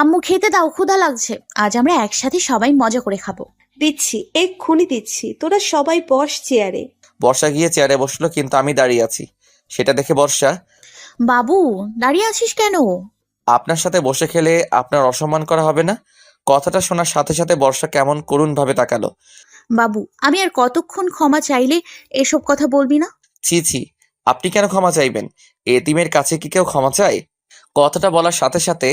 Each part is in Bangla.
আম্মু খেতে দাও, ক্ষুধা লাগছে। আজ আমরা একসাথে সবাই মজা করে খাবো। দিচ্ছি, এক্ষুনি দিচ্ছি। তোরা সবাই বস চেয়ারে। বর্ষা গিয়ে চেয়ারে বসলো, কিন্তু আমি দাঁড়িয়ে আছি। সেটা দেখে বর্ষা, বাবু, দাঁড়িয়ে আছিস কেন? আপনার সাথে বসে খেলে আপনার অসম্মান করা হবে না? কথাটা শোনার সাথে সাথে বর্ষা কেমন করুণ ভাবে তাকালো। বাবু, আমি আর কতক্ষণ ক্ষমা চাইলে এসব কথা বলবি না? ছি ছি, আপনি কেন ক্ষমা চাইবেন? এতিমের কাছে কি কেউ ক্ষমা চায়? কথাটা বলার সাথে সাথে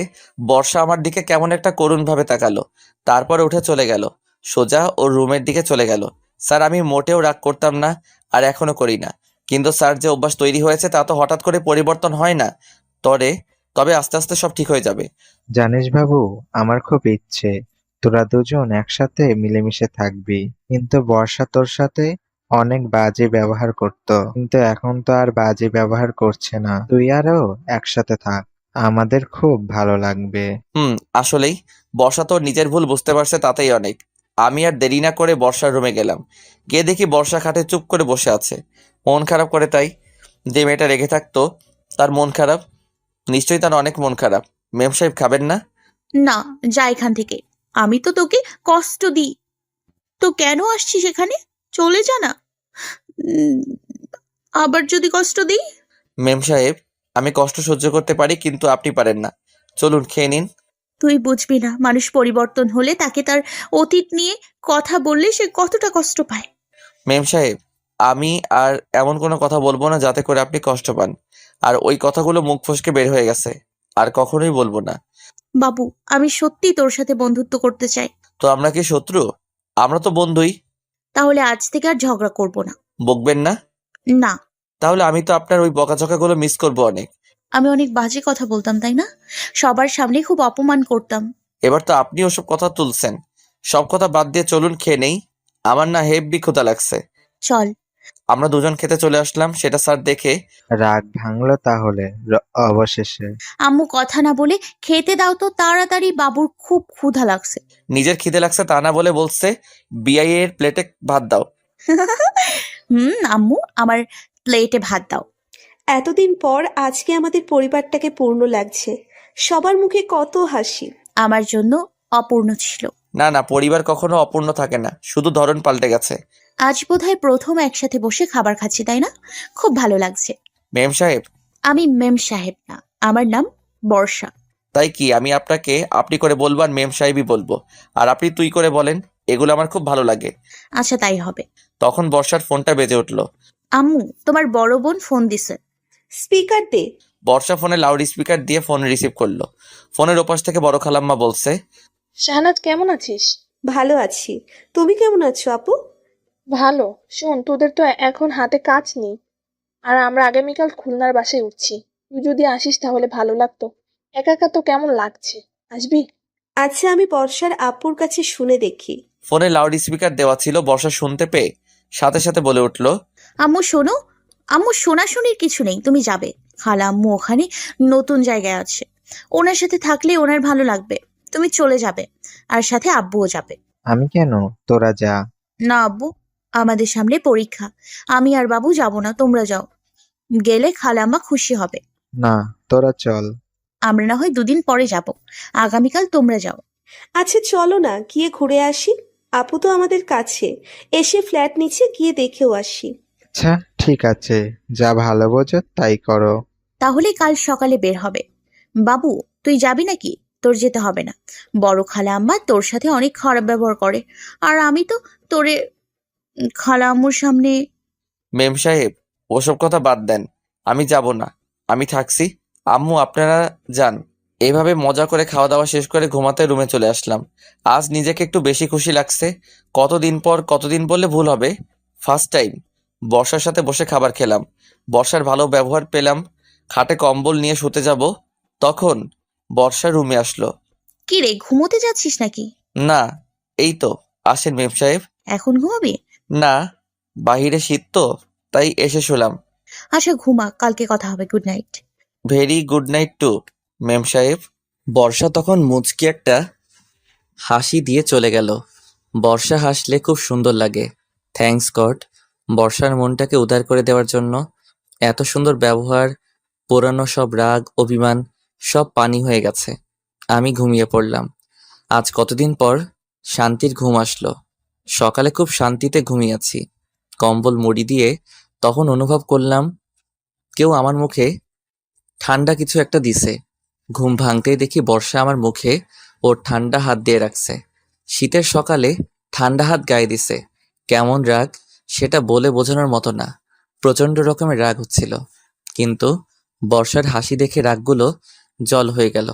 বর্ষা আমার দিকে কেমন একটা করুণ ভাবে তাকালো। তারপর উঠে চলে গেল, সোজা ওর রুমের দিকে চলে গেল। স্যার, আমি মোটেও রাগ করতাম না, আর এখনো করি না। কিন্তু স্যার, যে অভ্যাস তৈরি হয়েছে তা তো হঠাৎ করে পরিবর্তন হয় না। তবে তবে আস্তে আস্তে সব ঠিক হয়ে যাবে। জানিস বাবু, আমার খুব ইচ্ছে তোরা দুজন একসাথে মিলেমিশে থাকবি, কিন্তু বর্ষা তোর সাথে অনেক বাজে ব্যবহার করতো, কিন্তু এখন তো আর বাজে ব্যবহার করছে না। তুই আরও একসাথে থাক, আমাদের খুব ভালো লাগবে। আসলেই বর্ষা তোর নিজের ভুল বুঝতে পারছে, তাতেই অনেক। আমি আর দেরি না করে বর্ষার রুমে গেলাম। গিয়ে দেখি বর্ষা খাটে চুপ করে বসে আছে, মন খারাপ করে। তাই যে মেয়েটা রেগে থাকতো তার মন খারাপ, নিশ্চয়ই তার অনেক মন খারাপ। মেম সাহেব, খাবেন না? না, যা এখান থেকে। আমি তো তোকে কষ্ট দিই, তো কেন আসছিস এখানে? চলে যা না। উম, আবার যদি কষ্ট দিই? মেম সাহেব, আমি কষ্ট সহ্য করতে পারি, কিন্তু আপনি পারেন না। চলুন, খেয়ে নিন। তুই বুঝবি না, মানুষ পরিবর্তন হলে তাকে তার অতীত নিয়ে কথা বললে সে কতটা কষ্ট পায়। মেম সাহেব, আমি আর এমন কোনো কথা বলবো না যাতে করে আপনি কষ্ট পান। আর ওই কথাগুলো মুখ ফসকে বের হয়ে গেছে, আর কখনোই বলবো না। বাবু, আমি সত্যি তোর সাথে বন্ধুত্ব করতে চাই। তো আমরা কি শত্রু? আমরা তো বন্ধুই। তাহলে আজ থেকে আর ঝগড়া করব না। বকবেন না? না। তাহলে আমি তো আপনার ওই বকাঝকাগুলো মিস করবো অনেক। আমি অনেক বাজে কথা বলতাম, তাই না? সবার সামনে খুব অপমান করতাম। এবার তো আপনি ওসব কথা তুলছেন। সব কথা বাদ দিয়ে চলুন, খেয়ে নেই। আমার না হেব্বি ক্ষুধা লাগছে। চল। আমরা দুজন খেতে চলে আসলাম, সেটা স্যার দেখে রাগ ভাঙলো তাহলে অবশেষে। আম্মু কথা না বলে খেতে দাও তো তাড়াতাড়ি, বাবুর খুব ক্ষুধা লাগছে। নিজের খিদে লাগছে তা না বলে বলছে বিআই এর প্লেটে ভাত দাও। আম্মু, আমার প্লেটে ভাত দাও। এতদিন পর আজকে আমাদের পরিবারটাকে পূর্ণ লাগছে। সবার মুখে কত হাসি। আমার জন্য অপূর্ণ ছিল। না না, পরিবার কখনো অপূর্ণ থাকে না, শুধু ধরন পাল্টে গেছে। আজ বোধহয় প্রথম একসাথে বসে খাবার খাচ্ছি, তাই না? খুব ভালো লাগছে। মেম সাহেব, আমি মেম সাহেব না, আমার নাম বর্ষা। তাই কি আমি আপনাকে আপনি করে বলবো আর মেম সাহেবই বলবো? আর আপনি তুই করে বলেন, এগুলো আমার খুব ভালো লাগে। আচ্ছা, তাই হবে। তখন বর্ষার ফোনটা বেজে উঠলো। আম্মু, তোমার বড় বোন ফোন দিছে। স্পিকার দে। বর্ষা ফোনে লাউড স্পিকার দিয়ে ফোন রিসিভ করলো। ফোনের ওপাশ থেকে বড় খালাম্মা বলছে, শাহনাজ, কেমন আছিস? ভালো আছি। তুমি কেমন আছো আপু? ভালো। শোন, তোদের তো এখন হাতে কাজ নেই, আর আমরা আগামীকাল খুলনার বাসায় উঠছি। তুই যদি আসিস তাহলে ভালো লাগতো। একা একা তো কেমন লাগছে, আসবি? আচ্ছা, আমি বর্ষার আপুর কাছে শুনে দেখি। ফোনে লাউড স্পিকার দেওয়া ছিল। বর্ষা শুনতে পেয়ে সাথে সাথে বলে উঠলো, আম্মু শোনো। আম্মু, শোনাশুনির কিছু নেই, তুমি যাবে। খালা আম্মু ওখানে নতুন জায়গায় আছে, ওনার সাথে থাকলে ওনার ভালো লাগবে। তুমি চলে যাবে, আর সাথে আব্বুও যাবে। আমি কেন? তোরা যা। না আব্বু, আমাদের সামনে পরীক্ষা। আমি আর বাবু যাব না, তোমরা যাও। গেলে খালাম্মা খুশি হবে। না, তোরা চল। আমরা না হয় দুদিন পরে যাব, আগামীকাল তোমরা যাও। আচ্ছা চলো না, গিয়ে ঘুরে আসি। আপু তো আমাদের কাছে, এসে ফ্ল্যাট নিচে গিয়ে দেখেও আসি। আচ্ছা ঠিক আছে, যা ভালো বোঝো তাই করো। তাহলে কাল সকালে বের হবে। বাবু, তুই যাবি নাকি? তোর যেতে হবে না। বড় খালা আম্মা তোর সাথে অনেক খারাপ ব্যবহার করে, আর আমি তো তোরে খালা আম্মুর সামনে। মেম সাহেব, ওসব কথা বাদ দেন। আমি যাব না, আমি থাকছি। আম্মু, আপনারা যান। এভাবে মজা করে খাওয়া দাওয়া শেষ করে ঘুমাতে রুমে চলে আসলাম। আজ নিজেকে একটু বেশি খুশি লাগছে। কতদিন পর, কতদিন বললে ভুল হবে, ফার্স্ট টাইম বর্ষার সাথে বসে খাবার খেলাম। বর্ষার ভালো ব্যবহার পেলাম। খাটে কম্বল নিয়ে শুতে যাব, তখন বর্ষা রুমে আসলো। কি রে, ঘুমোতে যাচ্ছিস নাকি? না, এই তো। আসেন মেম সাহেব। এখন ঘুমাবি? না, বাহিরে শীত তো, তাই এসে শুলাম। আচ্ছা ঘুমা, কালকে কথা হবে। Good night. Very good night to মেম সাহেব। বর্ষা তখন মুচকি একটা হাসি দিয়ে চলে গেল। বর্ষা হাসলে খুব সুন্দর লাগে। থ্যাঙ্কস গড, বর্ষার মনটাকে উদার করে দেওয়ার জন্য। এত সুন্দর ব্যবহার, পুরানো সব রাগ অভিমান সব পানি হয়ে গেছে। আমি ঘুমিয়ে পড়লাম। আজ কতদিন পর শান্তির ঘুম আসলো। সকালে খুব শান্তিতে ঘুমিয়েছি, কম্বল মুড়ি দিয়ে। তখন অনুভব করলাম কেউ আমার মুখে ঠান্ডা কিছু একটা দিছে। ঘুম ভাঙতেই দেখি বর্ষা আমার মুখে ওর ঠান্ডা হাত দিয়ে রাখছে। শীতের সকালে ঠান্ডা হাত গায়ে দিছে। কেমন রাগ সেটা বলে বোঝানোর মতো না। প্রচন্ড রকমের রাগ হচ্ছিল, কিন্তু বর্ষার হাসি দেখে রাগগুলো জল হয়ে গেল।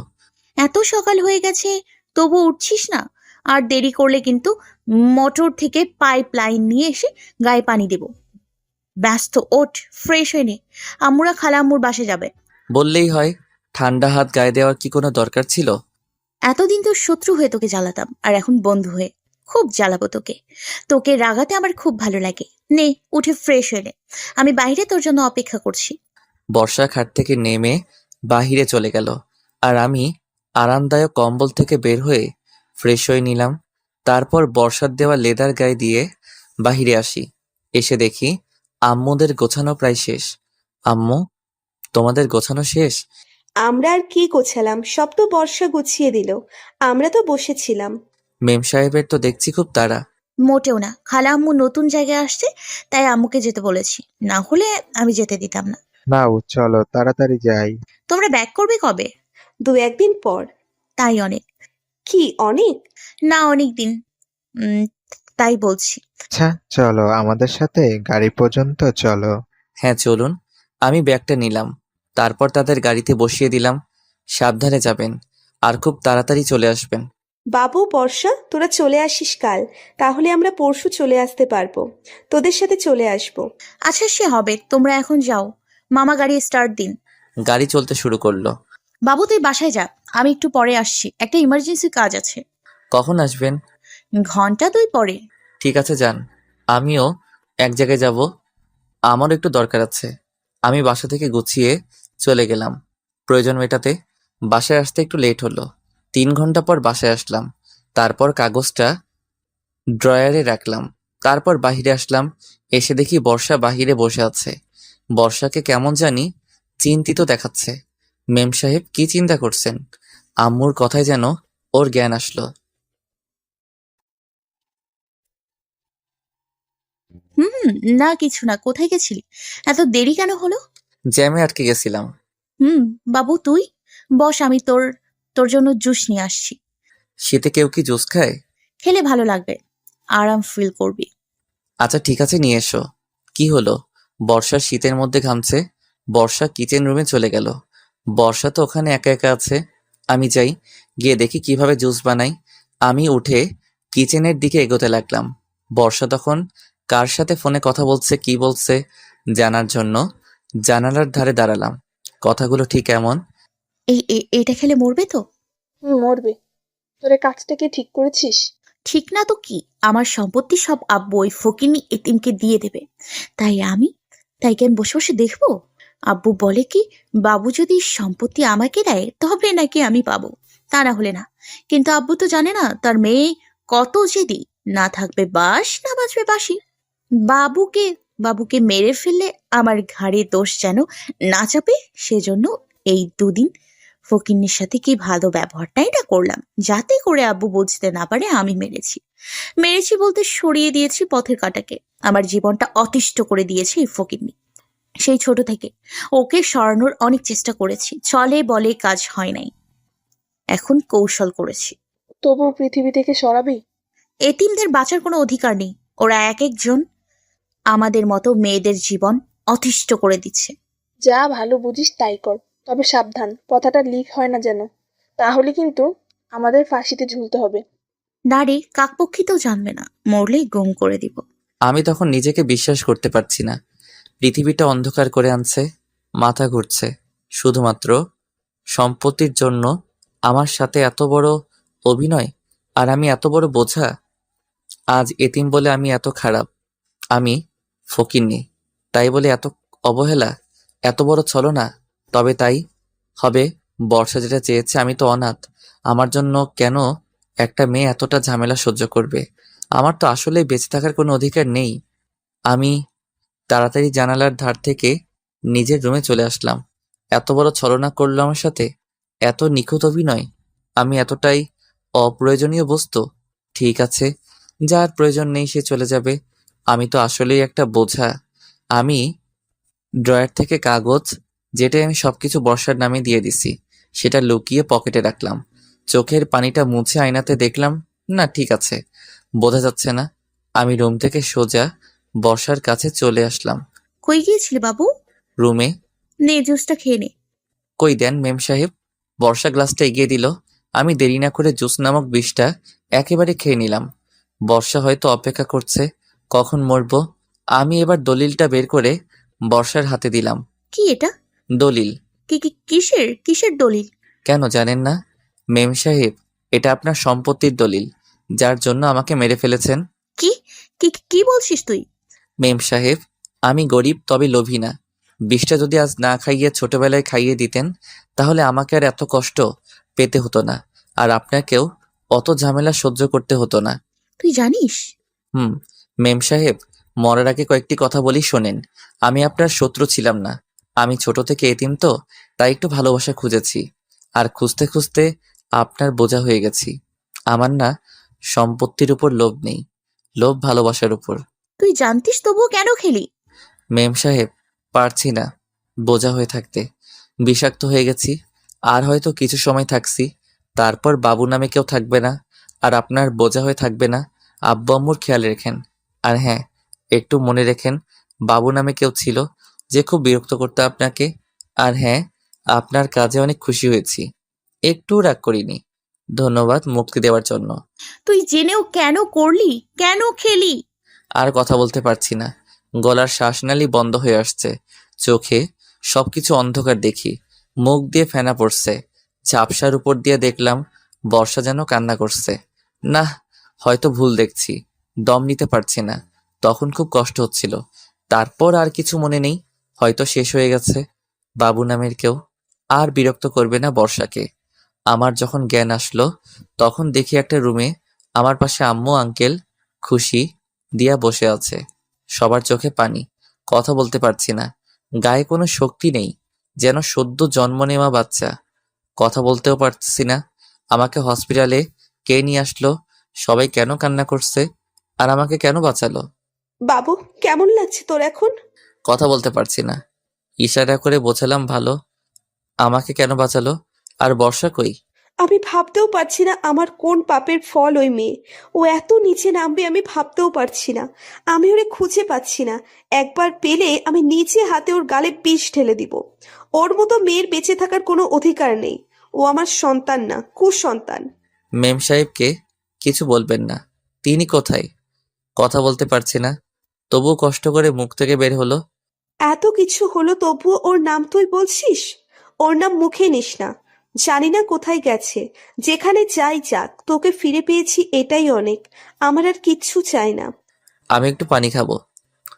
এত সকাল হয়ে গেছে তবু উঠছিস না? আর দেরি করলে কিন্তু মোটর থেকে পাইপ লাইন নিয়ে এসে গায়ে পানি দেব। ব্যস্ত, ওঠ, ফ্রেশ হয়ে নে। আম্মুরা খালাম্মুর বাসে যাবে। বললেই হয়, ঠান্ডা হাত গায়ে দেওয়ার কি কোনো দরকার ছিল? এতদিন তো শত্রু হয়ে তোকে জ্বালাতাম, আর এখন বন্ধু হয়ে খুব জ্বালাবো তোকে। তোকে রাগাতে আমার খুব ভালো লাগে। নে, উঠে ফ্রেশ হয়ে নে। আমি বাইরে তোর জন্য অপেক্ষা করছি। বর্ষা খাট থেকে নেমে বাহিরে চলে গেল, আর আমি আরামদায়ক কম্বল থেকে বের হয়ে ফ্রেশ হয়ে নিলাম। তারপর বর্ষার দেওয়া লেদার গায়ে দিয়ে বাহিরে আসি। এসে দেখি আম্মুদের গোছানো প্রায় শেষ। আম্মু, তোমাদের গোছানো শেষ? আমরা আর কি গোছালাম, সব তো বর্ষা গুছিয়ে দিল। আমরা তো বসেছিলাম। মেম সাহেবের তো দেখছি খুব তাড়া। মোটেও না, খালা আম্মু নতুন জায়গায় আসছে, তাই আম্মুকে যেতে বলেছি। না হলে আমি যেতে দিতাম না। নাও চলো তাড়াতাড়ি যাই। তোমরা ব্যাক করবে কবে? 2-1 দিন পর। তাই অনেক। কি অনেক? না, অনেক দিন। উম, তাই বলছি। আচ্ছা চলো আমাদের সাথে গাড়ি পর্যন্ত চলো। হ্যাঁ চলুন। আমি ব্যাগটা নিলাম, তারপর তাদের গাড়িতে বসিয়ে দিলাম। সাবধানে যাবেন, আর খুব তাড়াতাড়ি চলে আসবেন। বাবু, বর্ষা, তোরা চলে আসিস কাল। তাহলে আমরা পরশু চলে আসতে পারবো। তোদের সাথে চলে আসবো। আচ্ছা, সে হবে, তোমরা এখন যাও। মামা গাড়ি স্টার্ট দিন। গাড়ি চলতে শুরু করলো। বাবু তুই বাসায় যা, আমি একটু পরে আসছি, একটা ইমার্জেন্সি কাজ আছে। কখন আসবেন? ঘন্টা 2 পরে। ঠিক আছে, যান। আমিও এক জায়গায় যাব, আমারও একটু দরকার আছে। আমি বাসা থেকে গুছিয়ে চলে গেলাম প্রয়োজন মেটাতে। বাসায় আসতে একটু লেট হলো। 3 ঘন্টা পর বাসায় আসলাম। তারপর কাগজটা ড্রয়ারে রাখলাম। তারপর বাহিরে আসলাম। এসে দেখি বর্ষা বাহিরে বসে আছে। বর্ষাকে কেমন জানি চিন্তিত দেখাচ্ছে। মেম সাহেব কি চিন্তা করছেন? আম্মুর কথায় যেন ওর জ্ঞান আসলো। হুম, না কিছু না। কোথায় গেছিলি? এত দেরি কেন হলো? জ্যামে আটকে গেছিলাম। বাবু তুই বস, আমি তোর তোর জন্য জুস নিয়ে আসছি। শীতে কেউ কি জুস খায়? খেলে ভালো লাগবে, আরাম ফিল করবি। আচ্ছা ঠিক আছে, নিয়ে এসো। কি হলো? বর্ষা শীতের মধ্যে ঘামছে। বর্ষা কিচেন রুমে চলে গেল। বর্ষা তো ওখানে একা একা আছে। আমি যাই, গিয়ে দেখি কিভাবে জুস বানাই। আমি উঠে কিচেনের দিকে এগোতে লাগলাম। বর্ষা তখন কার সাথে ফোনে কথা বলছে, কি বলছে জানার জন্য জানালার ধারে দাঁড়ালাম। কথাগুলো ঠিক এমন। এটা খেলে মরবে তো? মরবে। তোরে কাজটা কি ঠিক করেছিস? ঠিক না তো কি? আমার সম্পত্তি সব আব্বু ওই ফকিন্নি এতিমকে দিয়ে দেবে। তাই কি আমি বসে বসে দেখবো? আব্বু বলে কি, বাবু যদি সম্পত্তি আমাকে দেয় তবে নাকি আমি পাবো, তা না হলে না। কিন্তু আব্বু তো জানে না তার মেয়ে কত জেদি। না থাকবে বাঁশ, না বাঁচবে বাঁশি। বাবুকে বাবুকে মেরে ফেললে আমার ঘাড়ে দোষ যেন না চাপে, সেজন্য এই 2 দিন ফকিন্নির সাথে কি ভালো ব্যবহারটাই না করলাম, যাতে করে আব্বু বুঝতে না পারে আমি মেরেছি বলতে সরিয়ে দিয়েছি পথের কাঁটাকে। আমার জীবনটা অতিষ্ঠ করে দিয়েছে এই ফকিন্নি। সেই ছোট থেকে ওকে সরানোর অনেক চেষ্টা করেছি, চলে বলে কাজ হয় নাই। এখন কৌশল করেছি। তবু পৃথিবী থেকে সরাবি? এতিমদের বাঁচার কোনো অধিকার নেই। ওরা এক একজন আমাদের মতো মেয়েদের জীবন অতিষ্ঠ করে দিচ্ছে। যা ভালো বুঝিস তাই কর, তবে সাবধান কথাটা লিক হয় না যেন। তাহলে কিন্তু আমাদের ফাঁসিতে ঝুলতে হবে। নারী কাকপক্ষিতেও জানবে না, মরলেই গুম করে দিব। আমি তখন নিজেকে বিশ্বাস করতে পারছি না। পৃথিবীটা অন্ধকার করে আনছে, মাথা ঘুরছে। শুধুমাত্র সম্পত্তির জন্য আমার সাথে এত বড় অভিনয়, আর আমি এত বড় বোঝা। আজ এতিম বলে আমি এত খারাপ, আমি ফকিন্নি তাই বলে এত অবহেলা, এত বড় ছলনা। তবে তাই হবে। বর্ষা যেটা চেয়েছে, আমি তো অনাথ। আমার জন্য কেন একটা মেয়ে এতটা ঝামেলা সহ্য করবে? আমার তো আসলেই বেঁচে থাকার কোনো অধিকার নেই। আমি তাড়াতাড়ি জানালার ধার থেকে নিজের রুমে চলে আসলাম। এত বড় ছলনা করলো আমার সাথে, এত নিখুঁত অভিনয়। আমি এতটাই অপ্রয়োজনীয় বস্তু? ঠিক আছে, যার প্রয়োজন নেই সে চলে যাবে। আমি তো আসলেই একটা বোঝা। আমি ড্রয়ার থেকে কাগজ, যেটাই আমি সবকিছু বর্ষার নামে দিয়ে দিছি, সেটা লুকিয়ে পকেটে রাখলাম। চোখের পানিটা মুছে আয়নাতে দেখলাম, না ঠিক আছে, বোঝা যাচ্ছে না। আমি রুম থেকে সোজা বর্ষার কাছে চলে আসলাম। কই গিয়েছিলে বাবু? রুমে। নে জুসটা খেয়ে নে। কই দেন মেম সাহেব। বর্ষা গ্লাসটা এগিয়ে দিল। আমি দেরি না করে জুস নামক বিষটা একেবারে খেয়ে নিলাম। বর্ষা হয়তো অপেক্ষা করছে কখন মরবো। আমি এবার দলিলটা বের করে বর্ষার হাতে দিলাম। কি এটা? দলিল? কিসের কিসের দলিল? কেন জানেন না? মেম সাহেব, এটা আপনার সম্পত্তির দলিল, যার জন্য আমাকে মেরে ফেলেছেন। কি কি কি বলছিস তুই? মেম সাহেব, আমি গরিব তবে লোভী না। বিষটা যদি আজ না খাইয়ে ছোটবেলায় খাইয়ে দিতেন, তাহলে আমাকে আর এত কষ্ট পেতে হতো না, আর আপনাকেও অত ঝামেলা সহ্য করতে হতো না। তুই জানিস? হুম। মেম সাহেব, মরার আগে কয়েকটি কথা বলি শোনেন। আমি আপনার শত্রু ছিলাম না। আমি ছোট থেকে এতিম তো, তাই একটু ভালোবাসা খুঁজেছি, আর খুঁজতে খুঁজতে আপনার বোঝা হয়ে গেছি। আমার না সম্পত্তির উপর লোভ নেই, লোভ ভালোবাসার উপর। তুই জানতিস তবুও কেন খেলি? মেম সাহেব, পারছি না বোঝা হয়ে থাকতে। বিষাক্ত হয়ে গেছি। আর হয়তো কিছু সময় থাকছি, তারপর বাবু নামে কেউ থাকবে না, আর আপনার বোঝা হয়ে থাকবে না। আব্বু আম্মুর খেয়াল রেখেন। আর হ্যাঁ, একটু মনে রেখেন, বাবু নামে কেউ ছিল যে খুব বিরক্ত করতো আপনাকে। আর হ্যাঁ, আপনার কাজে অনেক খুশি হয়েছি, একটু রাগ করিনি। ধন্যবাদ মুক্তি দেওয়ার জন্য। তুই জেনেও কেন করলি? কেন খেলি? আর কথা বলতে পারছি না। গলার শ্বাসনালী বন্ধ হয়ে আসছে। চোখে সবকিছু অন্ধকার দেখি। মুখ দিয়ে ফেনা পড়ছে। ঝাপসার উপর দিয়ে দেখলাম বর্ষা যেন কান্না করছে। না, হয়তো ভুল দেখছি। দম নিতে পারছি না। তখন খুব কষ্ট হচ্ছিল। তারপর আর কিছু মনে নেই। হয়তো শেষ হয়ে গেছে। বাবু নামের কেউ আর বিরক্ত করবে না বর্ষাকে। আমার যখন জ্ঞান আসলো, তখন দেখি একটা রুমে আমার পাশে আম্মু আঙ্কেল খুশি দিয়া বসে আছে। সবার চোখে পানি। কথা বলতে পারছি না। গায়ে কোনো শক্তি নেই, যেন সদ্য জন্ম নেওয়া বাচ্চা। কথা বলতেও পারছি না। আমাকে হসপিটালে কে নিয়ে আসলো? সবাই কেন কান্না করছে? আর আমাকে কেন বাঁচালো? বাবু, কেমন লাগছে তোর এখন? কথা বলতে পারছি না। ইশারা করে বোঝালাম ভালো। আমাকে কেন বাঁচালো? আর বর্ষা কই? আমি ভাবতেও পারছি না আমার কোন পাপের ফল ওই মেয়ে। ও এত নিচে নামবে আমি ভাবতেও পারছি না। আমি ওরে খুঁজে পাচ্ছি না। একবার পেলে আমি নিচে হাতে ওর গালে বিষ ঢেলে দিব। ওর মতো মেয়ের বেঁচে থাকার কোনো অধিকার নেই। ও আমার সন্তান না, কুসন্তান। মেম সাহেবকে কিছু বলবেন না। তিনি কোথায়? কথা বলতে পারছি না, তবুও কষ্ট করে মুখ থেকে বের হলো। এত কিছু হলো তবুও ওর নাম তুই বলছিস? ওর নাম মুখে নিস না। জানি না কোথায় গেছে। যেখানে যাই যাক, তোকে ফিরে পেয়েছি এটাই অনেক। আমার আর কিচ্ছু চাই না। আমি একটু পানি খাবো।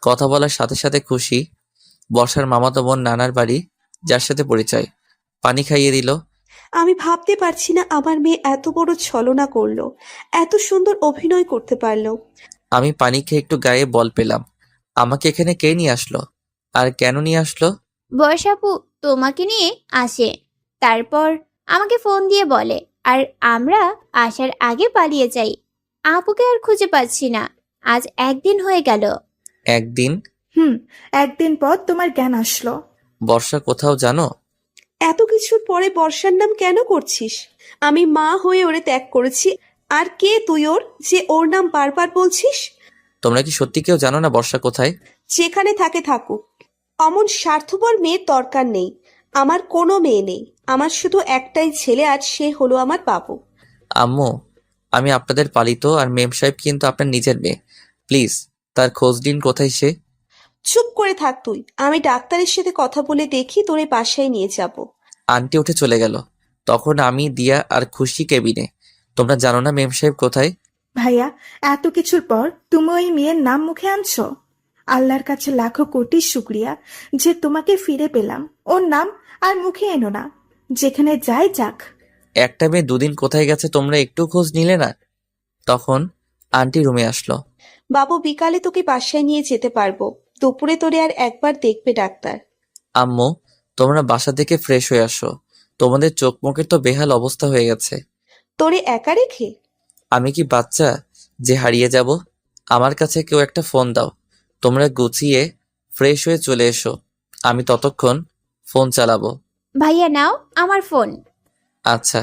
কথা বলার সাথে সাথে খুশি বর্ষার মামাতো বোন নানার বাড়ি, যার সাথে পরিচয়, পানি খাইয়ে দিল। আমি ভাবতে পারছি না আমার মেয়ে এত বড় ছলনা করলো, এত সুন্দর অভিনয় করতে পারলো। আমি পানি খেয়ে একটু গায়ে বল পেলাম। আমাকে এখানে কে নিয়ে আসলো? আর কেন নিয়ে আসলো? বর্ষাপু তোমাকে নিয়ে আসে, তারপর আমাকে ফোন দিয়ে বলে, আর আমরা আসার আগে পালিয়ে যাই। আপুকে আর খুঁজে পাচ্ছি না, আজ একদিন হয়ে গেল। একদিন? একদিন পর তোমার জ্ঞান আসলো। বর্ষা কোথাও জানো? এত কিছুর পরে বর্ষার নাম কেন করছিস? আমি মা হয়ে ওরে ত্যাগ করেছি। আর কে তুই ওর, যে ওর নাম বারবার বলছিস? তোমরা কি সত্যি কেউ জানো না বর্ষা কোথায়? যেখানে থাকে থাকুক। অমন স্বার্থপর মেয়ের দরকার নেই। আমার কোনো মেয়ে নেই। আমার শুধু একটাই ছেলে, আর সে হলো আমার বাবু। আম্মু, আমি আপনাদের পালিত, আর মেম সাহেব কিন্তু আপনার নিজের মেয়ে। প্লিজ তার খোঁজ দিন, কোথায় সে। চুপ করে থাক তুই। আমি ডাক্তারের সাথে কথা বলে দেখি তোরে বাসায় নিয়ে যাব। আন্টি উঠে চলে গেল। তখন আমি, দিয়া আর খুশি কেবিনে। তোমরা জানো না মেম সাহেব কোথায়? ভাইয়া, এত কিছুর পর তুমি ওই মেয়ের নাম মুখে আনছো? আল্লাহর কাছে লাখো কোটি শুক্রিয়া যে তোমাকে ফিরে পেলাম। ওর নাম আর মুখে এনো না। যেখানে যাই যাক। একটা মেয়ে দুদিন কোথায় গেছে তোমরা একটু খোঁজ নিলে না? তখন আন্টি রুমে আসলো। বাবু, বিকালে তোকে বাসায় নিয়ে যেতে পারবো। দুপুরে তোরে আর একবার দেখবে ডাক্তার। আম্মু, তোমরা বাসা থেকে ফ্রেশ হয়ে আসো। তোমাদের চোখ মুখের তো বেহাল অবস্থা হয়ে গেছে। তোরে একা রেখে? আমি কি বাচ্চা যে হারিয়ে যাব? আমার কাছে কেউ একটা ফোন দাও। তোমরা গুছিয়ে ফ্রেশ হয়ে চলে এসো, আমি ততক্ষণ ফোন চালাবো। ভাইয়া নাও আমার ফোন। আচ্ছা,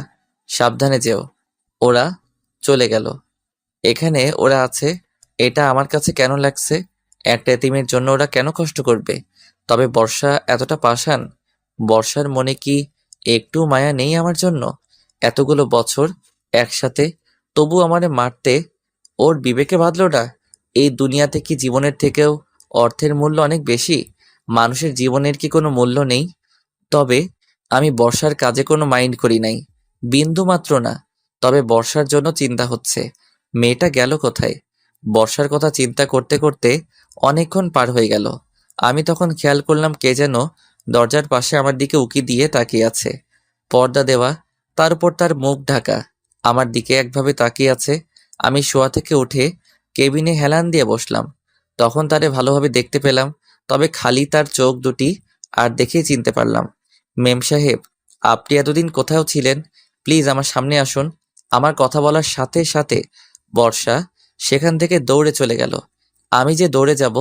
সাবধানে যেও। ওরা চলে গেল। এখানে ওরা আছে, এটা আমার কাছে কেন লাগছে? একটা এতিমের জন্য ওরা কেন কষ্ট করবে? তবে বর্ষা এতটা পাষাণ? বর্ষার মনে কি একটু মায়া নেই আমার জন্য? এতগুলো বছর একসাথে, তবু আমারে মারতে ওর বিবেকে বাঁধলো না? এই দুনিয়াতে কি জীবনের থেকেও অর্থের মূল্য অনেক বেশি? মানুষের জীবনের কি কোনো মূল্য নেই? তবে আমি বর্ষার কাজে কোনো মাইন্ড করি নাই, বিন্দু মাত্র না। তবে বর্ষার জন্য চিন্তা হচ্ছে, মেয়েটা গেল কোথায়? বর্ষার কথা চিন্তা করতে করতে অনেকক্ষণ পার হয়ে গেল। আমি তখন খেয়াল করলাম কে যেন দরজার পাশে আমার দিকে উকি দিয়ে তাকিয়ে আছে। পর্দা দেওয়া, তার উপর তার মুখ ঢাকা, আমার দিকে একভাবে তাকিয়ে আছে। আমি শোয়া থেকে উঠে কেবিনে হেলান দিয়ে বসলাম। তখন তারে ভালোভাবে দেখতে পেলাম, তবে খালি তার চোখ দুটি আর দেখেই চিনতে পারলাম। মেম সাহেব, আপনি এতদিন কোথাও ছিলেন? প্লিজ আমার সামনে আসুন। আমার কথা বলার সাথে সাথে বর্ষা সেখান থেকে দৌড়ে চলে গেল। আমি যে দৌড়ে যাব,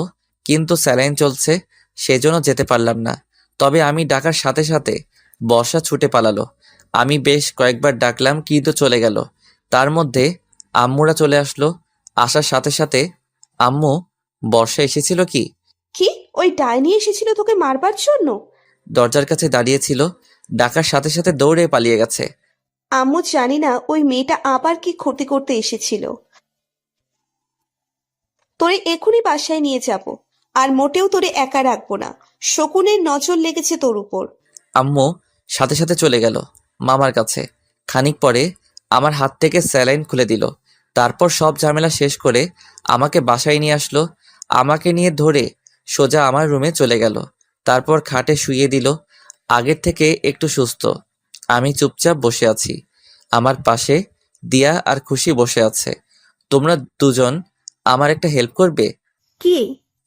কিন্তু স্যালাইন চলছে, সেজন্য যেতে পারলাম না। তবে আমি ডাকার সাথে সাথে বর্ষা ছুটে পালালো। আমি বেশ কয়েকবার ডাকলাম, কিন্তু চলে গেল। তার মধ্যে আম্মুরা চলে আসলো। আসার সাথে সাথে, আম্মু, বর্ষা এসেছিল কি? কি? ওই ডাইনি এসেছিল তোকে মারবার জন্য? দরজার কাছে দাঁড়িয়েছিল, ডাকার সাথে সাথে দৌড়ে পালিয়ে গেছে। আম্মু জানি না ওই মেয়েটা আবার কি ক্ষতি করতে এসেছিল। তোরে এখনই বাসায় নিয়ে যাব, আর মোটেও তোরে একা রাখবো না। শকুনের নজর লেগেছে তোর উপর। আম্মু সাথে সাথে চলে গেল মামার কাছে। খানিক পরে আমার হাত থেকে স্যালাইন খুলে দিল। তারপর সব ঝামেলা শেষ করে আমাকে বাসায় নিয়ে আসলো। আমাকে নিয়ে ধরে সোজা আমার রুমে চলে গেল। তারপর খাটে শুইয়ে দিল। আগের থেকে একটু সুস্থ। আমি চুপচাপ বসে আছি। আমার পাশে দিয়া আর খুশি বসে আছে। তোমরা দুজন আমার একটা হেল্প করবে? কি?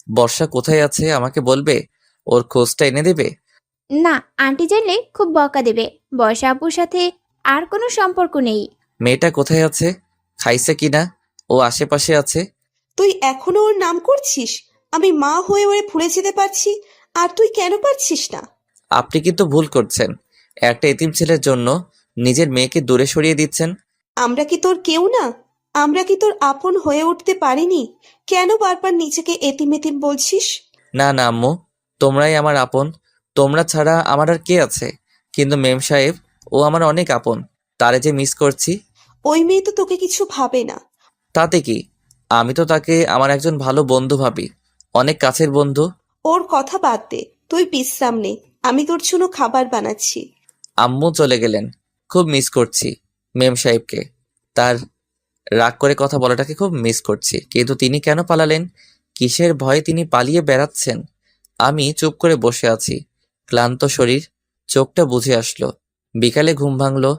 বর্ষা কোথায় আছে আমাকে বলবে? ওর খোঁজটা এনে দেবে? না, আন্টি জানলে খুব বকা দেবে। বর্ষা আপুর সাথে আর কোনো সম্পর্ক নেই। মেয়েটা কোথায় আছে? খাইছে কিনা? ও আশেপাশে আছে? তুই এখনো ওর নাম করছিস? আমি মা হয়ে ওরে ভুলে যেতে পারছি, আর তুই কেন পারছিস না? আপনি কিন্তু ভুল করছেন। একটা এতিম ছেলের জন্য নিজের মেয়েকে দূরে সরিয়ে দিচ্ছেন। আমরা কি তোর কেউ না? আমরা কি তোর আপন হয়ে উঠতে পারিনি? কেন বারবার নিজেকে এতিম এতিম বলছিস? না না আম্মু, তোমরাই আমার আপন। তোমরা ছাড়া আমার আর কে আছে? কিন্তু মেম সাহেব, ও আমার অনেক আপন। তারে যে মিস করছি। ওই মেয়ে তো তোকে কিছু ভাবে না। তাতে কি? আমি তো তাকে আমার একজন ভালো বন্ধু ভাবি, অনেক কাছের বন্ধু। ওর কথা বাদ দে, তুই বিশ্রাম নে, আমি তোর জন্য খাবার বানাচ্ছি। আম্মু চলে গেলেন। খুব মিস করছি মেম সাহেবকে। তার রাগ করে কথা বলাটাকে খুব মিস করছি। কিন্তু তিনি কেন পালালেন? কিসের ভয়ে তিনি পালিয়ে বেড়াচ্ছেন? আমি চুপ করে বসে আছি। ক্লান্ত শরীর, চোখটা বুজে আসলো। বিকালে ঘুম ভাঙলো।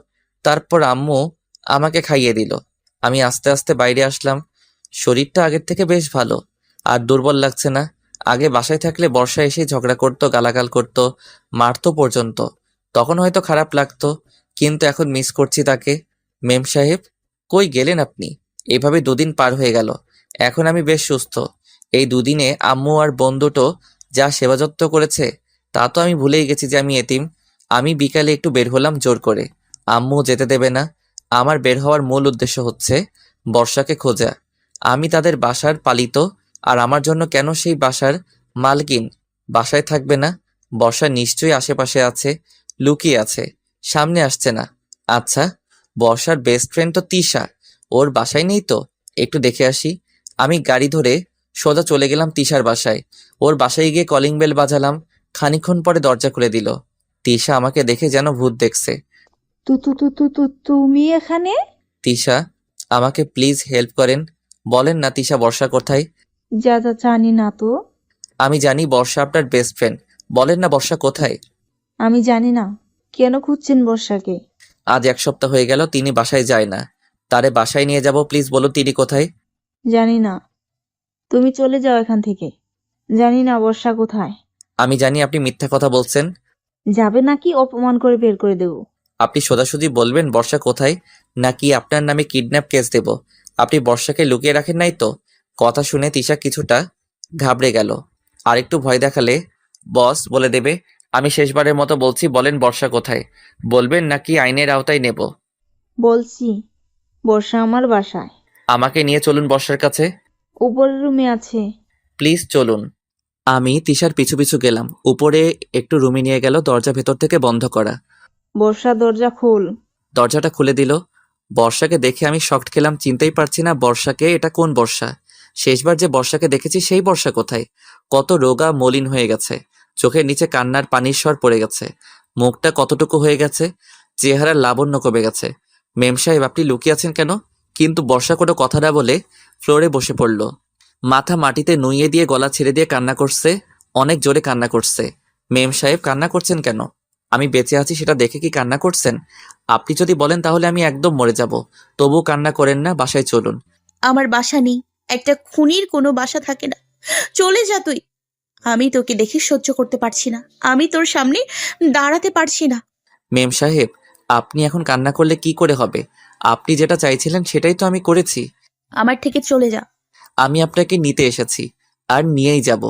তারপর আম্মু আমাকে খাইয়ে দিল। আমি আস্তে আস্তে বাইরে আসলাম। শরীরটা আগের থেকে বেশ ভালো, আর দুর্বল লাগছে না। আগে বাসায় থাকলে বর্ষা এসে ঝগড়া করতো, গালাগাল করতো, মারতো পর্যন্ত। তখন হয়তো খারাপ লাগতো, কিন্তু এখন মিস করছি তাকে। মেম সাহেব, কই গেলেন আপনি? এভাবে দুদিন পার হয়ে গেল। এখন আমি বেশ সুস্থ। এই দুদিনে আম্মু আর বন্ধুটো যা সেবা যত্ন করেছে, তা তো আমি ভুলেই গেছি যে আমি এতিম। আমি বিকালে একটু বের হলাম জোর করে। আম্মু যেতে দেবে না। আমার বের হওয়ার মূল উদ্দেশ্য হচ্ছে বর্ষাকে খোঁজা। আমি তাদের বাসার পালিত, আর আমার জন্য কেন সেই বাসার মালকিন বাসায় থাকবে না? বর্ষা নিশ্চয়ই আশেপাশে আছে, লুকিয়ে আছে, সামনে আসছে না। আচ্ছা, বর্ষার বেস্ট ফ্রেন্ড তো তিশা, ওর বাসায় নেই তো? একটু দেখে আসি। আমি গাড়ি ধরে সোজা চলে গেলাম তিশার বাসায়। ওর বাসায় গিয়ে কলিং বেল বাজালাম। খানিকক্ষণ পরে দরজা খুলে দিল। তিশা আমাকে দেখে যেন ভূত দেখছে। তু তু তু তু তু তুমি এখানে? তিশা, আমাকে প্লিজ হেল্প করেন। বলেন না তিশা বর্ষা কোথায়? যা যা, জানি না তো। আমি জানি বর্ষা আপনার বেস্ট ফ্রেন্ড। বলেন না বর্ষা কোথায়? আমি জানি না। কেন খুঁজছেন বর্ষাকে? আজ 1 সপ্তাহ হয়ে গেল তিনি বাসায় যায় না। তারে বাসায় নিয়ে যাব, প্লিজ বলুন তিনি কোথায়? জানি না। তুমি চলে যাও এখান থেকে। জানি না বর্ষা কোথায়। আমি জানি আপনি মিথ্যা কথা বলছেন। যাবে নাকি অপমান করে বের করে দেবো? আপনি সোজাসুজি বলবেন বর্ষা কোথায়, নাকি আপনার নামে কিডন্যাপ কেস দেব? আপনি বর্ষাকে লুকিয়ে রাখেন নাই তো? কথা শুনে তিশা কিছুটা ঘাবড়ে গেল। আরেকটু ভয় দেখালে বস বলে দেবে। আমি শেষবারের মতো বলছি, বলেন বর্ষা কোথায়? বলবেন নাকি আইনের আওতায় নেব? বলছি, বর্ষা আমার বাসায়। আমাকে নিয়ে চলুন বর্ষার কাছে। উপরের রুমে আছে। প্লিজ চলুন। আমি তিশার পিছু পিছু গেলাম। উপরে একটু রুমে নিয়ে গেল, দরজা ভেতর থেকে বন্ধ করা। বর্ষা, দরজা খোল। দরজাটা খুলে দিল। বর্ষাকে দেখে আমি শকড খেলাম, চিনতেই পারছি না বর্ষাকে। এটা কোন বর্ষা? শেষবার যে বর্ষাকে দেখেছি সেই বর্ষা কোথায়? কত রোগা মলিন হয়ে গেছে, চোখের নিচে কান্নার পানির স্বর পড়ে গেছে, মুখটা কতটুকু হয়ে গেছে, চেহারার লাবণ্য কমে গেছে। মেম সাহেব, আপনি লুকিয়ে আছেন কেন? কিন্তু বর্ষা কোনো কথা না বলে ফ্লোরে বসে পড়ল। মাথা মাটিতে নুইয়ে দিয়ে গলা ছেড়ে দিয়ে কান্না করছে, অনেক জোরে কান্না করছে। মেম সাহেব, কান্না করছেন কেন? আমি বেঁচে আছি সেটা দেখে কি কান্না করছেন? আপনি যদি বলেন তাহলে আমি একদম মরে যাব। তবুও কান্না করেন না, বাসায় চলুন। আমার বাসা নেই, একটা খুনির কোনো বাসা থাকে না। চলে যা তুই। আমি তোকে দেখে সহ্য করতে পারছি না, আমি তোর সামনে দাঁড়াতে পারছি না। মেম সাহেব, আপনি এখন কান্না করলে কি করে হবে? আপনি যেটা চাইছিলেন সেটাই তো আমি করেছি। আমার থেকে চলে যা। আমি আপনাকে নিতে এসেছি, আর নিয়েই যাব।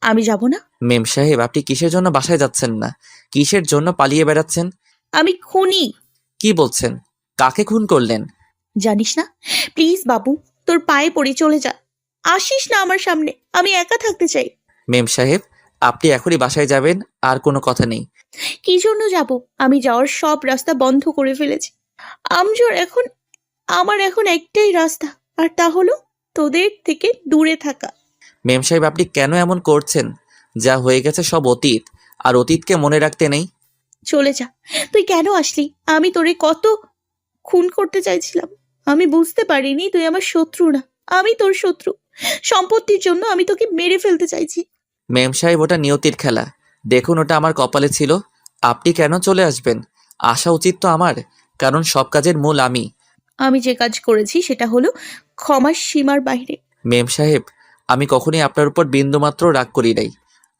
আমি যাব না। মেম সাহেব, আপনি কিসের জন্য বাসায় যাচ্ছেন না? কিসের জন্য পালিয়ে বেড়াচ্ছেন? আমি খুনি। কি বলছেন? কাকে খুন করলেন? জানিস না? প্লিজ বাবু, তোর পায়ে পড়ে চলে যা। আসিস না আমার সামনে, আমি একা থাকতে চাই। মেম সাহেব, আপনি এখনই বাসায় যাবেন, আর কোনো কথা নেই। কি জন্য যাব? আমি যাওয়ার সব রাস্তা বন্ধ করে ফেলেছি। আমার এখন একটাই রাস্তা, আর তা হলো তোদের থেকে দূরে থাকা। মেম সাহেব, আপনি কেন এমন করছেন? যা হয়ে গেছে সব অতীত, আর অতীতকে মনে রাখতে নেই। চলে যা। তুই কেন আসলি? আমি তোরে কত খুন করতে চাইছিলাম। আমি বুঝতে পারিনি তুই আমার শত্রু না, আমি তোর শত্রু। সম্পত্তির জন্য আমি তোকে মেরে ফেলতে চাইছি। মেম সাহেব, ওটা নিয়তির খেলা। দেখুন, ওটা আমার কপালে ছিল। আপনি কেন চলে আসবেন? আসা উচিত তো আমার, কারণ সব কাজের মূল আমি। আমি যে কাজ করেছি সেটা হলো ক্ষমার সীমার বাইরে। মেম সাহেব, আমি কখনোই আপনার উপর বিন্দুমাত্র রাগ করি নাই।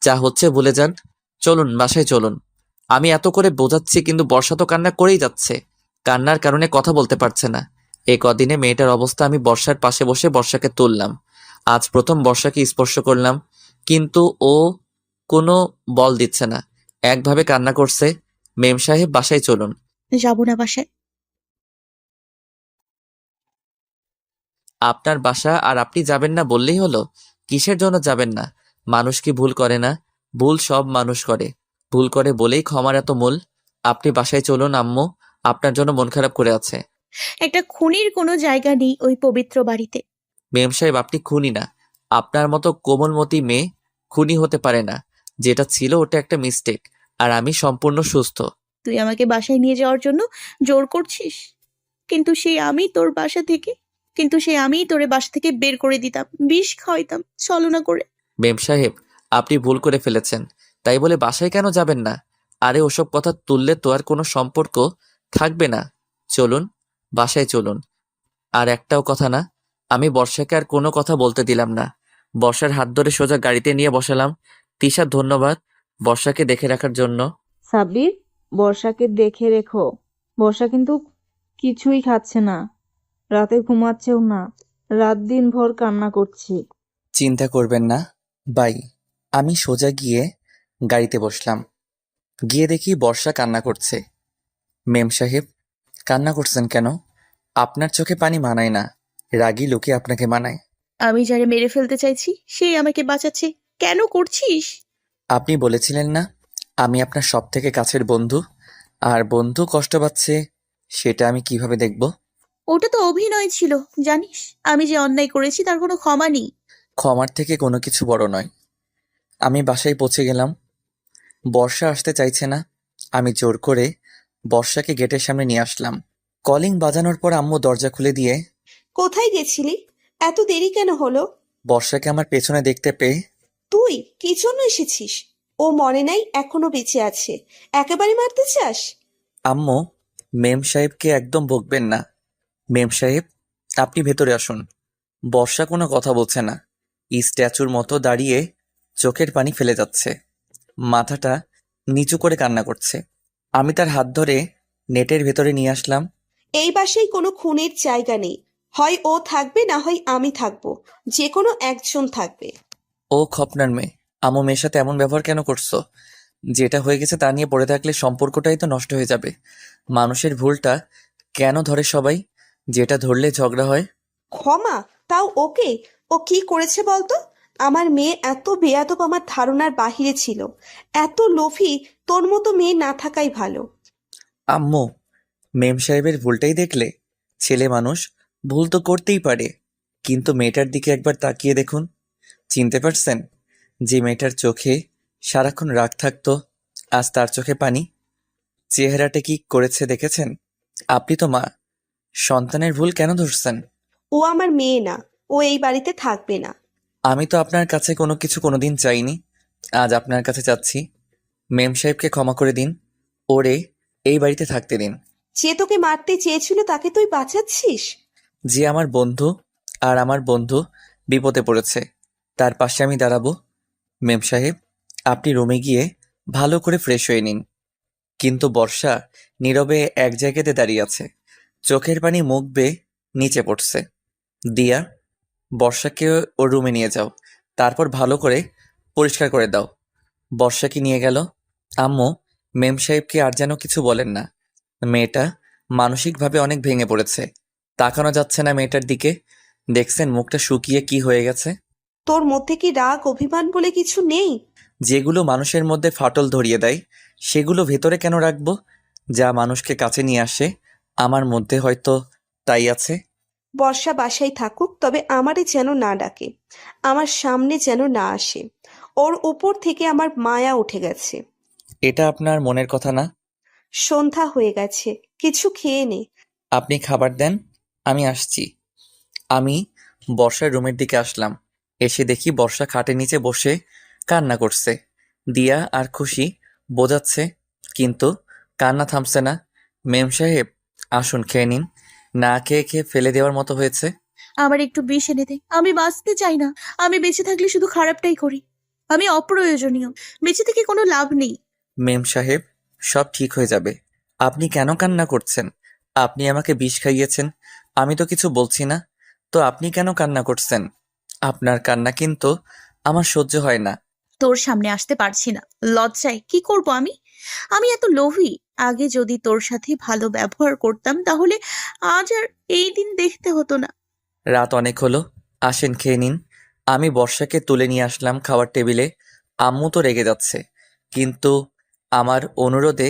যা হচ্ছে ভুলে যান। চলুন বাসায় চলুন। আমি এত করে বোঝাচ্ছি কিন্তু বর্ষা তো কান্না করেই যাচ্ছে। কান্নার কারণে কথা বলতে পারছে না। এই কদিনে মেয়েটার অবস্থা আমি বর্ষার পাশে বসে বর্ষাকে তুললাম। আজ প্রথম বর্ষাকে স্পর্শ করলাম, কিন্তু ও কোনো বল দিচ্ছে না, একভাবে কান্না করছে। মেম সাহেব, বাসায় চলুন। যাব না বাসায়। আপনার বাসা, আর আপনি যাবেন না বললেই হলো? কিসের জন্য যাবেন না? মানুষ কি ভুল করে না? ভুল সব মানুষ করে। ভুল করে বলেই ক্ষমার এত মূল। আপনি বাসায় চলুন, আম্মু আপনার জন্য মন খারাপ করে আছে। একটা খুনির কোনো জায়গা নেই ওই পবিত্র বাড়িতে। মেম সাহেব, আপনি খুনি না। আপনার মতো কোমলমতি মেয়ে খুনি হতে পারে না। যেটা ছিল ওটা একটা মিস্টেক, আর আমি সম্পূর্ণ সুস্থ। তুই আমাকে বাসায় নিয়ে যাওয়ার জন্য জোর করছিস, কিন্তু সেই আমি তোর বাসা থেকে কিন্তু সেই আমিই তোরে বাসা থেকে বের করে দিতাম, বিষ খাওয়াইতাম ছলনা করে। মেম সাহেব, আপনি ভুল করে ফেলেছেন। তাই বলে বাসায় কেন যাবেন না? আরে ওসব কথা তুললে তো আর কোনো সম্পর্ক থাকবে না। চলুন, বাসায় চলুন। আর একটাও কথা না। আমি বর্ষাকে আর কোনো কথা বলতে দিলাম না। বর্ষার হাত ধরে সোজা গাড়িতে নিয়ে বসালাম। তিশা, ধন্যবাদ বর্ষাকে দেখে রাখার জন্য। সাব্বির, বর্ষাকে দেখে রেখো। বর্ষা কিন্তু কিছুই খাচ্ছে না, রাতে ঘুমাচ্ছেও না, রাত দিন ভর কান্না করছি। চিন্তা করবেন না বাই। আমি সোজা গিয়ে গাড়িতে বসলাম। গিয়ে দেখি বর্ষা কান্না করছে। মেম সাহেব, কান্না করছেন কেন? আপনার চোখে পানি মানায় না, রাগী লোকে আপনাকে মানায়। আমি যারে মেরে ফেলতে চাইছি সেই আমাকে বাঁচাচ্ছে, কেন করছিস? আপনি বলেছিলেন না আমি আপনার সব থেকে কাছের বন্ধু, আর বন্ধু কষ্ট পাচ্ছে সেটা আমি কিভাবে দেখব? ওটা তো অভিনয় ছিল, জানিস আমি যে অন্যায় করেছি তার কোনো ক্ষমা নেই। ক্ষমার থেকে কোনো কিছু বড় নয়। আমি বাসায় পৌঁছে গেলাম। বর্ষা আসতে চাইছে না। আমি জোর করে বর্ষাকে গেটের সামনে নিয়ে আসলাম। কলিং বাজানোর পর আম্মু দরজা খুলে দিয়ে কোথায় গেছিলি? এত দেরি কেন হলো? বর্ষাকে আমার পেছনে দেখতে পেয়ে, তুই কি জন্য এসেছিস? ও মনে নাই এখনো বেঁচে আছে, একেবারে মারতে চাস? আম্মু, মেম সাহেবকে একদম বকবেন না। মেম সাহেব, আপনি ভেতরে আসুন। বর্ষা কোনো কথা বলছে না, স্ট্যাচুর মতো দাঁড়িয়ে চোখের পানি ফেলে যাচ্ছে, মাথাটা নিচু করে কান্না করছে। আমি তার হাত ধরে নেটের ভেতরে নিয়ে আসলাম। এই বাসায় কোনো খুনের জায়গা নেই। হয় ও থাকবে, না হয় আমি থাকবো। যে কোনো একজন থাকবে। ও খপনার মেয়ে, আম্মু মেয়ের সাথে এমন ব্যবহার কেন করছো? যেটা হয়ে গেছে তা নিয়ে পড়ে থাকলে সম্পর্কটাই তো নষ্ট হয়ে যাবে। মানুষের ভুলটা কেন ধরে সবাই? যেটা ধরলে ঝগড়া হয়। ক্ষমা? তাও ওকে? ও কি করেছে বলতো? আমার মেয়ে এত বেয়াদব আমার ধারণার বাহিরে ছিল। এত লোভী, তোর মতো মেয়ে না থাকাই ভালো। আম্মু, মেম সাহেবের ভুলটাই দেখলে? ছেলে মানুষ, ভুল তো করতেই পারে, কিন্তু মেয়েটার দিকে একবার তাকিয়ে দেখুন। চিনতে পারছেন? যে মেয়েটার চোখে সারাক্ষণ রাগ থাকতো, আজ তার চোখে পানি। চেহারাটা কি করেছে দেখেছেন? আপনি তো মা, সন্তানের ভুল কেন ধরছেন? ও আমার মেয়ে না, ও এই বাড়িতে থাকবে না। আমি তো আপনার কাছে কোনো কিছু কোনোদিন চাইনি, আজ আপনার কাছে চাচ্ছি। মেম সাহেবকে ক্ষমা করে দিন, ওরে এই বাড়িতে থাকতে দিন। যে তোকে মারতে চেয়েছিল তাকে তুই বাঁচাচ্ছিস? যে আমার বন্ধু, আর আমার বন্ধু বিপদে পড়েছে, তার পাশে আমি দাঁড়াবো। মেম সাহেব, আপনি রুমে গিয়ে ভালো করে ফ্রেশ হয়ে নিন। কিন্তু বর্ষা নীরবে এক জায়গাতে দাঁড়িয়ে আছে, চোখের পানি মুখ বেয়ে নিচে পড়ছে। দিয়া, বর্ষাকে ওর রুমে নিয়ে যাও, তারপর ভালো করে পরিষ্কার করে দাও। বর্ষাকে নিয়ে গেল। আম্মু, মেম সাহেবকে আর যেন কিছু বলেন না। মেয়েটা মানসিকভাবে অনেক ভেঙে পড়েছে, তাকানো যাচ্ছে না মেয়েটার দিকে। দেখছেন মুখটা শুকিয়ে কি হয়ে গেছে? তোর মধ্যে কি রাগ অভিমান বলে কিছু নেই? যেগুলো মানুষের মধ্যে ফাটল ধরিয়ে দেয়, সেগুলো ভেতরে কেন রাখবো? যা মানুষকে কাছে নিয়ে আসে, আমার মধ্যে হয়তো তাই আছে। বর্ষা বাসায় থাকুক, তবে আমারে যেন না ডাকে, আমার সামনে যেন না আসে। ওর উপর থেকে আমার মায়া উঠে গেছে। এটা আপনার মনের কথা না? সন্ধ্যা হয়ে গেছে, কিছু খেয়ে নে। আপনি খাবার দেন, আমি আসছি। আমি বর্ষার রুমের দিকে আসলাম। এসে দেখি বর্ষা খাটের নিচে বসে কান্না করছে। দিয়া আর খুশি বোঝাচ্ছে, কিন্তু কান্না থামছে না। মেম সাহেব, আসুন খেয়ে নিন। না খেয়ে খেয়ে ফেলে দেওয়ার মতো হয়েছে। আমার একটু বিষ এনে দে, আমি বাঁচতে চাই না। আমি বেঁচে থাকলে শুধু খারাপটাই করি। আমি অপ্রয়োজনীয়, বেঁচে থেকে কোনো লাভ নেই। মেম সাহেব, সব ঠিক হয়ে যাবে। আপনি কেন কান্না করছেন? আপনি আমাকে বিষ খাইয়েছেন, আমি তো কিছু বলছি না। তো আপনি কেন কান্না করছেন? আপনার কান্না কিন্তু আমার সহ্য হয় না। তোর সামনে আসতে পারছি না, লজ্জায় কি করব আমি? আমি এত লোভী। আগে যদি তোর সাথে ভালো ব্যবহার করতাম তাহলে আজ আর এই দিন দেখতে হতো না। রাত অনেক হলো, আসেন খেয়ে নিন। আমি বর্ষাকে তুলে নিয়ে আসলাম খাওয়ার টেবিলে। আম্মু তো রেগে যাচ্ছে, কিন্তু আমার অনুরোধে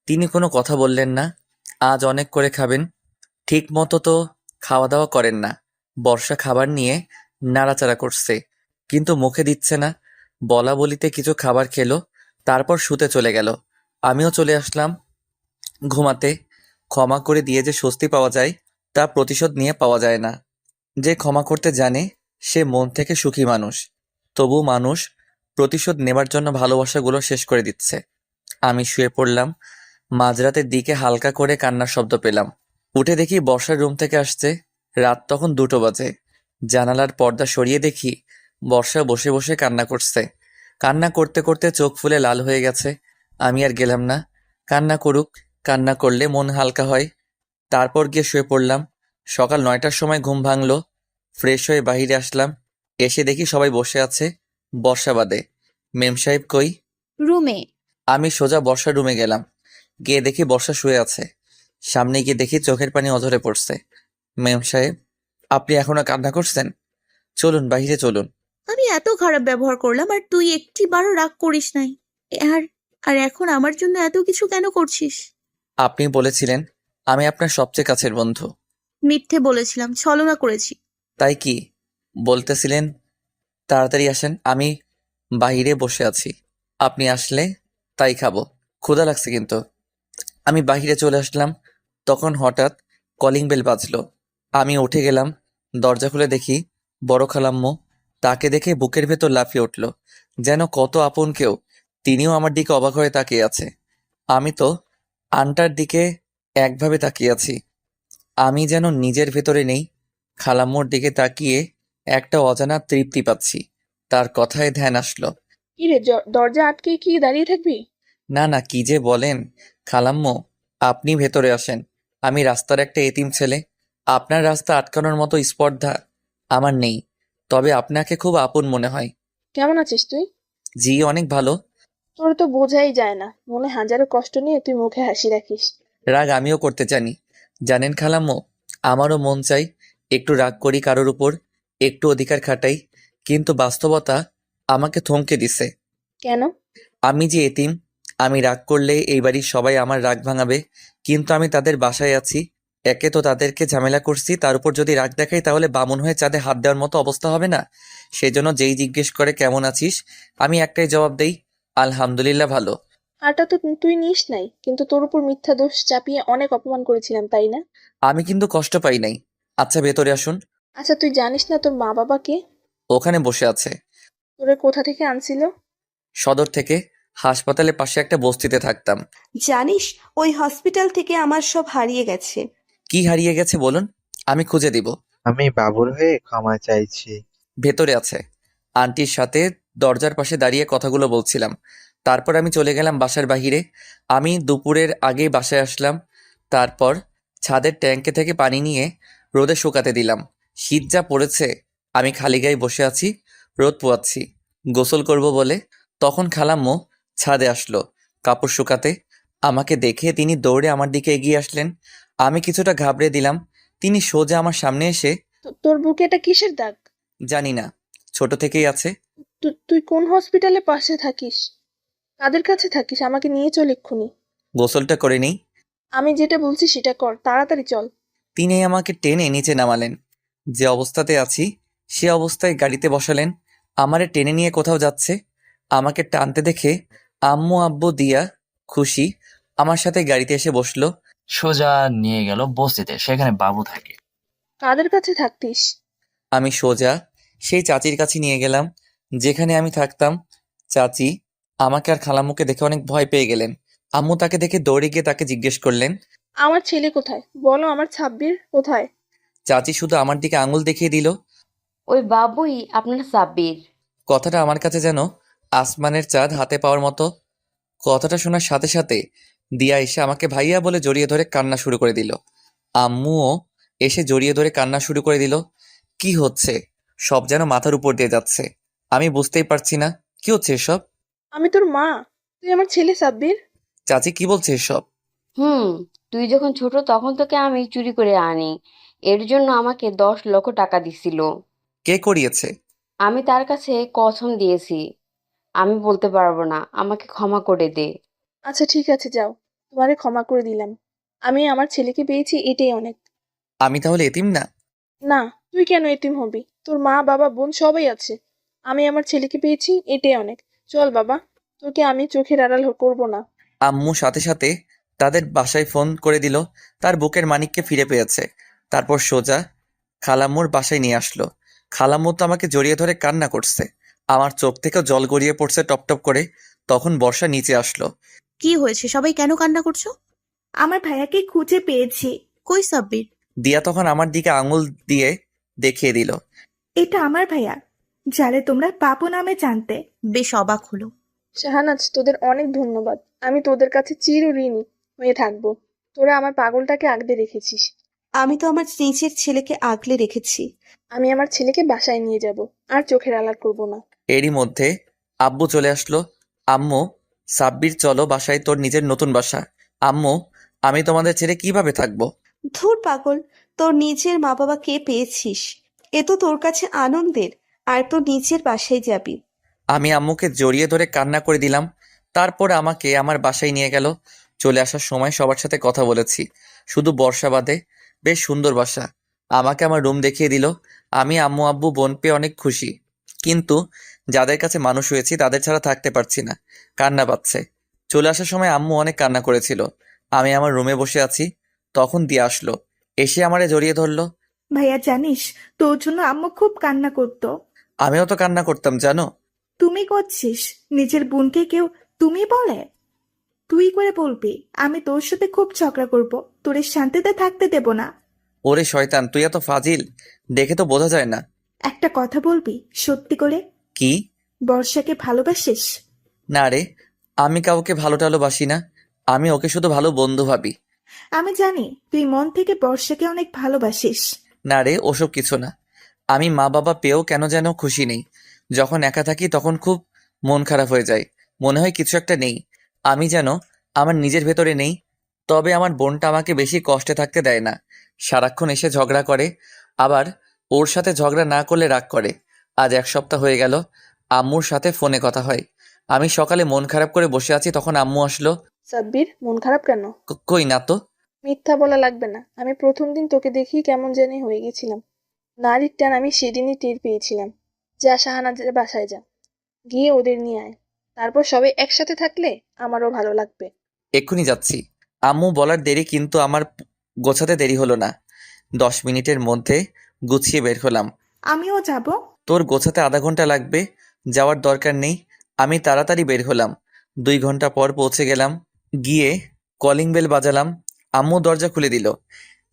তিনি কোনো কথা বললেন না। আজ অনেক করে খাবেন, ঠিক মতো তো খাওয়া দাওয়া করেন না। বর্ষা খাবার নিয়ে নাড়াচাড়া করছে, কিন্তু মুখে দিচ্ছে না। বলা বলিতে কিছু খাবার খেলো, তারপর শুতে চলে গেল। আমিও চলে আসলাম ঘুমাতে। ক্ষমা করে দিয়ে যে স্বস্তি পাওয়া যায়, তা প্রতিশোধ নিয়ে পাওয়া যায় না। যে ক্ষমা করতে জানে, সে মন থেকে সুখী মানুষ। তবু মানুষ প্রতিশোধ নেবার জন্য ভালোবাসাগুলো শেষ করে দিচ্ছে। আমি শুয়ে পড়লাম। মাঝরাতের দিকে হালকা করে কান্নার শব্দ পেলাম। উঠে দেখি বর্ষার রুম থেকে আসছে। রাত তখন 2টো বাজে। জানালার পর্দা সরিয়ে দেখি বর্ষা বসে বসে কান্না করছে। কান্না করতে করতে চোখ ফুলে লাল হয়ে গেছে। আমি আর গেলাম না। কান্না করুক, কান্না করলে মন হালকা হয়। তারপর গিয়ে শুয়ে পড়লাম। সকাল 9টার সময় ঘুম ভাঙলো। ফ্রেশ হয়ে বাহিরে আসলাম। এসে দেখি সবাই বসে আছে, বর্ষা বাদে। মেম সাহেব কই? রুমে। আমি সোজা বর্ষার রুমে গেলাম। গিয়ে দেখি বর্ষা শুয়ে আছে। সামনে গিয়ে দেখি চোখের পানি অঝরে পড়ছে। মেম সাহেব, আপনি এখনো কান্না করছেন? চলুন বাইরে চলুন। আমি এত খারাপ ব্যবহার করলাম আর তুই একটিবারও রাগ করিস নাই। আর আর এখন আমার জন্য এত কিছু কেন করছিস? আপনি বলেছিলেন আমি আপনার সবচেয়ে কাছের বন্ধু। মিথ্যে বলেছিলাম, ছলনা করেছি। তাই কি বলতেছিলেন? তাড়াতাড়ি আসেন, আমি বাইরে বসে আছি। আপনি আসলে তাই খাবো। ক্ষুধা লাগছে কিন্তু। আমি বাইরে চলে আসলাম। তখন হঠাৎ কলিং বেল বাজলো। আমি উঠে গেলাম। দরজা খুলে দেখি বড় খালাম্মু। তাকে দেখে বুকের ভেতর লাফিয়ে উঠল, যেন কত আপন কেউ। তিনিও আমার দিকে অবাক হয়ে তাকিয়ে আছে। আমি তো আন্টার দিকে একভাবে তাকিয়ে আছি। আমি যেন নিজের ভেতরে নেই। খালাম্মুর দিকে তাকিয়ে একটা অজানা তৃপ্তি পাচ্ছি। তার কথায় ধ্যান আসলো। কি রে, দরজা আটকে কি দাঁড়িয়ে থাকবি? না না, কি যে বলেন খালাম্মু, আপনি ভেতরে আসেন। আমি রাস্তার একটা এতিম ছেলে। আপনার রাস্তা আটকানোর মতো স্পর্ধা আমার নেই, তবে আপনাকে খুব আপন মনে হয়। কেমন আছিস তুই? জি, অনেক ভালো। তোর তো বোঝাই যায় না, মনে হাজারো কষ্ট নিয়ে তুই মুখে হাসি রাখিস। রাগ আমিও করতে জানি, জানেন খালাম্মু। আমারও মন চাই একটু রাগ করি কারোর উপর, একটু অধিকার খাটাই, কিন্তু বাস্তবতা আমাকে থমকে দিছে। কেন? আমি যে এতিম, আমি রাগ করলে এই বাড়ির সবাই আমার রাগ ভাঙাবে, কিন্তু আমি তাদের বাসায় আছি। একে তো তাদেরকে ঝামেলা করছি, তার উপর যদি রাগ দেখাই তাহলে বামুন হয়ে চাঁদে হাত দেওয়ার মতো অবস্থা হবে না। সেজন্য যেই জিজ্ঞেস করে কেমন আছিস, আমি একটাই জবাব দেই, আলহামদুলিল্লাহ ভালো। আরটা তো তুই নিস নাই, কিন্তু তোর উপর মিথ্যা দোষ চাপিয়ে অনেক অপমান করেছিলাম, তাই না? আমি কিন্তু কষ্ট পাই নাই। আচ্ছা ভেতরে আসুন। আচ্ছা, তুই জানিস না তোর মা বাবা কে? ওখানে বসে আছে। তোরে কোথা থেকে আনছিল? সদর থেকে। হাসপাতালের পাশে একটা বস্তিতে থাকতাম। জানিস, ওই হসপিটাল থেকে আমার সব হারিয়ে গেছে। কি হারিয়ে গেছে বলুন, আমি খুঁজে দিব। আমি বাবুর হয়ে ক্ষমা চাইছি। ভেতরে আছে। আন্টির সাথে দরজার পাশে দাঁড়িয়ে কথাগুলো বলছিলাম। তারপর আমি চলে গেলাম বাসার বাহিরে। আমি দুপুরের আগেই বাসায় আসলাম। তারপর ছাদের ট্যাঙ্কে থেকে পানি নিয়ে রোদে শুকাতে দিলাম। শীত যা পড়েছে, আমি খালি গায়ে বসে আছি, রোদ পোয়াচ্ছি। গোসল করব বলে তখন খালাম্মু ছাদে আসলো কাপড় শুকাতে। আমাকে দেখে তিনি দৌড়ে আমার দিকে এগিয়ে আসলেন। আমি কিছুটা ঘাবড়ে দিলাম। তিনি সোজা আমার সামনে এসে, তোর বুকে এটা কিসের দাগ? জানি না, ছোট থেকেই আছে। তুই কোন হসপিটালে পাশে থাকিস? কাদের কাছে থাকিস? আমাকে নিয়ে চল এক্ষুনি। গোসলটা করে নেই। আমি যেটা বলছি সেটা কর, তাড়াতাড়ি চল। তিনি আমাকে টেনে নিচে নামালেন। যে অবস্থাতে আছি সে অবস্থায় গাড়িতে বসালেন। আমারে টেনে নিয়ে কোথাও যাচ্ছে। আমাকে টানতে দেখে আম্মু আব্বু দিয়া খুশি আমার সাথে গাড়িতে এসে বসলো। সোজা নিয়ে গেল বস্তিতে, সেখানে বাবু থাকে। কাদের কাছে থাকতিস? আমি সোজা সেই চাচির কাছে নিয়ে গেলাম যেখানে আমি থাকতাম। চাচি আমাকে আর খালাম্মুকে দেখে অনেক ভয় পেয়ে গেলেন। আম্মু তাকে দেখে দৌড়ে গিয়ে তাকে জিজ্ঞেস করলেন। আমার ছেলে কোথায় বলো, আমার ছাব্বির কোথায়? চাচি শুধু আমার দিকে আঙুল দেখিয়ে দিল। ওই বাবুই আপনার সাব্বির। কথাটা আমার কাছে যেন আসমানের চাঁদ হাতে পাওয়ার মতো। কথাটা শোনার সাথে সাথে দিয়া এসে আমাকে ভাইয়া বলে জড়িয়ে ধরে কান্না শুরু করে দিল। আম্মুও এসে জড়িয়ে ধরে কান্না শুরু করে দিল। কি হচ্ছে? সব যেন মাথার উপর দিয়ে যাচ্ছে। আমি বুঝতেই পারছি না কি হচ্ছে এসব। আমি তোর মা, তুই আমার ছেলে সাব্বির। চাচি কি বলছে এসব? হুম, তুই যখন ছোট তখন তোকে আমি চুরি করে আনি, এর জন্য আমাকে 10 লক্ষ টাকা দিছিল। কে করিয়েছে? আমি তার কাছে কসম দিয়েছি, আমি বলতে পারবো না, আমাকে ক্ষমা করে দে। আচ্ছা ঠিক আছে, যাও, তোমারে ক্ষমা করে দিলাম। আমি আমার ছেলেকে পেয়েছি, এটাই অনেক। আমি তাহলে এতিম না? না, তুই কেন এতিম হবি? তোর মা বাবা বোন সবাই আছে। আমি আমার ছেলেকে পেয়েছি, এটাই অনেক। চল বাবা, তোকে আমি চোখের আড়াল করবো না। আম্মু সাথে সাথে তাদের বাসায় ফোন করে দিল তার বুকের মানিককে ফিরে পেয়েছে। তারপর সোজা খালাম্মুর বাসায় নিয়ে আসলো। খালাম্মু তো আমাকে জড়িয়ে ধরে কান্না করছে। আমার চোখ থেকেও জল গড়িয়ে পড়ছে টপ টপ করে। তখন বর্ষা নিচে আসলো। কি হয়েছে? সবাই কেন কান্না করছো? আমার ভাইয়াকে খুঁজে পেয়েছি। কই সাব্বির? দিয়া তখন আমার দিকে আঙুল দিয়ে দেখিয়ে দিল। এটা আমার ভাইয়া, যারে তোমরা পাপু নামে জানতে। বেশ অবাক হলো। শাহানাজ, তোদের অনেক ধন্যবাদ। আমি তোদের কাছে চিরঋণী হয়ে থাকবো। তোরা আমার পাগলটাকে আগলে রেখেছিস। আমি তো আমার নিজের ছেলেকে আগলে রেখেছি। আমি আমার ছেলেকে বাসায় নিয়ে যাব, আর চোখের আড়াল করবো না। এরই মধ্যে আব্বু চলে আসলো। আম্মু, সাব্বির চলো বাসায়, তোর নিজের নতুন বাসা। আম্মু, আমি তোমাদের ছেড়ে কিভাবে থাকবো? ধুর পাগল, তোর নিজের মা বাবা কে পেয়েছিস, এ তো তোর কাছে আনন্দের। আর তোর নিজের বাসায় যাবি। আমি আম্মুকে জড়িয়ে ধরে কান্না করে দিলাম। তারপর আমাকে আমার বাসায় নিয়ে গেল। চলে আসার সময় সবার সাথে কথা বলেছি, শুধু বর্ষা বাদে। বেশ সুন্দর বাসা। আমাকে আমার রুম দেখিয়ে দিল। আমি আম্মু আব্বু বোন পেয়ে অনেক খুশি, কিন্তু যাদের কাছে মানুষ হয়েছি তাদের ছাড়া থাকতে পারছি না। কান্না পাচ্ছে। চলে আসার সময় আম্মু অনেক কান্না করেছিল। আমি আমার রুমে বসে আছি, তখন দিয়ে আসলো, এসে আমারে জড়িয়ে ধরলো। ভাইয়া জানিস, তোর জন্য আম্মু খুব কান্না করতো। আমিও তো কান্না করতাম জানো। তুমি করছিস? নিজের বোনকে কেউ তুমি বলে? তুই করে বলবি আমি তোর সাথে খুব ঝগড়া করব, তোরে শান্তিতে থাকতে দেব না। ওরে শয়তান, তুই এত ফাজিল, দেখে তো বোঝা যায় না। একটা কথা বলবি সত্যি করে? কি? বর্ষাকে ভালোবাসিস? না রে, আমি কাউকে ভালো টালো বাসি না। আমি ওকে শুধু ভালো বন্ধু ভাবি। আমি জানি তুই মন থেকে বর্ষাকে অনেক ভালোবাসিস। না রে, ওসব কিছু না। আমি মা বাবা পেয়েও কেন যেন খুশি নেই। যখন একা থাকি তখন খুব মন খারাপ হয়ে যায়। মনে হয় কিছু একটা নেই, আমি যেন আমার নিজের ভেতরে নেই। তবে আমার বোনটা আমাকে বেশি কষ্টে থাকতে দেয় না। সারাক্ষণ এসে ঝগড়া করে, আবার ওর সাথে ঝগড়া না করলে রাগ করে। আজ 1 সপ্তাহ হয়ে গেল আম্মুর সাথে ফোনে কথা হয়। আমি সকালে মন খারাপ করে বসে আছি, তখন আম্মু আসলো। সাব্বির, মন খারাপ কেন? কই না তো। মিথ্যা বলা লাগবে না, আমি প্রথম দিন তোকে দেখি কেমন জানি হয়ে গেছিলাম। নারীর টান আমি সেদিনই টের পেয়েছিলাম। যা শাহানাদের বাসায় যা, গিয়ে ওদের নিয়ে আয়। তারপর সবাই একসাথে থাকলে আমারও ভালো লাগবে। এক্ষুনি যাচ্ছি। আম্মু বলার দেরি, কিন্তু আমার গোছাতে দেরি হলো না। 10 মিনিটের মধ্যে গুছিয়ে বের হলাম। আমিও যাব। তোর গোছাতে আধা ঘন্টা লাগবে, যাওয়ার দরকার নেই। আমি তাড়াতাড়ি বের হলাম। 2 ঘন্টা পর পৌঁছে গেলাম। গিয়ে কলিং বেল বাজালাম। আম্মু দরজা খুলে দিল।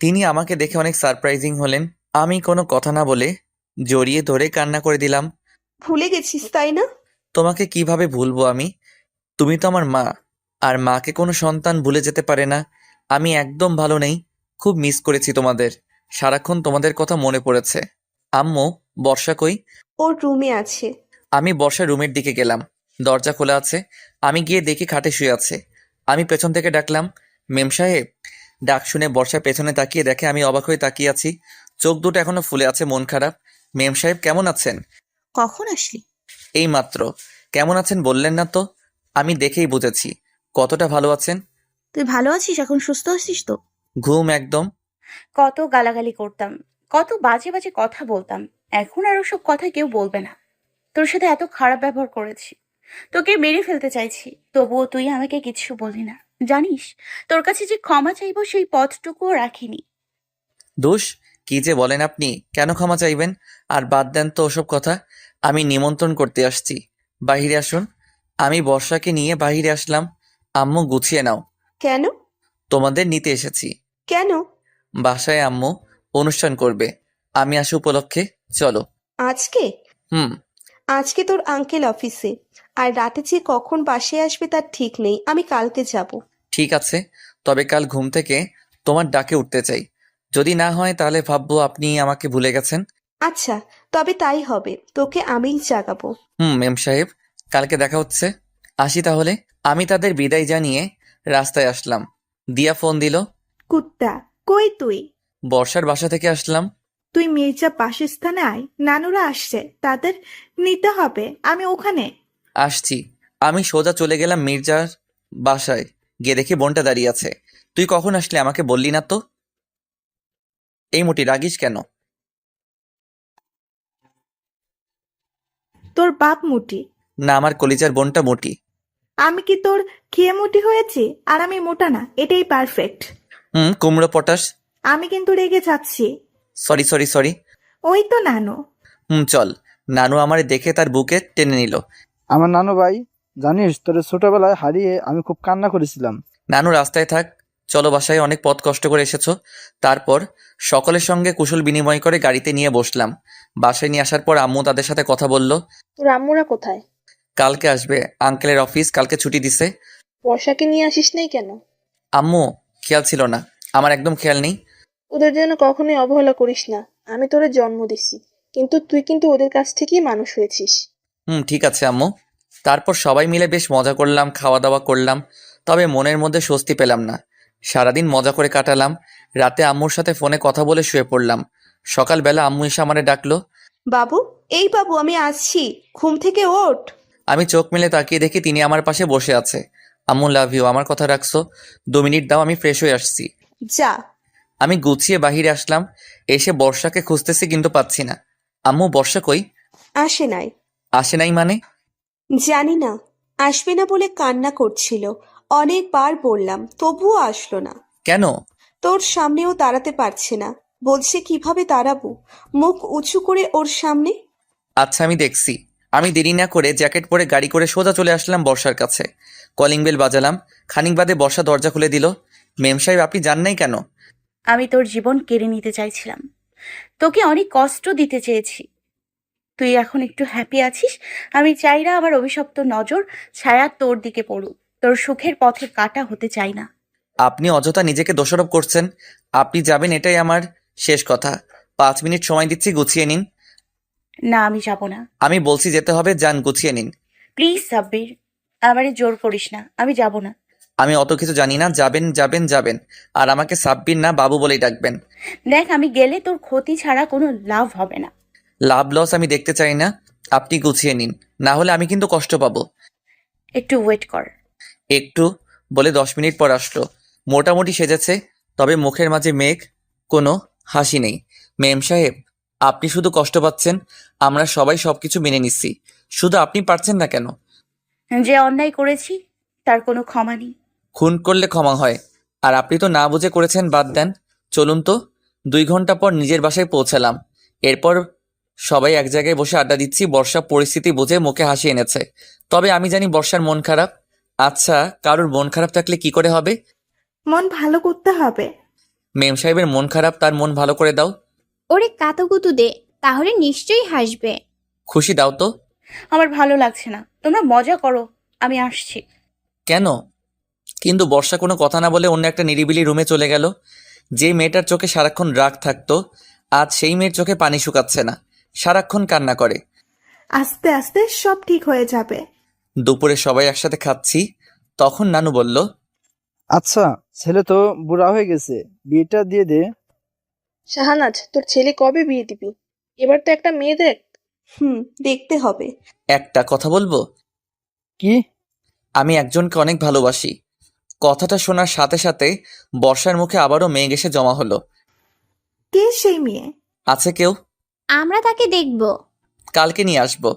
তিনি আমাকে দেখে অনেক সারপ্রাইজিং হলেন। আমি কোনো কথা না বলে জড়িয়ে ধরে কান্না করে দিলাম। ভুলে গেছিস তাই না? তোমাকে কিভাবে ভুলবো আমি? তুমি তো আমার মা, আর মাকে কোনো সন্তান ভুলে যেতে পারে না। আমি একদম ভালো নেই, খুব মিস করেছি তোমাদের। সারাক্ষণ তোমাদের কথা মনে পড়েছে। আম্মু, বর্ষা কই? ওর রুমে আছে। আমি বর্ষার রুমের দিকে গেলাম। দরজা খোলা আছে। আমি গিয়ে দেখি খাটে শুয়ে আছে। আমি পেছন থেকে ডাকলাম, মেম সাহেব। ডাক শুনে বর্ষা পেছনে তাকিয়ে দেখে আমি অবাক হয়ে তাকিয়ে আছি। চোখ দুটো এখনো ফুলে আছে, মন খারাপ। মেম সাহেব কেমন আছেন? কখন আসলি? এই মাত্র। কেমন আছেন বললেন না তো? আমি দেখেই বুঝেছি কতটা ভালো আছেন। তুই ভালো আছিস? এখন সুস্থ আছিস তো? ঘুম একদম। কত গালাগালি করতাম, কত বাজে বাজে কথা বলতাম, এখন আর ওসব কথা কেউ বলবে না। তোর সাথে এত খারাপ ব্যবহার করেছি, তোকে মেরে ফেলতে চাইছি, তবুও তুই আমাকে কিছু বললি না। জানিস, তোর কাছে যে ক্ষমা চাইবো সেই পথটুকুও রাখিনি। দোষ? কি যে বলেন আপনি! কেন ক্ষমা চাইবেন? আর বাদ দেন তো ওসব কথা। আমি নিমন্ত্রণ করতে আসছি, বাহিরে আসুন। আমি বর্ষাকে নিয়ে বাহিরে আসলাম। আম্মু, গুছিয়ে নাও। কেন? তোমাদের নিতে এসেছি। কেন? বাসায় আম্মু অনুষ্ঠান করবে, আমি আসি উপলক্ষে। চলো। আজকে? হুম। আজকে তোর আঙ্কেল অফিসে, আর রাতে যে কখন বাসায় আসবে তার ঠিক নেই। আমি কালকে যাব। ঠিক আছে, তবে কাল ঘুম থেকে তোমার ডাকে উঠতে চাই। যদি না হয় তাহলে ভাববো আপনি আমাকে ভুলে গেছেন। আচ্ছা, তবে তাই হবে, তোকে আমিই জাগাবো। মেম সাহেব, কালকে দেখা হচ্ছে। আসি তাহলে। আমি তাদের বিদায় জানিয়ে রাস্তায় আসলাম। দিয়া ফোন দিল। কুত্তা, কই তুই? বর্ষার বাসা থেকে আসলাম। তুই মির্জা বাসস্থানে আয়, নানুরা আসছে, তাদের নিতে হবে। আমি ওখানে। আসছি। আমি সোজা চলে গেলাম মির্জার বাসায়। গিয়ে দেখি বোনটা দাঁড়িয়ে আছে। তুই কখন আসলি, আমাকে বললি না তো? এই মুটি, রাগিস কেন? তোর বাপ মুটি। না, আমার কলিজার বোনটা মোটি। আমি কি তোর খেয়ে মুটি হয়েছি? আর আমি মোটা না, এটাই পারফেক্ট। কুমড়ো পটাশ। আমি কিন্তু রেগে যাচ্ছি। Sorry sorry sorry. ওই তো নানু। চল। নানু আমারে দেখে তার বুকে টেনে নিল। আমার নানু ভাই, জানিস তোরে ছোটবেলায় হারিয়ে আমি খুব কান্না করেছিলাম। নানু, রাস্তায় থাক, চলো বাসায়। অনেক পথ কষ্ট করে এসেছো। তারপর সকলের সঙ্গে কুশল বিনিময় করে গাড়িতে নিয়ে বসলাম। বাসায় নিয়ে আসার পর আম্মু তাদের সাথে কথা বলল। তোর আম্মুরা কোথায়? কালকে আসবে, আঙ্কেলের অফিস কালকে ছুটি দিছে। বর্ষাকে নিয়ে আসিস নাই কেন? আম্মু, খেয়াল ছিল না, আমার একদম খেয়াল নেই। ওদের জন্য কখনোই অবহেলা করিস না। আমি তোরে জন্ম দিছি, কিন্তু তুই কিন্তু ওদের কাছ থেকেই মানুষ হয়েছিস। ঠিক আছে আম্মু। তারপর সবাই মিলে বেশ মজা করলাম, খাওয়া দাওয়া করলাম। তবে মনের মধ্যে স্বস্তি পেলাম না। সারাদিন মজা করে কাটালাম। রাতে আম্মুর সাথে ফোনে কথা বলে শুয়ে পড়লাম। সকালবেলা আম্মু এসে আমারে ডাকলো। বাবু, এই বাবু, আমি আসছি, ঘুম থেকে ওঠ। আমি চোখ মেলে তাকিয়ে দেখি তিনি আমার পাশে বসে আছে। আম্মু, লাভ ইউ, আমার কথা রাখছো। 2 মিনিট দাও, আমি ফ্রেশ হয়ে আসছি। যা। আমি গুছিয়ে বাহিরে আসলাম। এসে বর্ষাকে খুঁজতেছি, কিন্তু পাচ্ছি না। আম্মু, বর্ষা কই? আসে নাই। আসে নাই মানে? জানি না, আসবে না বলে কান্না করছিল। অনেকবার বললাম, তবুও আসলো না। কেন? তোর সামনেও দাঁড়াতে পারছে না, বলছে কিভাবে দাঁড়াবো, মুখ উঁচু করে ওর সামনে। আচ্ছা, আমি দেখছি। আমি দেরি না করে জ্যাকেট পরে গাড়ি করে সোজা চলে আসলাম বর্ষার কাছে। কলিং বেল বাজালাম। খানিক বাদে বর্ষা দরজা খুলে দিল। মেম সাহেব, আপনি যান নাই কেন? আমি তোর জীবন কেড়ে নিতে চাইছিলাম, তোকে অনেক কষ্ট দিতে চেয়েছি। তুই এখন একটু হ্যাপি আছিস। আমি চাই না আমার অভিশপ্ত নজর ছায়া তোর দিকে পড়ুক। তোর সুখের পথে কাটা হতে চাই না। আপনি অযথা নিজেকে দোষারোপ করছেন। আপনি যাবেন এটাই আমার শেষ কথা। 5 মিনিট সময় দিচ্ছি, গুছিয়ে নিন। না, আমি যাব না। আমি বলছি যেতে হবে, যান গুছিয়ে নিন। প্লিজ সাব্বির, আমারে জোর করিস না, আমি যাব না। আমি অত কিছু জানি না, যাবেন যাবেন যাবেন। আর আমাকে সাব্বির না, বাবু বলেই ডাকবেন। দেখ, আমি গেলে তোর ক্ষতি ছাড়া কোনো লাভ হবে না। লাভ লস আমি দেখতে চাই না, আপনি গুছিয়ে নিন, না হলে আমি কিন্তু কষ্ট পাবো। একটু ওয়েট কর। একটু বলে 10 মিনিট পর আসলো। মোটামুটি সেজেছে, তবে মুখের মাঝে মেঘ, কোনো হাসি নেই। মেম সাহেব, আপনি শুধু কষ্ট পাচ্ছেন, আমরা সবাই সবকিছু মেনে নিচ্ছি, শুধু আপনি পারছেন না কেন? যে অন্যায় করেছি তার কোনো ক্ষমা নেই। খুন করলে ক্ষমা হয়, আর আপনি তো না বুঝে করেছেন, বাদ দেন। চলুন তো। 2 ঘন্টা পর নিজের বাসায় পৌঁছালাম। এরপর সবাই এক জায়গায় বসে আড্ডা দিচ্ছি। বর্ষা পরিস্থিতি বুঝে মুখে হাসি এনেছে, তবে আমি জানি বর্ষার মন খারাপ। আচ্ছা, কারোর মন খারাপ থাকলে কি করে হবে? মন ভালো করতে হবে। মেম সাহেবের মন খারাপ, তার মন ভালো করে দাও। ওরে কাতুকুতু দে, তাহলে নিশ্চয়ই হাসবে। খুশি দাও তো। আমার ভালো লাগছে না, তোমরা মজা করো, আমি আসছি। কেন? কিন্তু বর্ষা কোনো কথা না বলে অন্য একটা নিরিবিলি রুমে চলে গেল। যে মেয়েটার চোখে সারাক্ষণ রাগ থাকতো, আজ সেই মেয়ের চোখে পানি শুকাচ্ছে না, সারাক্ষণ কান্না করে। আস্তে আস্তে সব ঠিক হয়ে যাবে। দুপুরে সবাই একসাথে খাচ্ছি, তখন নানু বলল, আচ্ছা, ছেলে তো বুড়া হয়ে গেছে, বিয়েটা দিয়ে দে। শাহানাজ, তোর ছেলে কবে বিয়ে দিবি? এবার তো একটা মেয়ে দেখ। দেখতে হবে। একটা কথা বলবো? কি? আমি একজনকে অনেক ভালোবাসি। কথাটা শোনার সাথে সাথে বর্ষার মুখে আবারও মেঘ এসে জমা হলো। কে সেই মেয়ে? আছে কেউ? আমরা তাকে দেখব। কালকে নিয়ে আসবো।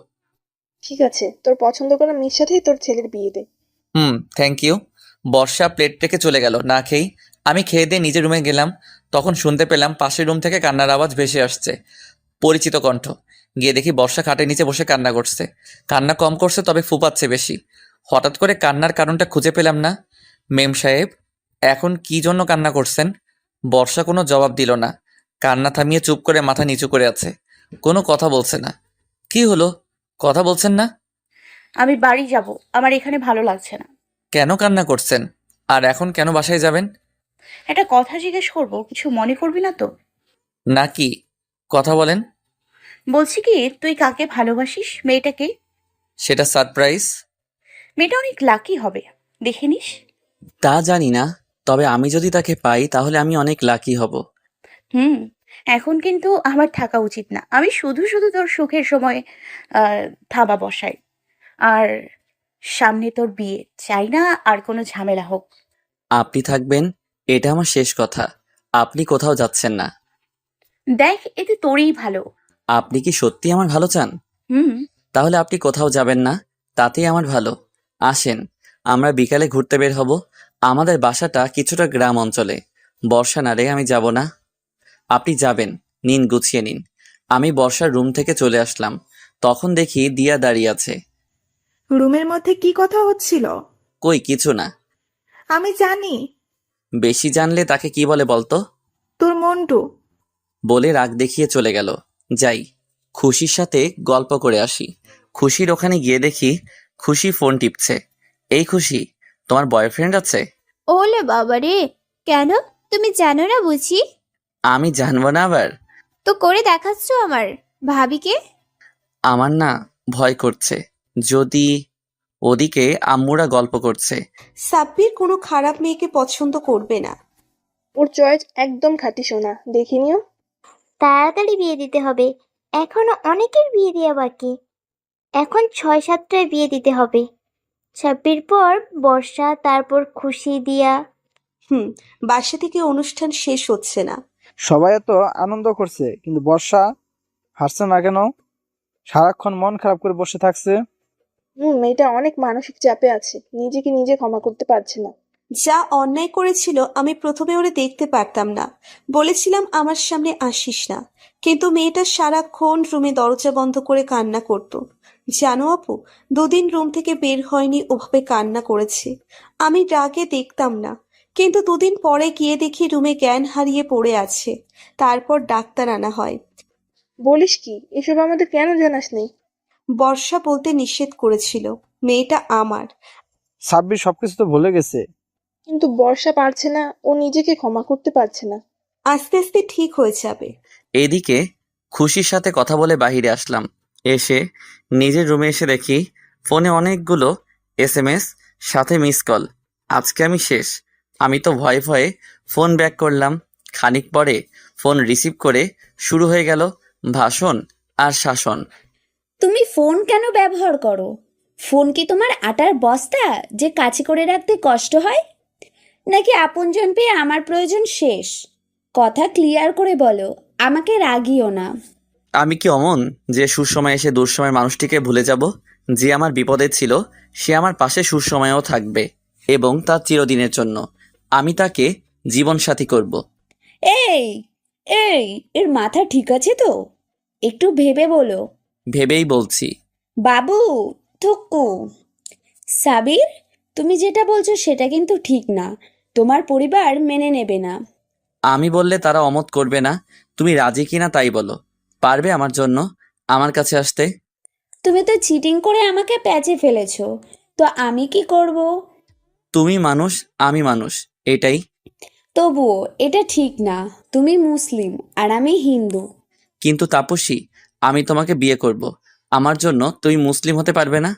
ঠিক আছে, তোর পছন্দ করা মেয়ের সাথেই তোর ছেলের বিয়ে দে। Thank you. বর্ষা প্লেট রেখে চলে গেল না খেয়েই। আমি খেয়ে দিয়ে নিজের রুমে গেলাম, তখন শুনতে পেলাম পাশের রুম থেকে কান্নার আওয়াজ ভেসে আসছে। পরিচিত কণ্ঠ। গিয়ে দেখি বর্ষা খাটের নিচে বসে কান্না করছে। কান্না কম করছে, তবে ফুপাচ্ছে বেশি। হঠাৎ করে কান্নার কারণটা খুঁজে পেলাম না। মেম সাহেব, এখন কি জন্য কান্না করছেন? বর্ষা কোনো জবাব দিল না। কান্না থামিয়ে চুপ করে মাথা নিচু করে আছে, কোনো কথা বলছে না। কি হলো, কথা বলছেন না? আমি বাড়ি যাব, আমার এখানে ভালো লাগছে না। কেন কান্না করছেন? আর এখন কেন বাসায় যাবেন? একটা কথা জিজ্ঞেস করবো, কিছু মনে করবি না তো? নাকি? কথা বলেন। বলছি কি, তুই কাকে ভালোবাসিস? মেয়েটাকে? সেটা সারপ্রাইজ। মেয়েটা অনেক লাকি হবে, দেখে নিস। তা জানি না, তবে আমি যদি তাকে পাই তাহলে আমি অনেক লাকি হব। হুম। এখন কিন্তু আমার থাকা উচিত না, আমি শুধু শুধু তোর সুখের সময় থাবা বসাই। আর সামনে তোর বিয়ে, চাই না আর কোনো ঝামেলা হোক। আপনি থাকবেন, এটা আমার শেষ কথা। আপনি কোথাও যাচ্ছেন না। দেখ, এতে তোরই ভালো। আপনি কি সত্যি আমার ভালো চান? হুম। তাহলে আপনি কোথাও যাবেন না, তাতেই আমার ভালো। আসেন, আমরা বিকালে ঘুরতে বের হব। আমাদের বাসাটা কিছুটা গ্রাম অঞ্চলে। বর্ষা না রে, আমি যাব না। আপনি যাবেন, নিন গুছিয়ে নিন। আমি বর্ষার রুম থেকে চলে আসলাম, তখন দেখি দিয়া দাঁড়িয়ে আছে। রুমের মধ্যে কি কথা হচ্ছিল? কই কিছু না। আমি জানি। বেশি জানলে তাকে কি বলে বলতো? তোর মন্টু। বলে রাগ দেখিয়ে চলে গেল। যাই, খুশির সাথে গল্প করে আসি। খুশির ওখানে গিয়ে দেখি খুশি ফোন টিপছে। এই খুশি, তোমার বয়ফ্রেন্ড আছে? ওলে বাবা রে, কেন? তুমি জানো না বুঝি? আমি জানবো না আবার? তো করে দেখাচ্ছ আমার ভাবিকে। আমার না ভয় করছে, যদি ওদিকে আম্মুরা গল্প করছে। সাব্বির কোনো খারাপ মেয়েকে পছন্দ করবে না। ওর চয়েস একদম খাঁটি সোনা, দেখে নিও। তাড়াতাড়ি বিয়ে দিতে হবে, এখনো অনেকের বিয়ে দেওয়া বাকি। এখন 6-7টায় বিয়ে দিতে হবে। ছাব্বির পর বর্ষা, তারপর খুশি, দিয়া। বাসা থেকে অনুষ্ঠান শেষ হচ্ছে না। সবাই এত আনন্দ করছে, কিন্তু বর্ষা হাসছে না কেন? সারাক্ষণ মন খারাপ করে বসে থাকছে। মেয়েটা অনেক মানসিক চাপে আছে, নিজেকে নিজে ক্ষমা করতে পারছে না। যা অন্যায় করেছিল আমি প্রথমে ওরে দেখতে পারতাম না, বলেছিলাম আমার সামনে আসিস না, কিন্তু মেয়েটা সারাক্ষণ রুমে দরজা বন্ধ করে কান্না করত। জানো আপু, 2 দিন রুম থেকে বের হয়নি, ওভাবে কান্না করেছে। আমি রাগে দেখতাম না, কিন্তু 2 দিন পরে গিয়ে দেখি রুমে জ্ঞান হারিয়ে পড়ে আছে। তারপর ডাক্তার আনা হয়। বলিস কি, এসব আমাদের কেন জানাসনি? বর্ষা বলতে নিষেধ করেছিল। মেয়েটা আমার। সাব্বির সবকিছু তো ভুলে গেছে। কিন্তু বর্ষা পারছে না, ও নিজেকে ক্ষমা করতে পারছে না। আস্তে আস্তে ঠিক হয়ে যাবে। এদিকে খুশির সাথে কথা বলে বাইরে আসলাম। এসে নিজের রুমে এসে দেখি ফোনে অনেকগুলো SMS, সাথে মিস কল। আজকে আমি শেষ। আমি তো ভয়ে ভয়ে ফোন ব্যাক করলাম। খানিক পরে ফোন রিসিভ করে শুরু হয়ে গেল ভাষণ আর শাসন। তুমি ফোন কেন ব্যবহার করো? ফোন কি তোমার আটার বস্তা যে কাছে করে রাখতে কষ্ট হয়? নাকি আপনজন পেয়ে আমার প্রয়োজন শেষ? কথা ক্লিয়ার করে বলো, আমাকে রাগিও না। আমি কি অমন যে সুসময় এসে দুঃসময় মানুষটিকে ভুলে যাব? যে আমার বিপদে ছিল সে আমার পাশে সুসময়েও থাকবে এবং তা চিরদিনের জন্য। আমি তাকে জীবনসাথী করব। এই এই এর মাথা ঠিক আছে তো? একটু ভেবে বলো। ভেবেই বলছি। বাবু, থুকু। সাবির, তুমি যেটা বলছো সেটা কিন্তু ঠিক না। তোমার পরিবার মেনে নেবে না। আমি বললে তারা অমত করবে না। তুমি রাজি কিনা তাই বলো। পারবে আমার জন্য আমার কাছে আসতে? তুমি তো চিটিং করে আমাকে প্যাচে ফেলেছো, তো আমি কি করব? তুমি মানুষ, আমি মানুষ, এটাই। তবুও এটা ঠিক না। তুমি মুসলিম আর আমি হিন্দু। কিন্তু তাপসী, আমি তোমাকে বিয়ে করব। আমার জন্য তুমি মুসলিম হতে পারবে না?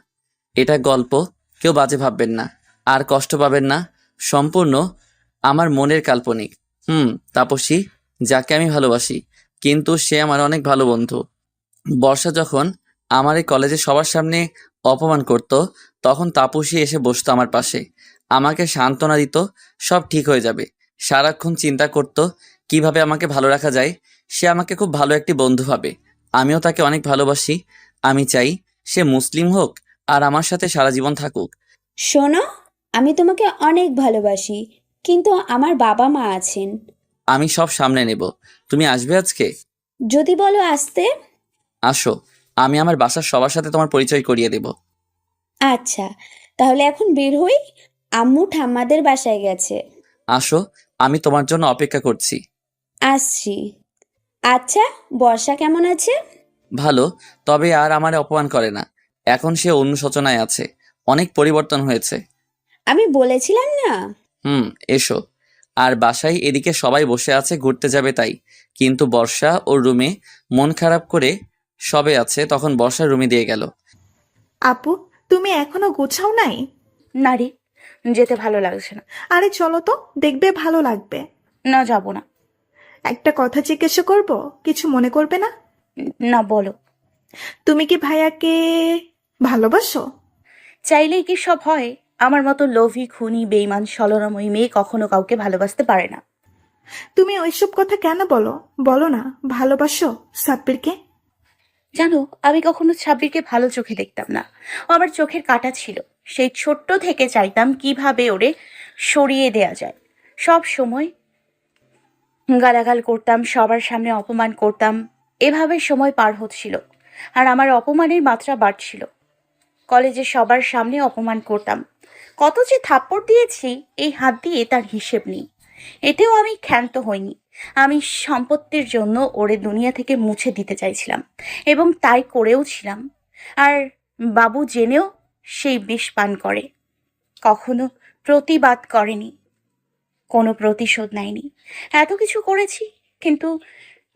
এটা গল্প, কেউ বাজে ভাববেন না আর কষ্ট পাবেন না। সম্পূর্ণ আমার মনের কাল্পনিক। তাপসী, যাকে আমি ভালোবাসি, কিন্তু সে আমার অনেক ভালো বন্ধু। বর্ষা যখন আমার এই কলেজে সবার সামনে অপমান করত, তখন তাপসী এসে বসতো আমার পাশে, আমাকে সান্ত্বনা দিত। সব ঠিক হয়ে যাবে। সারাক্ষণ চিন্তা করত কিভাবে আমাকে ভালো রাখা যায়। সে আমাকে খুব ভালো একটি বন্ধু ভাবে। আমিও তাকে অনেক ভালোবাসি। আমি চাই সে মুসলিম হোক আর আমার সাথে সারা জীবন থাকুক। শোনো, আমি তোমাকে অনেক ভালোবাসি, কিন্তু আমার বাবা মা আছেন। আমি সব সামনে নেব। তুমি আসবে আজকে? যদি বলো আসতে। আসো, আমি আমার বাসার সবার সাথে তোমার পরিচয় করিয়ে দেব। আচ্ছা, তাহলে এখন বের হই। আম্মু ঠাম্মাদের বাসায় গেছে। আসো, আমি তোমার জন্য অপেক্ষা করছি। আসছি। আচ্ছা, বর্ষা কেমন আছে? ভালো, তবে আর আমারে অপমান করে না। এখন সে অনুশোচনায় আছে। অনেক পরিবর্তন হয়েছে। আমি বলেছিলাম না? এসো। আর বাসায় এদিকে সবাই বসে আছে, ঘুরতে যাবে তাই। কিন্তু বর্ষা ওর রুমে মন খারাপ করে সবে আছে, তখন বর্ষার রুমে দিয়ে গেল। আপু, তুমি এখনো গোছাও নাই? না রে, যেতে ভালো লাগছে না। আরে চলো তো, দেখবে ভালো লাগবে। না, যাব না। একটা কথা জিজ্ঞাসা করব, কিছু মনে করবে না? না, বলো। তুমি কি ভাইয়াকে ভালোবাসো? চাইলেই কি সব হয়? আমার মতো লোভী, খুনি, বেইমান, ছলনাময়ী মেয়ে কখনো কাউকে ভালোবাসতে পারে না। তুমি ওইসব কথা কেন বলো? বলো না ভালোবাসো সাব্বিরকে। জানো, আমি কখনো ছাব্বিরকে ভালো চোখে দেখতাম না। ও আমার চোখের কাঁটা ছিল। সেই ছোট্ট থেকে চাইতাম কিভাবে ওরে সরিয়ে দেয়া যায়। সব সময় গালাগাল করতাম, সবার সামনে অপমান করতাম। এভাবে সময় পার হচ্ছিল, আর আমার অপমানের মাত্রা বাড়ছিল। কলেজে সবার সামনে অপমান করতাম। কত যে থাপ্পড় দিয়েছি এই হাত দিয়ে তার হিসেব নেই। এতেও আমি ক্ষান্ত হইনি। আমি সম্পত্তির জন্য ওরে দুনিয়া থেকে মুছে দিতে চাইছিলাম, এবং তাই করেও ছিলাম। আর বাবু জেনেও সেই বিষ পান করে। কখনো প্রতিবাদ করেনি, কোনো প্রতিশোধ নেয়নি। এত কিছু করেছি, কিন্তু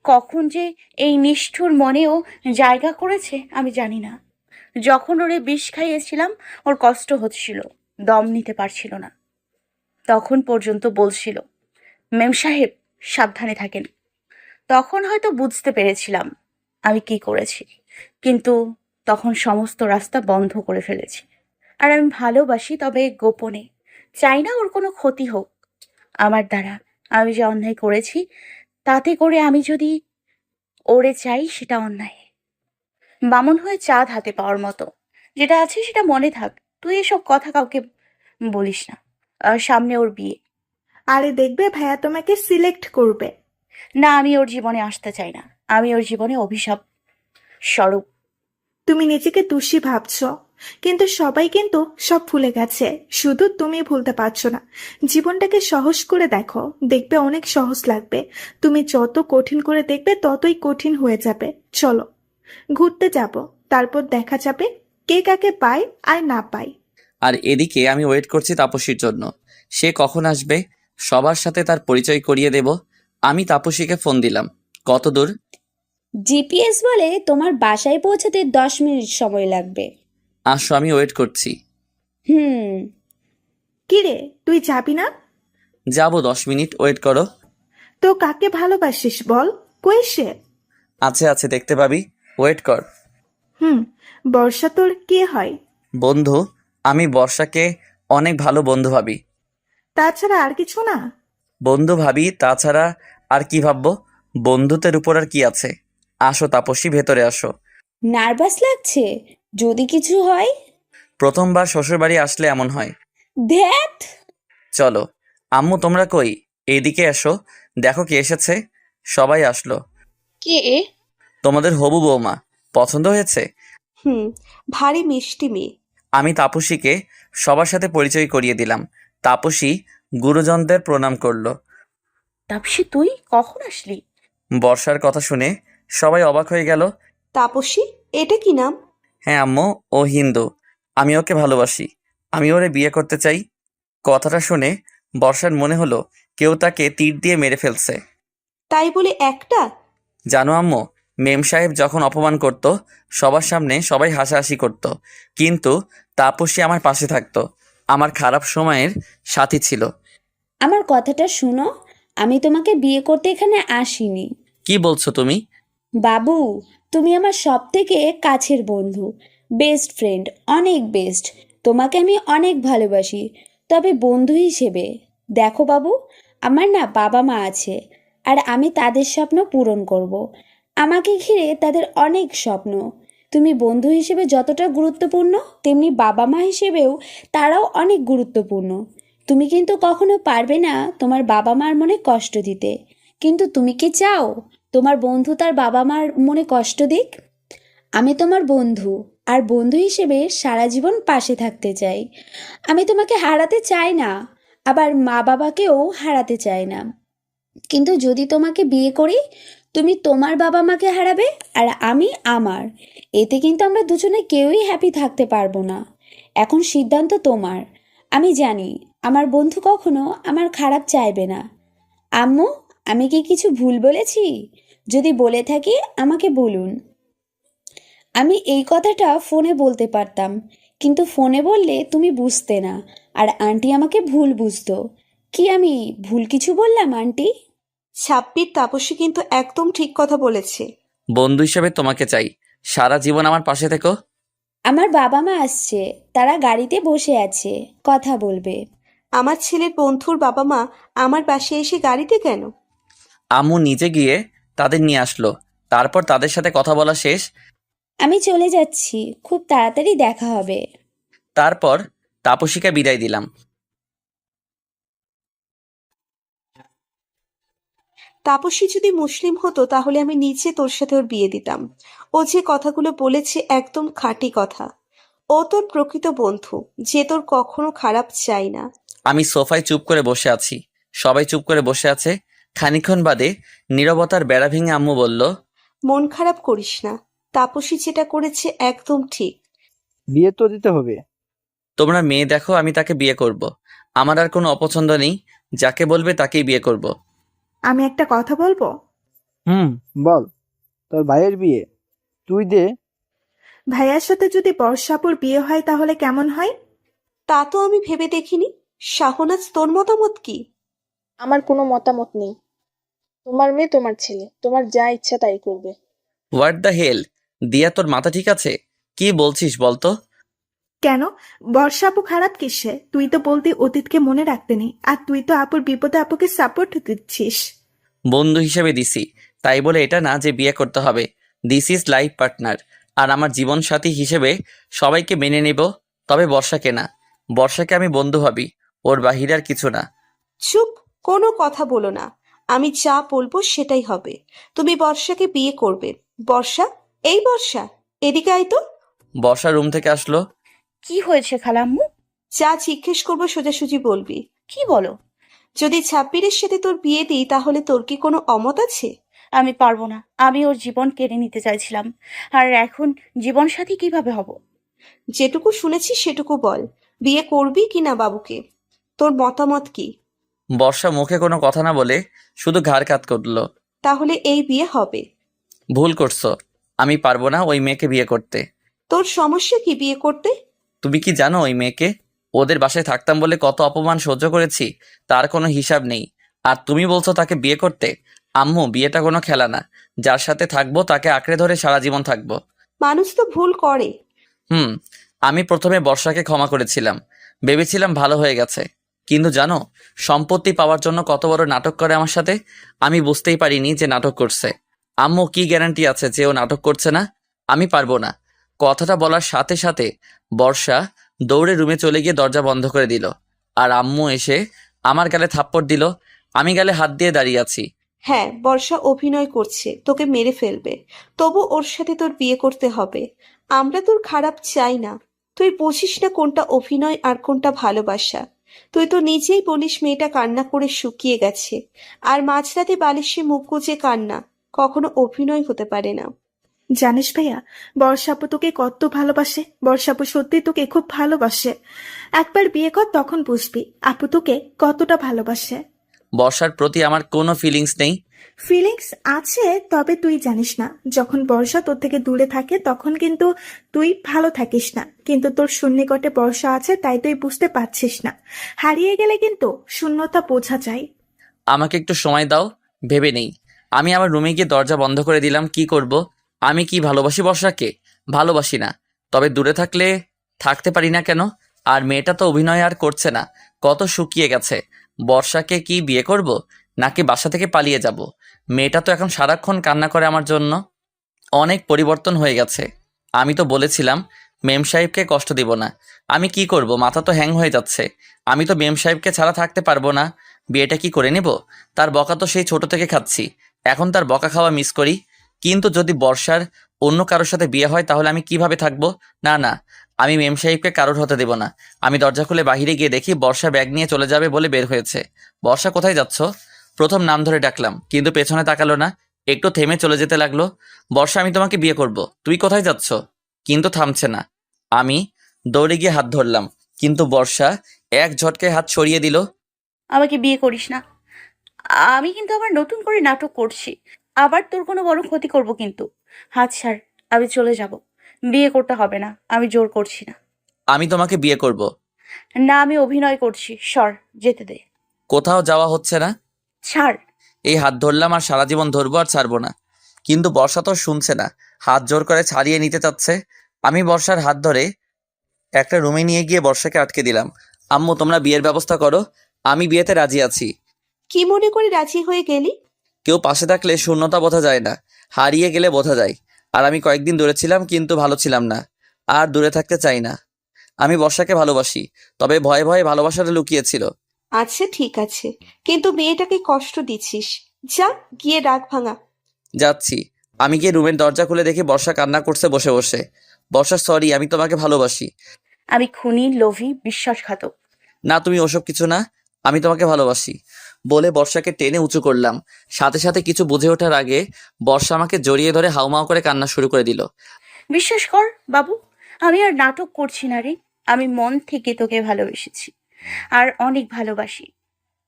কখন যে এই নিষ্ঠুর মনেও জায়গা করেছে আমি জানি না। যখন ওরে বিষ খাইয়েছিলাম, ওর কষ্ট হচ্ছিল, দম নিতে পারছিল না। তখন পর্যন্ত বলছিল, মেম সাহেব সাবধানে থাকেন। তখন হয়তো বুঝতে পেরেছিলাম আমি কি করেছি, কিন্তু তখন সমস্ত রাস্তা বন্ধ করে ফেলেছি। আর আমি ভালোবাসি, তবে গোপনে। চাই না ওর কোনো ক্ষতি হোক আমার দ্বারা। আমি যে অন্যায় করেছি, তাতে করে আমি যদি ওরে চাই, সেটা অন্যায়। বামন হয়ে চাঁদ হাতে পাওয়ার মতো। যেটা আছে সেটা মনে থাক। তুই এসব কথা কাউকে বলিস না। সামনে ওর বিয়ে। আরে দেখবে ভাইয়া তোমাকে সিলেক্ট করবে। না, আমি ওর জীবনে আসতে চাই না। আমি ওর জীবনে অভিশাপ স্বরূপ। তুমি নিজেকে দোষী ভাবছো, কিন্তু সবাই কিন্তু সব ভুলে গেছে, শুধু তুমি ভুলতে পারছো না। জীবনটাকে সহজ করে দেখো, দেখবে অনেক সহজ লাগবে। তুমি যত কঠিন করে দেখবে ততই কঠিন হয়ে যাবে। চলো ঘুরতে যাব, তারপর দেখা যাবে কে কাকে পায় আর না পায়। আর এদিকে আমি ওয়েট করছি তাপসীর জন্য। সে কখন আসবে? সবার সাথে তার পরিচয় করিয়ে দেব। আমি তাপসীকে ফোন দিলাম। কত দূর? জিপিএস বলে তোমার বাসায় পৌঁছাতে 10 মিনিট সময় লাগবে। আসো, আমি ওয়েট করছি। হুম। কিরে, তুই যাবি না? যাবো, 10 মিনিট ওয়েট করো। তো কাকে ভালোবাসিস বল, কই সে? আছে আছে, দেখতে পাবি, ওয়েট কর। হুম, বর্ষা তোর কে হয়? বন্ধু, আমি বর্ষাকে অনেক ভালো বন্ধু ভাবি। তাছাড়া আর কিছু না? বন্ধু ভাবি, তাছাড়া আর কি ভাববো? বন্ধুত্বের উপর আর কি আছে? আসো তাপসী, ভেতরে আসো। নার্ভাস লাগছে? যদি কিছু হয়? প্রথমবার শ্বশুরবাড়ি আসলে এমন হয়। ধ্যাত। চলো। আম্মু তোমরা কই? এইদিকে এসো, দেখো কে এসেছে। সবাই আসলো। কে এ? তোমাদের হবু বৌমা। পছন্দ হয়েছে? হুম, ভারী মিষ্টি মেয়ে। আমি তাপসীকে সবার সাথে পরিচয় করিয়ে দিলাম। তাপসী গুরুজনদের প্রণাম করলো। তাপসী, তুই কখন আসলি? বর্ষার কথা শুনে সবাই অবাক হয়ে গেল। তাপসী, এটা কি নাম? হ্যাঁ আম্মু, ও হিন্দু। আমি ওকে ভালোবাসি। আমি ওরে বিয়ে করতে চাই। কথাটা শুনে বর্ষার মনে হলো কেউ তাকে তীর দিয়ে মেরে ফেলছে। তাই বলে একটা? জানো আম্মু, মেম সাহেব যখন অপমান করত, সবার সামনে সবাই হাসাহাসি করত, কিন্তু তাপসী আমার পাশে থাকতো। আমার খারাপ সময়ের সাথী ছিল। আমার কথাটা শুনো, আমি তোমাকে বিয়ে করতে এখানে আসিনি। কি বলছো তুমি? বাবু, তুমি আমার সব থেকে কাছের বন্ধু, বেস্ট ফ্রেন্ড, অনেক বেস্ট। তোমাকে আমি অনেক ভালোবাসি, তবে বন্ধু হিসেবে। দেখো বাবু, আমার না বাবা মা আছে, আর আমি তাদের স্বপ্ন পূরণ করব। আমাকে ঘিরে তাদের অনেক স্বপ্ন। তুমি বন্ধু হিসেবে যতটা গুরুত্বপূর্ণ, তেমনি বাবা মা হিসেবেও তারাও অনেক গুরুত্বপূর্ণ। তুমি কিন্তু কখনো পারবে না তোমার বাবা মার মনে কষ্ট দিতে। কিন্তু তুমি কি চাও তোমার বন্ধু তার বাবা মার মনে কষ্ট দিক? আমি তোমার বন্ধু, আর বন্ধু হিসেবে সারা জীবন পাশে থাকতে চাই। আমি তোমাকে হারাতে চাই না, আবার মা বাবাকেও হারাতে চাই না। কিন্তু যদি তোমাকে বিয়ে করি, তুমি তোমার বাবা মাকে হারাবে, আর আমি আমার। এতে কিন্তু আমরা দুজনে কেউই হ্যাপি থাকতে পারবো না। এখন সিদ্ধান্ত তোমার। আমি জানি আমার বন্ধু কখনো আমার খারাপ চাইবে না। আম্মু, আমি কি কিছু ভুল বলেছি? যদি বলে থাকি আমাকে বলুন। আমি এই কথাটা ফোনে বলতে পারতাম, কিন্তু ফোনে বললে তুমি বুঝতে না, আর আন্টি আমাকে ভুল বুঝতো। কি আমি ভুল কিছু বললাম আন্টি? ছাব্বির তাপসী কিন্তু একদম ঠিক কথা বলেছে। বন্ধু হিসেবে তোমাকে চাই, সারা জীবন আমার পাশে থেকো। আমার বাবা মা আসছে, তারা গাড়িতে বসে আছে, কথা বলবে। আমার ছেলের বন্ধুর বাবা মা আমার বাসায় এসে গাড়িতে কেন? আম্মু নিজে গিয়ে তাদের নিয়ে আসলো, তারপর তাদের সাথে কথা বলা শেষ। আমি চলে যাচ্ছি, খুব তাড়াতাড়ি দেখা হবে। তারপর তাপসীকে বিদায় দিলাম। তাপসী যদি মুসলিম হতো তাহলে আমি নিচে তোর সাথে ওর বিয়ে দিতাম। ও যে কথাগুলো বলেছে একদম খাঁটি কথা। ও তোর প্রকৃত বন্ধু, যে তোর কখনো খারাপ চাই না। আমি সোফায় চুপ করে বসে আছি, সবাই চুপ করে বসে আছে। খানিকক্ষণ বাদে নীরবতার বেড়া ভেঙে আম্মু বলল, মন খারাপ করিস না, তাপসী যেটা করেছে একদম ঠিক। বিয়ে তো দিতে হবে। তোমরা মেয়ে দেখো, আমি তাকে বিয়ে করব। আমার আর কোনো অপছন্দ নেই, যাকে বলবে তাকেই বিয়ে করব। আমি একটা কথা বলবো? হুম, বল। তোর ভাইয়ের বিয়ে তুই দে। ভাইয়ার সাথে যদি বর্ষাপুর বিয়ে হয় তাহলে কেমন হয়? তা তো আমি ভেবে দেখিনি। শাহনাজ, তোর মতামত কি? আমার কোনো মতামত নেই। তোমার মেয়ে তোমার ছেলে, তোমার যা ইচ্ছা তাই করবে। What the hell! দিয়া, তোর মাথা ঠিক আছে? কি বলছিস বলতো? কেন, বর্ষাপু খারাপ কিসে? তুই তো বলতি অতীতকে মনে রাখতে নেই, আর তুই তো আপুর বিপদে আপুকে সাপোর্ট দিচ্ছিস। বন্ধু হিসেবে দিছি, তাই বলে এটা না যে বিয়ে করতে হবে। দিস ইজ লাইফ পার্টনার, আর আমার জীবন সাথী হিসেবে সবাইকে মেনে নেব, তবে বর্ষাকে না। বর্ষাকে আমি বন্ধু ভাবি, ওর বাহিরে আর কিছু না। চুপ, কোনো কথা বলো না। আমি যা বলবো সেটাই হবে। তুমি বর্ষাকে বিয়ে করবে। বর্ষা, এই বর্ষা, এদিকে আয় তো। বর্ষা রুম থেকে আসলো। কি হয়েছে খালাম্মু? যা জিজ্ঞেস করবো সোজাসুজি বলবি। কি বলো? যদি ছাব্বিরের সাথে তোর বিয়ে দিই তাহলে তোর কি কোনো অমত আছে? আমি পারবো না, আমি ওর জীবন কেড়ে নিতে চাইছিলাম, আর এখন জীবন সাথী কিভাবে হব? যেটুকু শুনেছি সেটুকু বল। বিয়ে করবি কি না বাবুকে? তোর মতামত কি? বর্ষা মুখে কোনো কথা না বলে শুধু ঘাড় কাত করলো। তাহলে এই বিয়ে হবে? ভুল করছো, আমি পারবো না ওই মেয়েকে বিয়ে করতে। তোর সমস্যা কি বিয়ে করতে? তুমি কি জানো ওই মেয়েকে? ওদের বাসায় থাকতাম বলে কত অপমান সহ্য করেছি, তার কোনো হিসাব নেই। আর তুমি বলছো তাকে বিয়ে করতে? আম্মু, বিয়েটা কোনো খেলা না। যার সাথে থাকবো তাকে আঁকড়ে ধরে সারা জীবন থাকবো। মানুষ তো ভুল করে। হুম, আমি প্রথমে বর্ষাকে ক্ষমা করেছিলাম, ভেবেছিলাম ভালো হয়ে গেছে। কিন্তু জানো, সম্পত্তি পাওয়ার জন্য কত বড় নাটক করে আমার সাথে। আমি বুঝতেই পারিনি যে নাটক করছে। আম্মু, কি গ্যারান্টি আছে যে ও নাটক করছে না? আমি পারবো না। কথাটা বলার সাথে সাথে বর্ষা দৌড়ে রুমে চলে গিয়ে দরজা বন্ধ করে দিল। আর আম্মু এসে আমার গালে থাপ্পড় দিল। আমি গালে হাত দিয়ে দাঁড়িয়ে আছি। হ্যাঁ, বর্ষা অভিনয় করছে, তোকে মেরে ফেলবে। তবু ওর সাথে তোর বিয়ে করতে হবে। আমরা তোর খারাপ চাই না। তুই বুঝিস না কোনটা অভিনয় আর কোনটা ভালোবাসা। তুই তো নিজেই বলিস মেয়েটা কান্না করে শুকিয়ে গেছে। আর মাঝরাতে বালিশে মুখ গুজে কান্না কখনো অভিনয় হতে পারে না। জানিস ভাইয়া, বর্ষাপু তোকে কত ভালোবাসে। বর্ষাপু সত্যি তোকে খুব ভালোবাসে। একবার বিয়ে কর, তখন বুঝবি আপু তোকে কতটা ভালোবাসে। বর্ষার প্রতি আমার কোনো ফিলিংস নেই। ফিলিংস আছে, তবে তুই জানিস না। যখন বর্ষা তোর থেকে দূরে থাকে তখন কিন্তু তুই ভালো থাকিস না, কিন্তু তোর সন্নিকটে বর্ষা আছে তাই তুই বুঝতে পারছিস না। হারিয়ে গেলে কিন্তু শূন্যতা বোঝা যায়। আমাকে একটু সময় দাও, ভেবে নেই। আমি আমার রুমে গিয়ে দরজা বন্ধ করে দিলাম। কি করব? আমি কি ভালোবাসি বর্ষাকে? ভালোবাসি না। তবে দূরে থাকলে থাকতে পারি না কেন? আর মেয়েটা তো অভিনয় আর করছে না, কত শুকিয়ে গেছে। বর্ষাকে কি বিয়ে করব, নাকি বাসা থেকে পালিয়ে যাব? মেয়েটা তো এখন সারাক্ষণ কান্না করে আমার জন্য। অনেক পরিবর্তন হয়ে গেছে। আমি তো বলেছিলাম মেম সাহেবকে কষ্ট দিব না। আমি কি করব, মাথা তো হ্যাং হয়ে যাচ্ছে। আমি তো মেম সাহেবকে ছাড়া থাকতে পারবো না। বিয়েটা কি করে নেব? তার বকা তো সেই ছোট থেকে খাচ্ছি, এখন তার বকা খাওয়া মিস করি। কিন্তু যদি বর্ষার অন্য কারোর সাথে বিয়ে হয় তাহলে আমি কিভাবে থাকবো? না না, আমি মেম সাহেবকে কারোর হতে দেব না। আমি দরজা খুলে বাহিরে গিয়ে দেখি বর্ষা ব্যাগ নিয়ে চলে যাবে বলে বের হয়েছে। বর্ষা, কোথায় যাচ্ছ? প্রথম নাম ধরে ডাকলাম, কিন্তু পেছনে তাকালো না। একটু থেমে চলে যেতে লাগলো। বর্ষা, আমি তোমাকে বিয়ে করব, তুই কোথায় যাচ্ছ? কিন্তু থামছে না। আমি দৌড়ে গিয়ে হাত ধরলাম, কিন্তু বর্ষা এক ঝটকায় হাত সরিয়ে দিল। আমাকে বিয়ে করিস না। আমি কিন্তু আবার নতুন করে নাটক করছি। আবার তোর কোনো বড় ক্ষতি করব কিন্তু। হাত ছাড়, আমি চলে যাব। বিয়ে করতে হবে না, আমি জোর করছি না। আমি তোমাকে বিয়ে করব। না, আমি অভিনয় করছি। সর, যেতে দে। কোথাও যাওয়া হচ্ছে না। ছাড়। এই হাত ধরলাম আর সারা জীবন ধরবো, আর ছাড়বো না। কিন্তু বর্ষা তো শুনছে না, হাত জোর করে ছাড়িয়ে নিতে চাচ্ছে। আমি বর্ষার হাত ধরে একটা রুমে নিয়ে গিয়ে বর্ষাকে আটকে দিলাম। আম্মু, তোমরা বিয়ের ব্যবস্থা করো, আমি বিয়েতে রাজি আছি। কি মনে করে রাজি হয়ে গেলি? কেউ পাশে থাকলে শূন্যতা বোঝা যায় না, হারিয়ে গেলে বোঝা যায়। আর আমি কয়েকদিন দূরে ছিলাম, কিন্তু ভালো ছিলাম না। আর দূরে থাকতে চাই না। আমি বর্ষাকে ভালোবাসি, তবে ভয়ে ভয়ে ভালোবাসাটা লুকিয়েছিল। আচ্ছা ঠিক আছে, কিন্তু মেয়েটাকে কষ্ট দিচ্ছিস। যা গিয়ে রাগ ভাঙা। যাচ্ছি। আমি গিয়ে রুমের দরজা খুলে দেখি বর্ষা কান্না করছে বসে বসে। বর্ষা, সরি, আমি তোমাকে ভালোবাসি। আমি খুনি, লোভী, বিশ্বাসঘাতক। না, তুমি ওসব কিছু না, আমি তোমাকে ভালোবাসি বলে বর্ষাকে টেনে উঁচু করলাম। সাথে সাথে কিছু বুঝে ওঠার আগে বর্ষা আমাকে জড়িয়ে ধরে হাউমাউ করে কান্না শুরু করে দিল। বিশ্বাস কর বাবু, আমি আর নাটক করছি না রে। আমি মন থেকে তোকে ভালোবেসেছি, আর অনেক ভালোবাসি।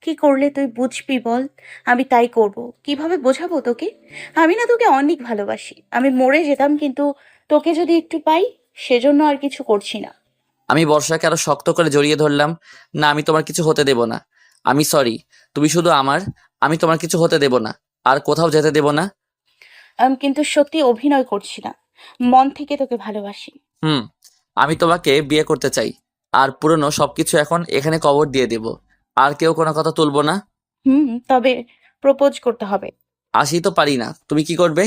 কি করলে তুই বুঝবি বল? আমি তাই করব। কিভাবে বোঝাবো তোকে? আমি না তোকে অনেক ভালোবাসি। আমি মরে যেতাম, কিন্তু তোকে যদি একটু পাই, সেজন্য আর কিছু করছি না। আমি বর্ষাকে আরো শক্ত করে জড়িয়ে ধরলাম। না, আমি তোমার কিছু হতে দেব না। আমি সরি, তুমি শুধু আমার। আমি তোমার কিছু হতে দেব না, আর কোথাও যেতে দেব না। আমি কিন্তু সত্যি অভিনয় করছি না, মন থেকে তোকে ভালোবাসি। হুম, আমি তোমাকে বিয়ে করতে চাই। আর পুরনো সবকিছু এখন এখানে কবর দিয়ে দেব। আর কেউ কোনো কথা তুলবো না। তবে প্রপোজ করতে হবে। আসি তো পারি না, তুমি কি করবে?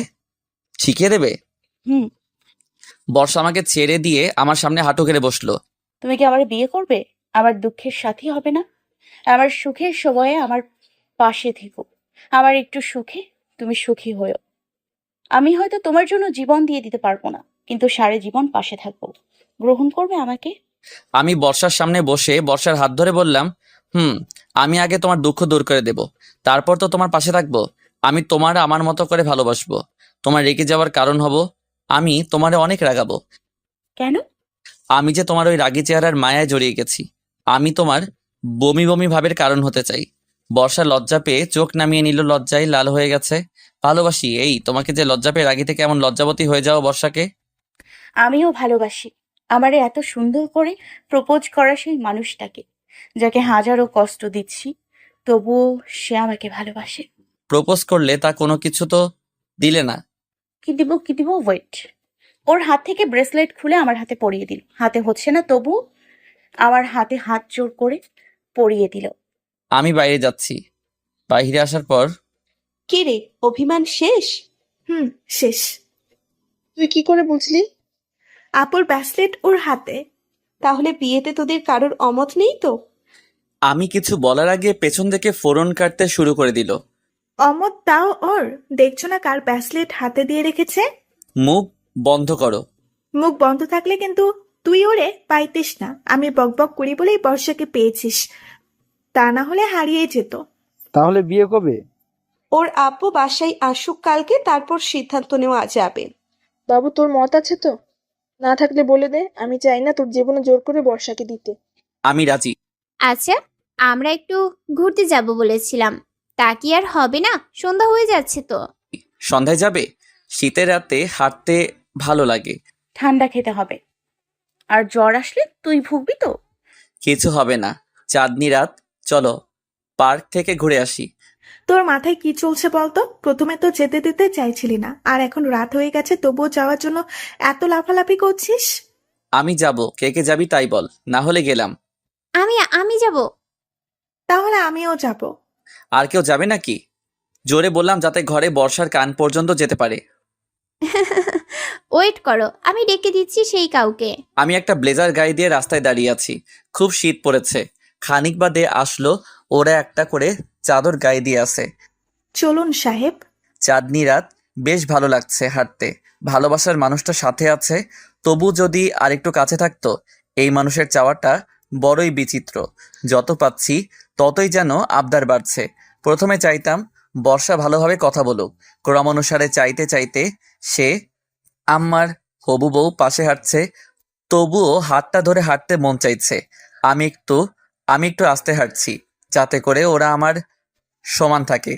শিখিয়ে দেবে? হুম। বর্ষা আমাকে ছেড়ে দিয়ে আমার সামনে হাঁটু গেড়ে বসলো। তুমি কি আমার বিয়ে করবে? আমার দুঃখের সাথী হবে না? আমার সুখের সময়ে আমার পাশে থেকো। আমার একটু সুখে তুমি সুখী হয়েও। আমি হয়তো তোমার জন্য জীবন দিয়ে দিতে পারবো না, কিন্তু সারা জীবন পাশে থাকবো। গ্রহণ করবে আমাকে? আমি বর্ষার সামনে বসে বর্ষার হাত ধরে বললাম, আমি আগে তোমার দুঃখ দূর করে দেব, তারপর তো তোমার পাশে থাকবো। আমি তোমার আমার মতো করে ভালোবাসবো, তোমার রেগে যাওয়ার কারণ হব। আমি তোমারে অনেক রাগাবো। কেন? আমি যে তোমার ওই রাগী চেহারার মায়ায় জড়িয়ে গেছি। আমি তোমার বমি বমি ভাবের কারণ হতে চাই। বর্ষা লজ্জা পেয়ে চোখ নামিয়ে নিল, লজ্জায় লাল হয়ে গেছে। ভালোবাসি, এই তোমাকে যে লজ্জা পেয়ে রাগি থেকে এমন লজ্জাবতী হয়ে যাও বর্ষাকে। আমিও ভালোবাসি আমারে এত সুন্দর করে প্রপোজ করা সেই মানুষটাকে, যাকে হাজারো কষ্ট দিচ্ছি, তবুও সে আমাকে ভালোবাসে। প্রপোজ করলে তা কোনো কিছু তো দিলে না। কি দিব ওয়েট। ওর হাত থেকে ব্রেসলেট খুলে আমার হাতে পরিয়ে দিল। হাতে হচ্ছে না, তবু আমার হাতে হাত জোর করে পরিয়ে দিল। আমি বাইরে যাচ্ছি। বাইরে আসার পর কি রে, অভিমান শেষ? হুম, শেষ। তুই কি করে বুঝলি? আপুর ব্রেসলেট ওর হাতে। তাহলে বিয়েতে তোদের কারোর অমত নেই তো? আমি কিছু বলার আগে পেছন থেকে ফোড়ন কাটতে শুরু করে দিল। অমত তাও ওর। দেখছো না কার ব্রেসলেট হাতে দিয়ে রেখেছে? মুখ বন্ধ করো। মুখ বন্ধ থাকলে কিন্তু তুই ওরে পাইতিস না। আমি বকবক করি বলেই বর্ষাকে পেয়েছিস, তা না হলে হারিয়ে যেত। তাহলে বিয়ে কবে? ওর আব্বু বাসায় আসুক কালকে, তারপর সিদ্ধান্ত নেওয়া যাবে। বাবু, তোর মত আছে তো? না থাকলে বলে দে, আমি চাই না তোর জীবনে জোর করে বর্ষাকে দিতে। আমি রাজি। আচ্ছা, আমরা একটু ঘুরতে যাব বলেছিলাম, তা কি আর হবে না? সন্ধ্যা হয়ে যাচ্ছে তো। সন্ধ্যায় যাবে? শীতের রাতে হাঁটতে ভালো লাগে। ঠান্ডা খেতে হবে, আর জ্বর আসলে তুই ভুগবি তো। কিছু হবে না। চাঁদনি রাত, চলো পার্ক থেকে ঘুরে আসি। তোর মাথায় কি চলছে বলতো? প্রথমে তো যেতে দিতে চাইছিলি না, আর এখন রাত হয়ে গেছে তবুও যাওয়ার জন্য এত লাফালাফি করছিস। আমি যাব, কে কে যাবি তাই বল, না হলে গেলাম। আমি যাব। তাহলে আমিও যাব। আর কেউ যাবে নাকি? জোরে বললাম যাতে ঘরে বর্ষার কান পর্যন্ত যেতে পারে। ওয়েট করো, আমি ডেকে দিচ্ছি সেই কাউকে। আমি একটা ব্লেজার গায়ে দিয়ে রাস্তায় দাঁড়িয়ে আছি। খুব শীত পড়েছে। খানিক বাদে আসলো, ওরা একটা করে চাদর গায়ে দিয়ে আছে। চলুন সাহেব। চাঁদনি রাত, বেশ ভালো লাগছে হাঁটতে। ভালোবাসার মানুষটা সাথে আছে, তবু যদি আরেকটু কাছে থাকতো। এই মানুষের চাওয়াটা বড়ই বিচিত্র। যত পাচ্ছি ততই যেন আবদার বাড়ছে। প্রথমে চাইতাম বর্ষা ভালোভাবে কথা বলুক, ক্রমানুসারে চাইতে চাইতে সে আমার হবু বউ পাশে হাঁটছে, তবুও হাতটা ধরে হাঁটতে মন চাইছে। আমি একটু আমি একটু আস্তে হাঁটছি, যাতে করে ওরা আমার সমান থাকে।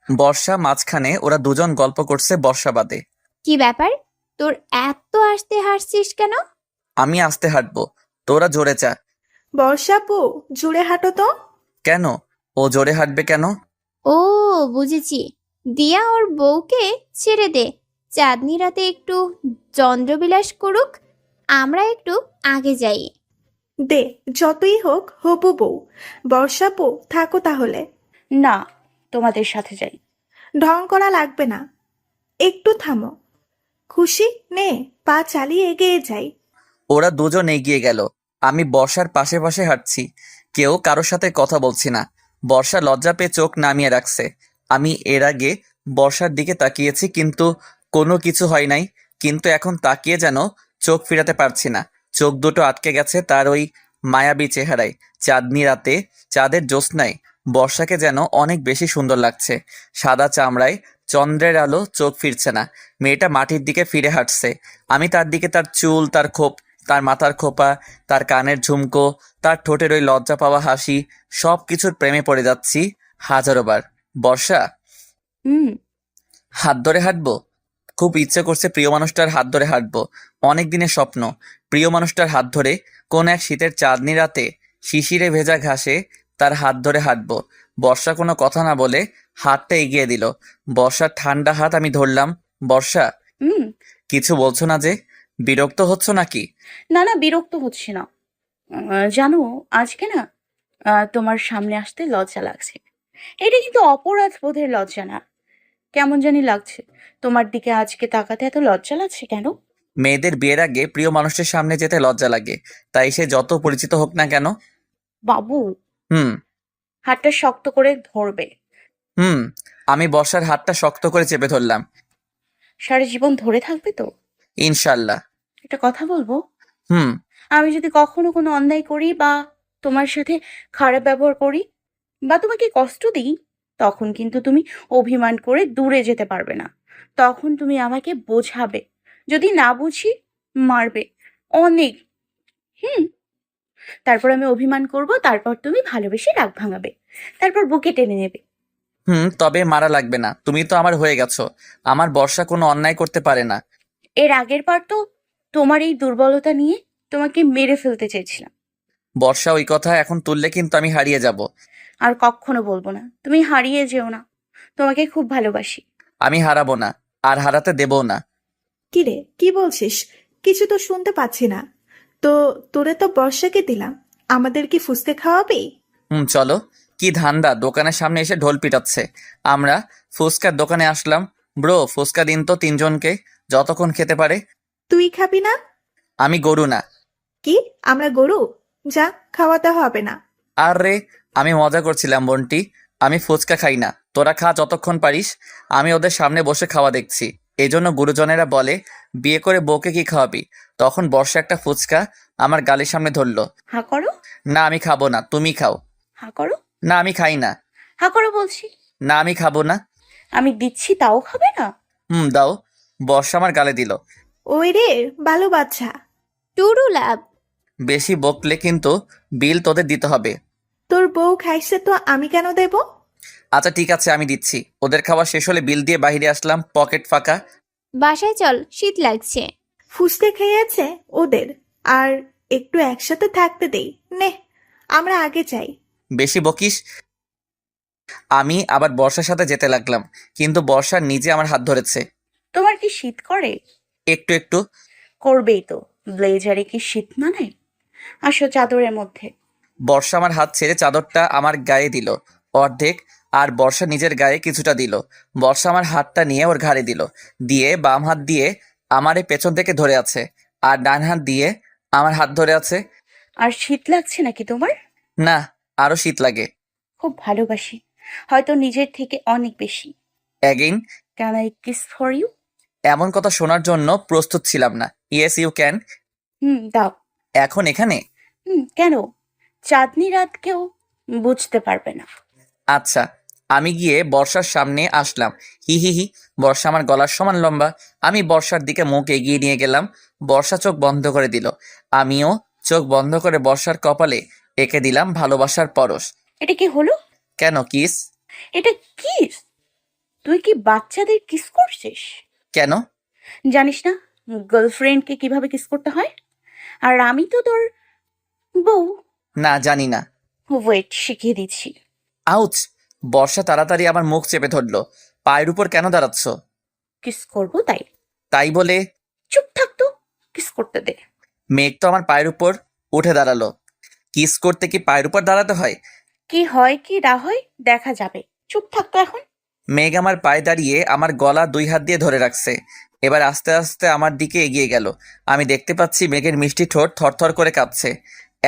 বর্ষা মাঝখানে, ওরা দুজন গল্প করছে বর্ষা বাদে। কি ব্যাপার, তোর এত আসতে হাসছিস কেন? আমি আস্তে হাঁটবো, তোরা জোরে চা। বর্ষাপু, জুড়ে হাঁটো তো। কেন? ও জোরে হাঁটবে কেন? ও, বুঝেছি। দিয়া ওর বউকে ছেড়ে দে, চাঁদনি রাতে একটু চন্দ্রবিলাস করুক, আমরা একটু আগে যাই। দে, যতই হোক হবু বউ। বর্ষাপু, থাকো তাহলে। না, তোমাদের সাথে যাই। ঢং করা লাগবে না, একটু থামো। খুশি? নে, পা চালিয়ে এগিয়ে যাই। ওরা দুজন এগিয়ে গেল। আমি বর্ষার পাশে পাশে হাঁটছি, কেউ কারোর সাথে কথা বলছি না। বর্ষা লজ্জা পেয়ে চোখ নামিয়ে রাখছে। আমি এর আগে বর্ষার দিকে তাকিয়েছি, কিন্তু কোনো কিছু হয় নাই। কিন্তু এখন তাকিয়ে যেন চোখ ফিরাতে পারছি না। চোখ দুটো আটকে গেছে তার ওই মায়াবী চেহারায়। চাঁদনি রাতে, চাঁদের জ্যোৎস্নায় বর্ষাকে যেন অনেক বেশি সুন্দর লাগছে। সাদা চামড়ায় চন্দ্রের আলো, চোখ ফিরছে না। মেয়েটা মাটির দিকে ফিরে হাঁটছে। আমি তার দিকে, তার চুল, তার মাথার খোপা, তার কানের ঝুমকো, তার ঠোঁটের ওই লজ্জা পাওয়া হাসি, সব কিছুর প্রেমে পড়ে যাচ্ছি হাজারো বার। বর্ষা, হুম। হাত ধরে হাঁটবো? খুব ইচ্ছে করছে প্রিয় মানুষটার হাত ধরে হাঁটবো। অনেক দিনের স্বপ্ন, প্রিয় মানুষটার হাত ধরে কোন এক শীতের চাঁদনি রাতে শিশিরে ভেজা ঘাসে তার হাত ধরে হাঁটবো। বর্ষা কোনো কথা না বলে হাতটা এগিয়ে দিল। বর্ষার ঠান্ডা হাত আমি ধরলাম। বর্ষা, হুম। কিছু বলছো না যে? বিরক্ত হচ্ছ নাকি? না না, বিরক্ত হচ্ছি না। জানো, আজকে না তোমার সামনে আসতে লজ্জা লাগছে। এটা কিন্তু অপরাধ বোধের লজ্জা না, কেমন জানি লাগছে। তোমার দিকে আজকে তাকাতে এত লজ্জা লাগছে কেন? মেয়েদের বিয়ের আগে প্রিয় মানুষের সামনে যেতে লজ্জা লাগে, তাই সে যত পরিচিত হোক না কেন। বাবু, হুম হাতটা শক্ত করে ধরবে। হুম আমি বর্ষার হাতটা শক্ত করে চেপে ধরলাম। সারা জীবন ধরে থাকবে তো? ইনশাল্লাহ। একটা কথা বলবো, হুম আমি যদি কখনো কোনো অন্যায় করি, বা তোমার সাথে খারাপ ব্যবহার করি, বা তোমাকে কষ্ট দিই, তখন কিন্তু তুমি অভিমান করে দূরে যেতে পারবে না। তখন তুমি আমাকে বোঝাবে, যদি না বুঝি মারবে অনেক। হুম। তারপর আমি অভিমান করব, তারপর তুমি ভালোবেসে রাগ ভাঙাবে, তারপর বুকে টেনে নেবে। তবে মারা লাগবে না, তুমি তো আমার হয়ে গেছো। আমার বর্ষা কোনো অন্যায় করতে পারে না। এর আগের বার তো তোমার এই দুর্বলতা নিয়ে তোমাকে মেরে ফেলতে চেয়েছিলাম। বর্ষা, ওই কথা এখন তুললে কিন্তু আমি হারিয়ে যাব। আর কখনো বলবো না, তুমি হারিয়ে যেও না। তোমাকে খুব ভালোবাসি। আমি হারাবো না, আর হারাতে দেবও না। কি রে, কি বলছিস? কিছু তো শুনতে পাচ্ছি না। তো তোরে তো বর্ষাকে দিলাম, আমাদের কি ফুসকে খাওয়াবি? চলো। কি ধান্দা, দোকানের সামনে এসে ঢোল পিটাচ্ছে। আমরা ফুচকার দোকানে আসলাম। ব্রো, ফুচকা দিন তো 3 জনকে, যতক্ষণ খেতে পারে। তুই খাবি না? আমি গরু না। কি, আমরা গরু? যা, খাওয়াতে হবে না। আরে, আমি মজা করছিলাম বন্টি। আমি ফুচকা খাই না, তোরা খা যতক্ষণ পারিস। আমি ওদের সামনে বসে খাওয়া দেখছি। এই জন্য গুরুজনেরা বলে, বিয়ে করে বউকে কি খাওয়াবি? তখন বর্ষা একটা ফুচকা আমার গালের সামনে ধরলো। হা করো। না, আমি খাবো না, তুমি খাও। হা করো। না, আমি খাই না। হা করো বলছি। না, আমি খাবো না। আমি দিচ্ছি, তাও খাবে না? দাও। বর্ষা আমার গালে দিল। ওই রে, ভালো বাচ্চা। টুরু লাভ। বেশি বকলে কিন্তু বিল তোদের দিতে হবে। তোর বউ খাইছে তো আমি কেন দেব? আচ্ছা ঠিক আছে, আমি দিচ্ছি। ওদের খাওয়া শেষ হলে বিল দিয়ে বাইরে আসলাম, পকেট ফাঁকা। বাসায় চল, শীত লাগছে। ফুসকে খেয়েছে ওদের, আর একটু একসাথে থাকতে দেই নে। আমরা আগে চাই। বেশি বকিস। আমি আবার বর্ষার সাথে যেতে লাগলাম, কিন্তু বর্ষা নিজে আমার হাত ধরেছে। তোমার কি শীত করে? একটু একটু। করবেই তো, ব্লেজারে কি শীত মানে? আসো চাদরের মধ্যে। বর্ষা আমার হাত ছেড়ে চাদরটা আমার গায়ে দিল অর্ধেক, আর বর্ষা নিজের গায়ে কিছুটা দিল। বর্ষা আমার হাতটা নিয়ে ওর ঘাড়ে দিল, দিয়ে বাম হাত দিয়ে আমার এই পেছন থেকে ধরে আছে, আর ডান হাত দিয়ে আমার হাত ধরে আছে। আর শীত লাগছে নাকি তোমার? না, আরো শীত লাগে। খুব ভালোবাসি, হয়তো নিজের থেকে অনেক বেশি। Again. Can I kiss for you? এমন কথা শোনার জন্য প্রস্তুত ছিলাম না। Yes you can. দাও। এখন এখানে? কেন? চাঁদনি রাত কেউ বুঝতে পারবে না। আচ্ছা। আমি গিয়ে বর্ষার সামনে আসলাম। হি হি হি। বর্ষা আমার গলার সমান লম্বা। আমি বর্ষার দিকে মুখ এগিয়ে নিয়ে গেলাম। বর্ষা চোখ বন্ধ করে দিল। আমিও চোখ বন্ধ করে বর্ষার কপালে এঁকে দিলাম ভালোবাসার পরশ। এটা কি হলো? কেন কিস? এটা কিস? তুই কি বাচ্চাদের কিস করছিস? কেন? জানিস না গার্লফ্রেন্ডকে কিভাবে কিস করতে হয়? আর আমি তো তোর বউ। না, জানি না। ওয়েট, শিখিয়ে দিচ্ছি। আউচ! বর্ষা তাড়াতাড়ি আমার মুখ চেপে ধরলো। পায়ের উপর কেন দাঁড়াচ্ছ? কিস করবো তাই। তাই বলে? চুপ থাকতো, কিস করতে দে। মেঘ তো আমার পায়ের উপর উঠে দাঁড়ালো। কিস করতে কি পায়ের উপর দাঁড়াতে হয়? কি হয় কি না হয় দেখা যাবে, চুপ থাকতো এখন। মেঘ আমার পায়ে দাঁড়িয়ে আমার গলা 2 হাত দিয়ে ধরে রাখছে। এবার আস্তে আস্তে আমার দিকে এগিয়ে গেল। আমি দেখতে পাচ্ছি মেঘের মিষ্টি ঠোঁট থরথর করে কাঁপছে।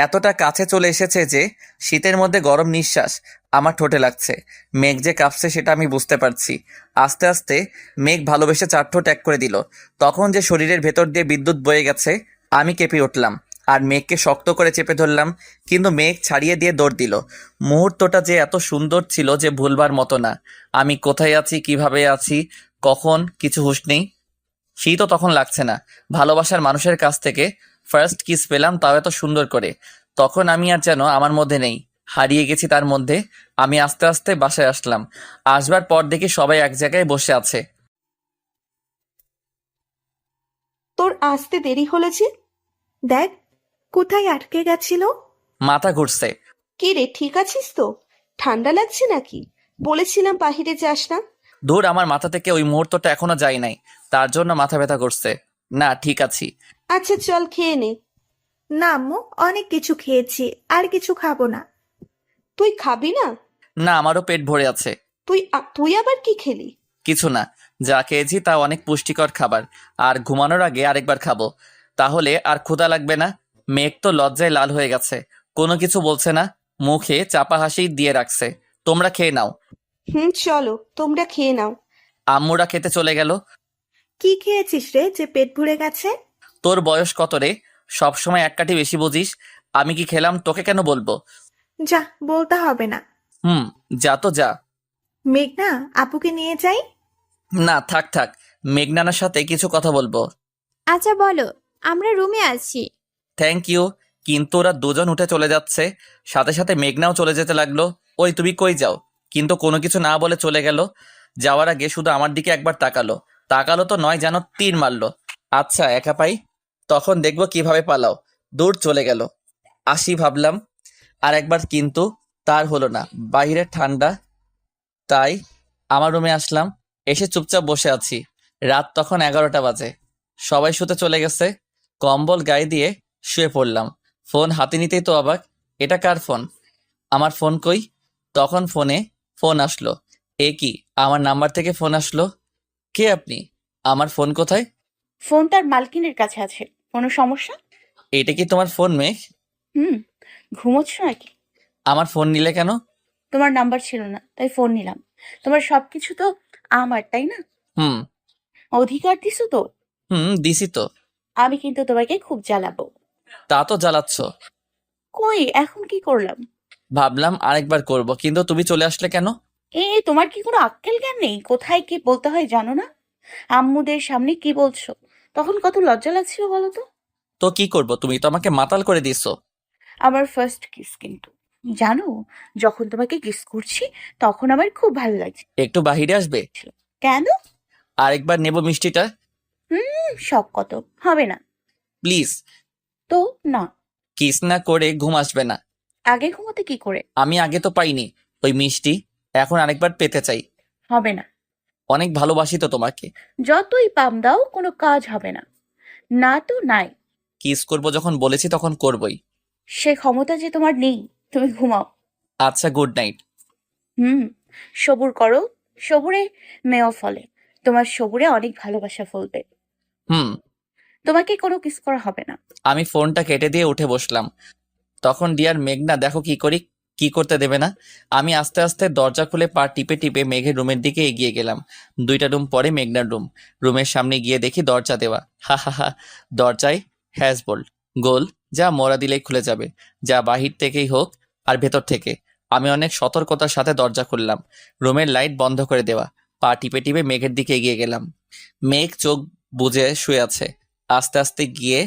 এতটা কাছে চলে এসেছে যে শীতের মধ্যে গরম নিঃশ্বাস আমার ঠোঁটে লাগছে। মেঘ যে কাঁপছে সেটা আমি বুঝতে পারছি। আস্তে আস্তে মেঘ ভালোবেসে 4 ঠোঁট এক করে দিল। তখন যে শরীরের ভেতর দিয়ে বিদ্যুৎ বয়ে গেছে, আমি কেঁপে উঠলাম আর মেঘকে শক্ত করে চেপে ধরলাম, কিন্তু মেঘ ছাড়িয়ে দিয়ে দৌড় দিল। মুহূর্তটা যে এত সুন্দর ছিল যে ভুলবার মতো না। আমি কোথায় আছি, কিভাবে আছি, কখন, কিছু হুঁশ নেই। শীতও তখন লাগছে না। ভালোবাসার মানুষের কাছ থেকে ফার্স্ট কিস পেলাম, তাও এত সুন্দর করে। তখন আমি আর যেন আমার মধ্যে নেই, হারিয়ে গেছি তার মধ্যে। আমি আস্তে আস্তে বাসায় আসলাম। আসবার পর দেখি সবাই এক জায়গায় বসে আছে। তোর আসতে দেরি হলো যে? দেখ, কোথায় আটকে গেছিল। মাথা ঘুরছে। কি রে, ঠিক আছিস তো? ঠান্ডা লাগছে নাকি? বলেছিলাম বাহিরে যাস না। দূর, আমার মাথা থেকে ওই মুহূর্তটা এখনো যায় নাই, তার জন্য মাথা ব্যথা করছে। না, ঠিক আছি। আচ্ছা চল খেয়ে নে। না আম্মু, অনেক কিছু খেয়েছি, আর কিছু খাবো না। তুই খাবি না? না, আমারও পেট ভরে আছে। তুই আবার কি খেলি? কিছু না, যা খেয়েছি তা অনেক পুষ্টিকর খাবার। আর ঘুমানোর আগে আরেকবার খাবো, তাহলে আর ক্ষুধা লাগবে না। মেঘ তো লজ্জায় লাল হয়ে গেছে, কোনো কিছু বলছে না, মুখে চাপা হাসি দিয়ে রাখছে। তোমরা খেয়ে নাও। চলো তোমরা খেয়ে নাও। আম্মুরা খেতে চলে গেল। কি খেয়েছিস রে যে পেট ভরে গেছে? তোর বয়স কত রে? সবসময় এক কাঠি বেশি বুঝিস। আমি কি খেলাম তোকে কেন বলবো? যা, বলতে হবে না। যা তো যা। মেঘনা, আপুকে নিয়ে যাই। না, থাক থাক, মেঘনানার সাথে কিছু কথা বলবো। আচ্ছা বলো, আমরা রুমে আছি। Thank you. কিন্তু ওরা দুজন উঠে চলে যাচ্ছে, সাথে সাথে মেঘনাও চলে যেতে লাগলো। ওই তুমি কই যাও? কিন্তু কোনো কিছু না বলে চলে গেল। যাওয়ার আগে শুধু আমার দিকে একবার তাকালো, তাকালো তো নয়, যেন তীর মারলো। আচ্ছা একা পাই, তখন দেখবো কিভাবে পালাও। দূর চলে গেল। আসি ভাবলাম আর একবার, কিন্তু তার হলো না। বাইরে ঠান্ডা, তাই আমার রুমে আসলাম। এসে চুপচাপ বসে আছি। রাত তখন 11টা বাজে। সবাই শুতে চলে গেছে। কম্বল গায়ে দিয়ে শুয়ে পড়লাম। ফোন হাতে নিতেই তো অবাক, এটা কার ফোন? আমার ফোন কই? তখন ফোন আসলো। এ কি, আমার নাম্বার থেকে ফোন আসলো? কে আপনি? আমার ফোন কোথায়? ফোন তার মালকিনের কাছে আছে। কোনো সমস্যা? এটা কি তোমার ফোন মেঘ? হুম। ঘুমোচ্ছ নাকি? আমার ফোন নিলে কেন? তোমার নাম্বার ছিল না, তাই ফোন নিলাম। তোমার সবকিছু তো আমার, তাই না? হুম। অধিকার দিছো তো। দিছি তো। আমি কিন্তু তোমাকে খুব জ্বালাবো। তা তো জ্বালাচ্ছ। কই, এখন কি করলাম? ভাবলাম আরেকবার করব, কিন্তু তুমি চলে আসলে কেন? তোমার কি কোনো আক্কেল জ্ঞান নেই? কোথায় কি বলতে হয় জানো না? আম্মুদের সামনে কি বলছো? তখন কত লজ্জা লাগছিল বলো তো। তো কি করব, তুমি তো আমাকে মাতাল করে দিছো। আমার ফার্স্ট কিস কিন্তু, জানো, যখন তোমাকে কিস করছি তখন আমার খুব ভালো লাগছে। একটু বাহিরে আসবে? কেন? আরেকবার নেব মিষ্টিটা। শখ কত, হবে না। প্লিজ। তো না। কিস না করে ঘুম আসবে না। আগে ঘুমোতে কি করে? আমি আগে তো পাইনি ওই মিষ্টি, এখন আরেকবার পেতে চাই। হবে না। অনেক ভালোবাসি তো তোমাকে। যতই পাম দাও কোনো কাজ হবে না। না তো নাই। কিস করব যখন বলেছি তখন করবই। সে ক্ষমতা যে তোমার নেই। তুমি ঘুমাও। আচ্ছা, গুড নাইট। সবুর করো। সবুরে মেয় ফলে। তোমার সবুরে অনেক ভালোবাসা ফলবে। হুম। তোমাকে কোনো কিস করা হবে না। আমি ফোনটা কেটে দিয়ে উঠে বসলাম। তখন ডিয়ার মেঘনা দেখো কি করি, কি করতে দেবে না। আমি আস্তে আস্তে দরজা খুলে পা টিপে টিপে মেঘের রুমের দিকে এগিয়ে গেলাম। 2টা রুম পরে মেঘনার রুম। রুমের সামনে গিয়ে দেখি দরজা দেওয়া। হা হা হা। দরজায় হ্যাজ বোল্ট, গোল, যা মোড়া দিলেই খুলে যাবে, যা বাহির থেকেই হোক আর ভেতর থেকে। আমি অনেক সতর্কতার সাথে দরজা খুললাম। রুমের লাইট বন্ধ করে দেওয়া। পা টিপে টিপে মেঘের দিকে এগিয়ে গেলাম। মেঘ চোখ বুজে শুয়ে আছে। আস্তে আস্তে গিয়ে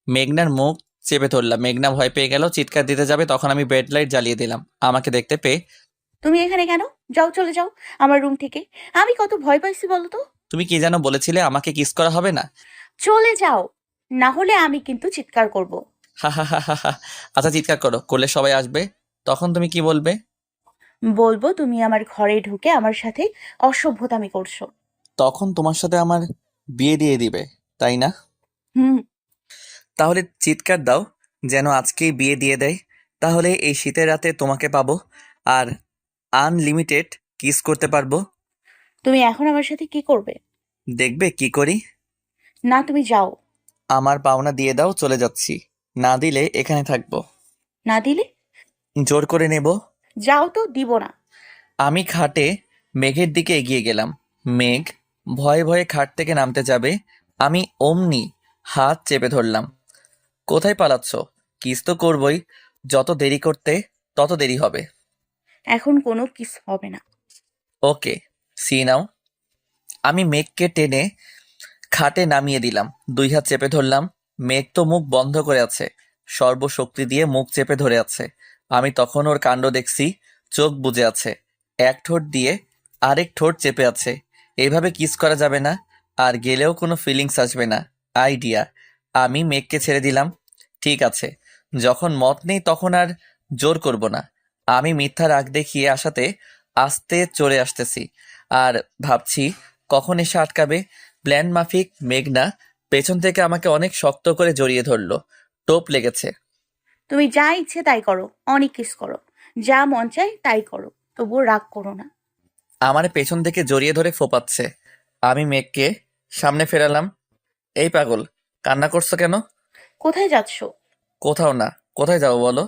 মেঘনার মুখ চেপে ধরলাম। মেঘনা ভয় পেয়ে গেল, চিৎকার দিতে যাবে, তখন আমি বেড লাইট জ্বালিয়ে দিলাম। আমাকে দেখতে পেয়ে, তুমি এখানে কেন? যাও, চলে যাও আমার রুম থেকে। আমি কত ভয় পাইছি বলো তো। তুমি কি যেন বলেছিলে আমাকে কিস করা হবে না? চলে যাও, না হলে আমি কিন্তু চিৎকার করব। হা হা হা হা হা। আচ্ছা চিৎকার করো, করলে সবাই আসবে, তখন তুমি কি বলবে? বলবো তুমি আমার ঘরে ঢুকে আমার সাথে অসভ্যতামি করছো। তখন তোমার সাথে আমার বিয়ে দিয়ে দিবে, তাই না? হুম। তাহলে চিৎকার দাও, যেন আজকেই বিয়ে দিয়ে দেয়। তাহলে এই শীতের রাতে তোমাকে পাবো আর আনলিমিটেড কিস করতে পারবো। তুমি এখন আমার সাথে কি করবে? দেখবে কি করি। না, তুমি যাও। আমার পাওনা দিয়ে দাও, চলে যাচ্ছি। না দিলে এখানে থাকবো। না দিলে? জোর করে নেব। যাও তো, দিব না। আমি খাটে মেঘের দিকে এগিয়ে গেলাম। মেঘ ভয়ে ভয়ে খাট থেকে নামতে যাবে, আমি অমনি হাত চেপে ধরলাম। কোথায় পালাচ্ছ? কিস তো করবই, যত দেরি করতে তত দেরি হবে। এখন কোনো কিস হবে না। ওকে, সি নাও। আমি মেঘকে টেনে খাটে নামিয়ে দিলাম, 2 হাত চেপে ধরলাম। মেঘ তো মুখ বন্ধ করে আছে, সর্বশক্তি দিয়ে মুখ চেপে ধরে আছে। আমি তখন ওর কাণ্ড দেখছি, চোখ বুজে আছে, এক ঠোঁট দিয়ে আরেক ঠোঁট চেপে আছে। এইভাবে কিস করা যাবে না, আর গেলেও কোনো ফিলিংস আসবে না। আইডিয়া। আমি মেঘকে ছেড়ে দিলাম। ঠিক আছে, যখন মত নেই তখন আর জোর করব না। আমি মিথ্যা রাগ দেখিয়ে আসাতে আস্তে চড়ে আসতেছি, আর ভাবছি কখন এসে আটকাবে। প্ল্যান মাফিক মেঘনা পেছন থেকে আমাকে অনেক শক্ত করে জড়িয়ে ধরলো। টোপ লেগেছে। তুমি যা ইচ্ছে তাই করো, অনেক কিস করো, যা মন চায় তাই করো, তবুও রাগ করো না। আমার পেছন থেকে জড়িয়ে ধরে ফোপাচ্ছে। আমি মেঘকে সামনে ফেরালাম। এই পাগল, কান্না করছো কেন? কোথায় যাচ্ছো? কোথাও না। কোথায় যাবো বলো?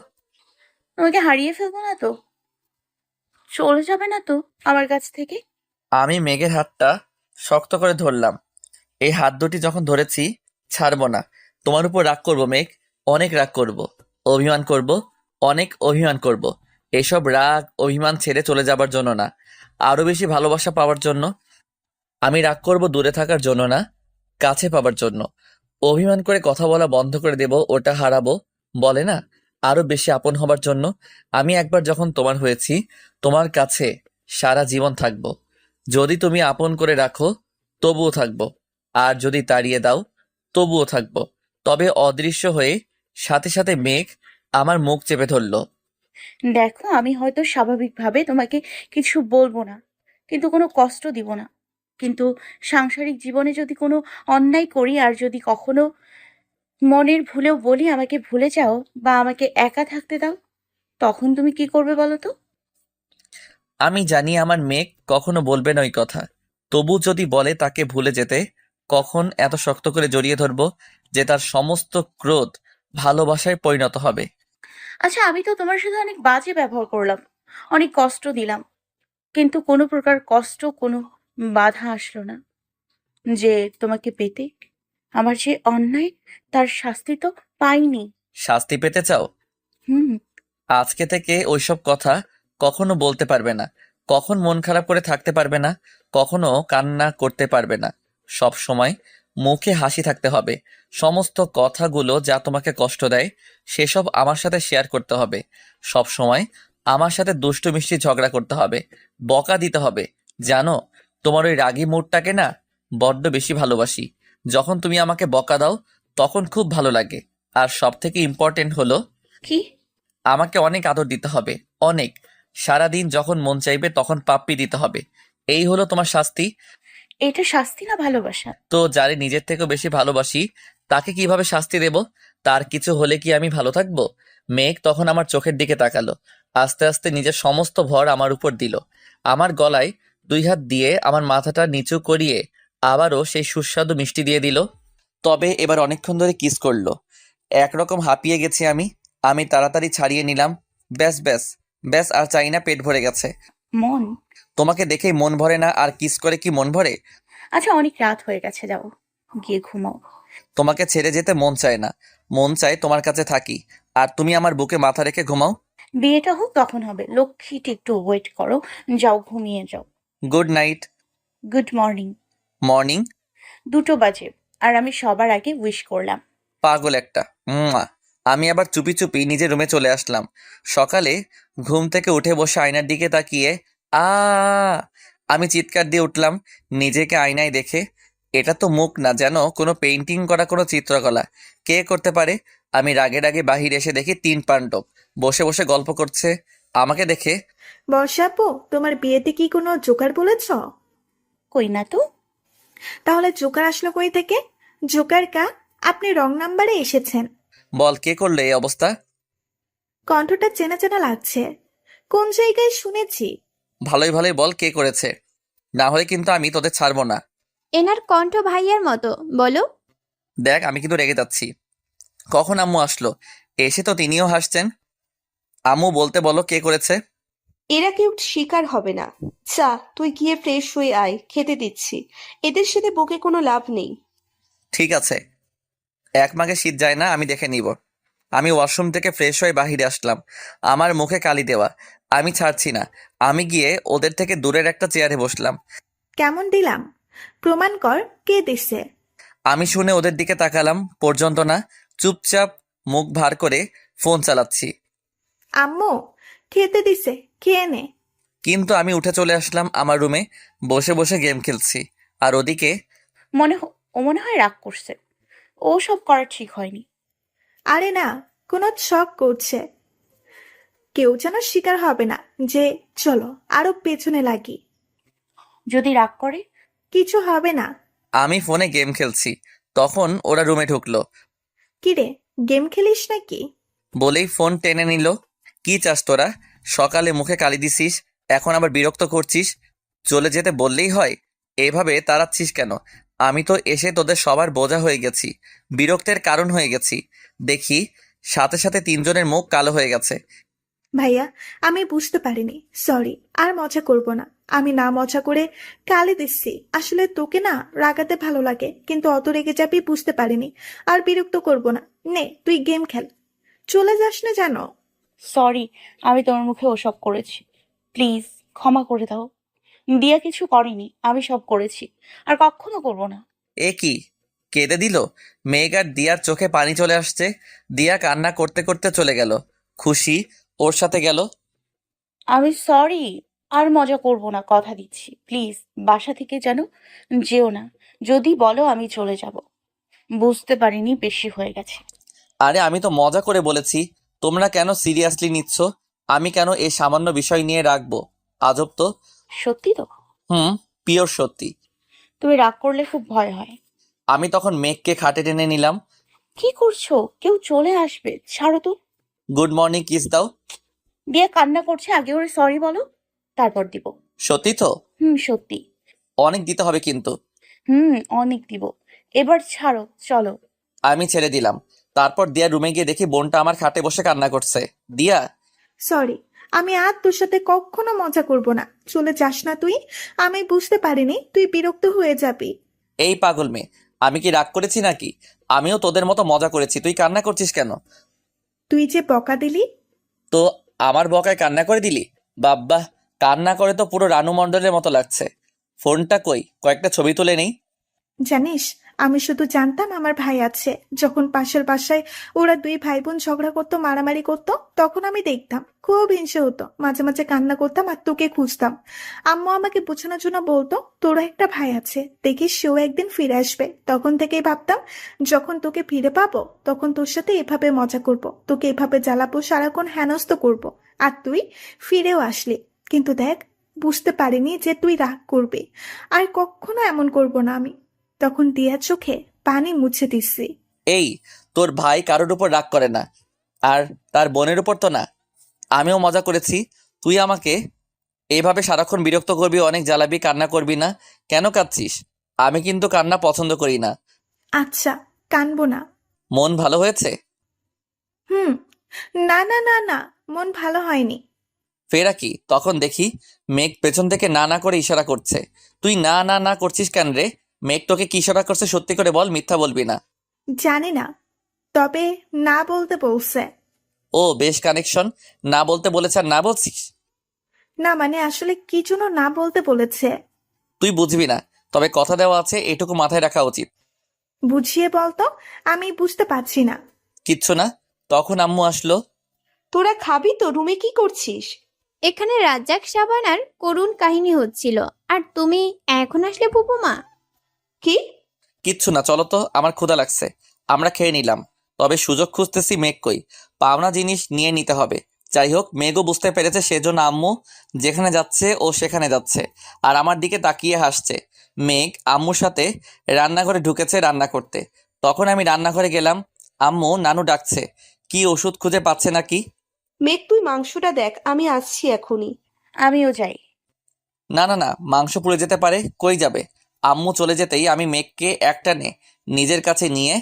তোমাকে হারিয়ে ফেলবো না তো? চলে যাবে না তো আমার কাছ থেকে? আমি মেঘের হাতটা শক্ত করে ধরলাম। এই হাত দুটি যখন ধরেছি ছাড়বো না। তোমার উপর রাগ করব মেঘ, অনেক রাগ করব, অভিমান করব, অনেক অভিমান করব। এসব রাগ অভিমান ছেড়ে চলে যাবার জন্য না, আরো বেশি ভালোবাসা পাওয়ার জন্য। আমি রাগ করব দূরে থাকার জন্য না, কাছে পাবার জন্য। অভিমান করে কথা বলা বন্ধ করে দেব, ওটা হারাবো, বলে না আরো বেশি আপন হবার জন্য। আমি একবার যখন তোমার হয়েছি, তোমার কাছে সারা জীবন থাকবো। যদি তুমি আপন করে রাখো তবুও থাকবো, আর যদি তাড়িয়ে দাও তবুও থাকবো। তবে অদৃশ্য হয়ে সাথে সাথে মেঘ আমার মুখ চেপে ধরলো। দেখো, আমি হয়তো স্বাভাবিকভাবে তোমাকে কিছু বলবো না, কিন্তু কোনো কষ্ট দিব না। কিন্তু সাংসারিক জীবনে যদি কোনো অন্যায় করি, আর যদি কখনো মনের ভুলেও বলি আমাকে ভুলে যাও বা আমাকে একা থাকতে দাও, তখন তুমি কি করবে বলো তো? আমি জানি আমার মেঘ কখনো বলবে না ওই কথা, তবু যদি বলে তাকে ভুলে যেতে, কখন এত শক্ত করে জড়িয়ে ধরবো যে তার সমস্ত ক্রোধ ভালোবাসায় পরিণত হবে। আচ্ছা, আমি তো তোমার সাথে অনেক বাজে ব্যবহার করলাম, অনেক কষ্ট দিলাম, কিন্তু কোনো প্রকার কষ্ট, কোনো বাধা আসলো না যে তোমাকে পেতে। আমার যে অন্যায়, তার শাস্তি তো পাইনি। শাস্তি পেতে চাও? হুম। আজকে থেকে ওইসব কথা কখনো বলতে পারবে না, কখন মন খারাপ করে থাকতে পারবে না, কখনো কান্না করতে পারবে না। সব সময় মুখে হাসি থাকতে হবে। সমস্ত কথাগুলো যা তোমাকে কষ্ট দেয় সেসব আমার সাথে শেয়ার করতে হবে। সব সময় আমার সাথে দুষ্টু মিষ্টি ঝগড়া করতে হবে, বকা দিতে হবে। জানো, তোমার ওই রাগী মুডটাকে না বড্ড বেশি ভালোবাসি। যখন তুমি আমাকে বকা দাও তখন খুব ভালো লাগে। আর সব থেকে ইম্পর্টেন্ট হলো, কি? আমাকে অনেক আদর দিতে হবে, অনেক। সারাদিন যখন মন চাইবে তখন পাপ্পি দিতে হবে। এই হলো তোমার শাস্তি। এটা শাস্তি না ভালোবাসা? তো যারে নিজের থেকেও বেশি ভালোবাসি তাকে কিভাবে শাস্তি দেব? তার কিছু হলে কি আমি ভালো থাকবো? মেঘ তখন আমার চোখের দিকে তাকালো, আস্তে আস্তে নিজের সমস্ত ভর আমার উপর দিল। আমার গলায় দুই হাত দিয়ে আমার মাথাটা নিচু করিয়ে আবারও সেই সুস্বাদু মিষ্টি দিয়ে দিল। তবে এবার অনেকক্ষণ ধরে কিস করলো। একরকম হাঁপিয়ে গেছি আমি। আমি তাড়াতাড়ি ছাড়িয়ে নিলাম। ব্যাস ব্যাস ব্যাস, আর চাই না, পেট ভরে গেছে। মন। তোমাকে দেখেই মন ভরে না, আর কিস করে কি মন ভরে? আচ্ছা, অনেক রাত হয়ে গেছে, যাও গিয়ে ঘুমাও। তোমাকে ছেড়ে যেতে মন চায় না, মন চায় তোমার কাছে থাকি, আর তুমি আমার বুকে মাথা রেখে ঘুমাও। বিয়েটা হোক তখন হবে, লক্ষ্মীটি একটু ওয়েট করো। যাও, ঘুমিয়ে যাও। Good night. Good morning. Morning? 2টো বাজে, আর আমি সবার আগে উইশ করলাম। পাগল একটা। মুয়া। আমি আবার চুপি চুপি নিজের রুমে চলে আসলাম। সকালে ঘুম থেকে উঠে বসে আয়নার দিকে তাকিয়ে আ আমি চিৎকার দিয়ে উঠলাম নিজেকে আয়নায় দেখে। এটা তো মুখ না, যেন কোনো পেইন্টিং করা কোনো চিত্রকলা। কে করতে পারে? আমি রাগে রাগে বাহিরে এসে দেখি 3 পাণ্ডব বসে বসে গল্প করছে। আমাকে দেখে, বর্ষা আপু, তোমার বিয়েতে কি কোনো জোকার বলেছ? কই না তো। তাহলে জোকার আসলো কই থেকে? জোকার কা? আপনি রং নাম্বারে এসেছেন। বল কে করলে এই অবস্থা? কণ্ঠটা চেনা চেনা লাগছে, কোন জায়গায় শুনেছি। ভালোই ভালোই বল কে করেছে, না হলে কিন্তু আমি তোদের ছাড়বো না। এনার কণ্ঠ ভাইয়ার মতো, বলো। দেখ, আমি কিন্তু রেগে যাচ্ছি। কখন আম্মু আসলো, এসে তো তিনিও হাসছেন। আম্মু, বলতে বলো কে করেছে। এরা কেউ শিকার হবে না। যা, তুই গিয়ে ফ্রেশ হয়ে আয়, খেতে দিচ্ছি। এদের সাথে বকে কোনো লাভ নেই। ঠিক আছে, এক মাঘে শীত যায় না, আমি দেখে নিব। আমি ওয়াশরুম থেকে ফ্রেশ হয়ে বাহিরে আসলাম। আমার মুখে কালি দেওয়া। আমি ছাড়ছি না। আমি গিয়ে ওদের থেকে দূরের একটা চেয়ারে বসলাম। কেমন দিলাম? প্রমাণ কর, কে দিছে? আমি শুনে ওদের দিকে তাকালাম পর্যন্ত না, চুপচাপ মুখ ভার করে ফোন চালাচ্ছি। আম্মু, খেতে দিছে, খেয়ে নে। কিন্তু আমি উঠে চলে আসলাম আমার রুমে, বসে বসে গেম খেলছি। আর ওদিকে ও মনে হয় রাগ করছে। ও সব করা ঠিক হয়নি। আরে না, কোনো শখ করছে। কেউ যেন শিকার হবে না যে। চলো আরো পেছনে লাগি। যদি রাগ করে? কিছু হবে না। আমি ফোনে গেম খেলছি, তখন ওরা রুমে ঢুকলো। কিরে, গেম খেলিস নাকি? বলেই ফোন টেনে নিল। কি চাস তোরা? সকালে মুখে কালি দিছিস, এখন আবার বিরক্ত করছিস। চলে যেতে বললেই হয়, এভাবে তাড়াচ্ছিস কেন? আমি তো এসে তোদের সবার বোঝা হয়ে গেছি, বিরক্তের কারণ হয়ে গেছি। দেখি সাথে সাথে 3জনের মুখ কালো হয়ে গেছে। ভাইয়া, আমি বুঝতে পারিনি, সরি। আর মজা করব না। আমি না মজা করে কালে দিচ্ছি। আসলে তোকে না রাগাতে ভালো লাগে, কিন্তু অত রেগে যাবি বুঝতে পারিনি। আর বিরক্ত করব না। নে, তুই গেম খেল, চলে যাস না যেন। সরি, আমি তোমার মুখে ওসব করেছি। প্লিজ ক্ষমা করে দাও। দিয়া কিছু করেনি, আমি সব করেছি, আর কখনো করব না। এ কি? কেঁদে দিল। মেঘ আর দিয়ার চোখে পানি চলে আসছে। দিয়া কান্না করতে করতে চলে গেল। খুশি ওর সাথে গেল। আমি সরি, আর মজা করব না, কথা দিচ্ছি। প্লিজ বাসা থেকে যেন যেও না। যদি বলো আমি চলে যাব। বুঝতে পারিনি বেশি হয়ে গেছে। আরে আমি তো মজা করে বলেছি, তোমরা কেন সিরিয়াসলি নিচ্ছ? আমি কেন এই সামান্য বিষয় নিয়ে রাখবো? আজব তো। সত্যি তো? পিওর সত্যি। তুমি রাগ করলে খুব ভয় হয়। আমি তখন মেঘকে খাটে টেনে নিলাম। কি করছো? কেউ চলে আসবে, ছাড়ো তো। গুড মর্নিং কিস দাও। দিয়ে কান্না করছে, আগে ওরে সরি বলো, তারপর দিব। সত্যি তো? সত্যি। অনেক দিতে হবে কিন্তু। অনেক দিব। এবার ছাড়ো, চলো। আমি ছেড়ে দিলাম। তারপর দিয়া রুমে গিয়ে দেখি বোনটা আমার খাটে বসে কান্না করছে। দিয়া, সরি, আমি আর তোর সাথে কখনো মজা করব না। চলে যাস না তুই। আমি বুঝতে পারিনি তুই বিরক্ত হয়ে যাবি। এই পাগল মেয়ে, আমি কি রাগ করেছি নাকি? আমিও তোদের মতো মজা করেছি, তুই কান্না করছিস কেন? তুই যে বকা দিলি। তো আমার বকায় কান্না করে দিলি? বাব্বা, কান্না করে তো পুরো রানু মণ্ডলের মতো লাগছে। ফোনটা কই, কয়েকটা ছবি তুলে নেই। জানিস, আমি শুধু জানতাম আমার ভাই আছে। যখন পাশের বাসায় ওরা দুই ভাই বোন ঝগড়া করতো, মারামারি করতো, তখন আমি দেখতাম, খুব হিংসে হতো। মাঝে মাঝে কান্না করতাম আর তোকে খুঁজতাম। আম্মু আমাকে বোঝানোর জন্য বলতো তোরা একটা ভাই আছে, দেখিস সেও একদিন ফিরে আসবে। তখন থেকেই ভাবতাম যখন তোকে ফিরে পাবো তখন তোর সাথে এভাবে মজা করব, তোকে এভাবে জ্বালাবো, সারাক্ষণ হেনস্থ করব। আর তুই ফিরেও আসলি। কিন্তু দেখ, বুঝতে পারিনি যে তুই রাগ করবি। আর কখনো এমন করব না আমি। তখন দিয়ার চোখে পানি মুছে দিচ্ছি। এই, তোর ভাই কারোর উপর রাগ করে না, আর তার বোনের উপর তো না। আমিও মজা করেছি। তুই আমাকে এইভাবে সারাক্ষণ বিরক্ত করবি, অনেক জ্বালাবি, কান্না করবি না। কেন কাঁদছিস? আমি কিন্তু কান্না পছন্দ করি না। আচ্ছা, কানবো না। মন ভালো হয়েছে? হুম। না না না না, মন ভালো হয়নি। ফেরা কি? তখন দেখি মেঘ পেছন থেকে না না করে ইশারা করছে। তুই না না না করছিস কেন রে? মেঘ তোকে কি ইশারা করছে সত্যি করে বল, মিথ্যা বলবি না। জানি না, তবে না বলতে বলছে। ও বেশ কানেকশন। না বলতে বলেছে আর না বলছিস? না মানে আসলে কি জন্য না বলতে বলেছে। তুই বুঝবি না, তবে কথা দেওয়া আছে, এটুকু মাথায় রাখা উচিত। বুঝিয়ে বলতো, আমি বুঝতে পারছি না। কিচ্ছু না। তখন আম্মু আসলো। তোরা খাবি তো? রুমে কি করছিস? এখানে রাজ্জাক সাবানার করুণ কাহিনী হচ্ছিল, আর তুমি এখন আসলে ফুপুমা। কি? কিচ্ছু না, চলো তো, আমার ক্ষুধা লাগছে। আমরা খেয়ে নিলাম, তবে সুযোগ খুঁজতেছি মেঘ কই। পাওনা জিনিস নিয়ে নিতে হবে। যাই হোক, মেঘও বুঝতে পেরেছে, সেজন্য আম্মু যেখানে যাচ্ছে ও সেখানে যাচ্ছে, আর আমার দিকে তাকিয়ে হাসছে। মেঘ আম্মুর সাথে রান্নাঘরে ঢুকেছে রান্না করতে। তখন আমি রান্নাঘরে গেলাম। আম্মু নানু ডাকছে, কি ওষুধ খুঁজে পাচ্ছে নাকি। মেঘ, তুই মাংসটা দেখ, আমি আসছি এখনই। আমিও যাই। না না না, মাংস পুড়ে যেতে পারে। কই যাবে? আম্মু চলে যেতেই আমি মেঘকে একটানে নিজের কাছে নিয়ে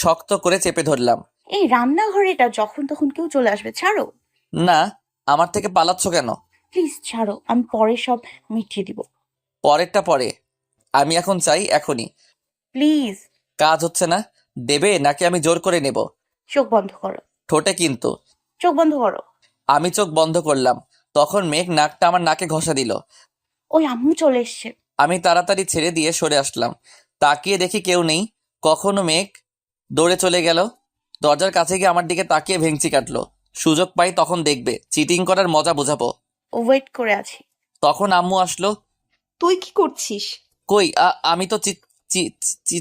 শক্ত করে চেপে ধরলাম। এই রান্নাঘরেটা যখন তখন কেউ চলে আসবে, ছাড়ো। না, আমার থেকে পালাচ্ছ কেন? প্লিজ ছাড়ো, আমি পরে সব মিটিয়ে দিব। পরেরটা পরে, আমি এখন চাই এখনই। প্লিজ। কাজ হচ্ছে না, দেবে নাকি আমি জোর করে নেব? চোখ বন্ধ করো। ঠোঁটে কিন্তু। চোখ বন্ধ করো। আমি চোখ বন্ধ করলাম। তখন মেঘ নাকটা আমার নাকে ঘষা দিল। ওই আম্মু চলে এসছে। আমি তাড়াতাড়ি ছেড়ে দিয়ে সরে আসলাম। তাকিয়ে দেখি কেউ নেই। কখনো মেঘ দৌড়ে চলে গেল। দরজার কাছে গিয়ে আমার দিকে তাকিয়ে ভেঙচি কাটলো। সুযোগ পাই তখন দেখবে, চিটিং করার মজা বোঝাবো। ওয়েট করে আছি। তখন আম্মু আসলো। তুই কি করছিস? কই, আমি তো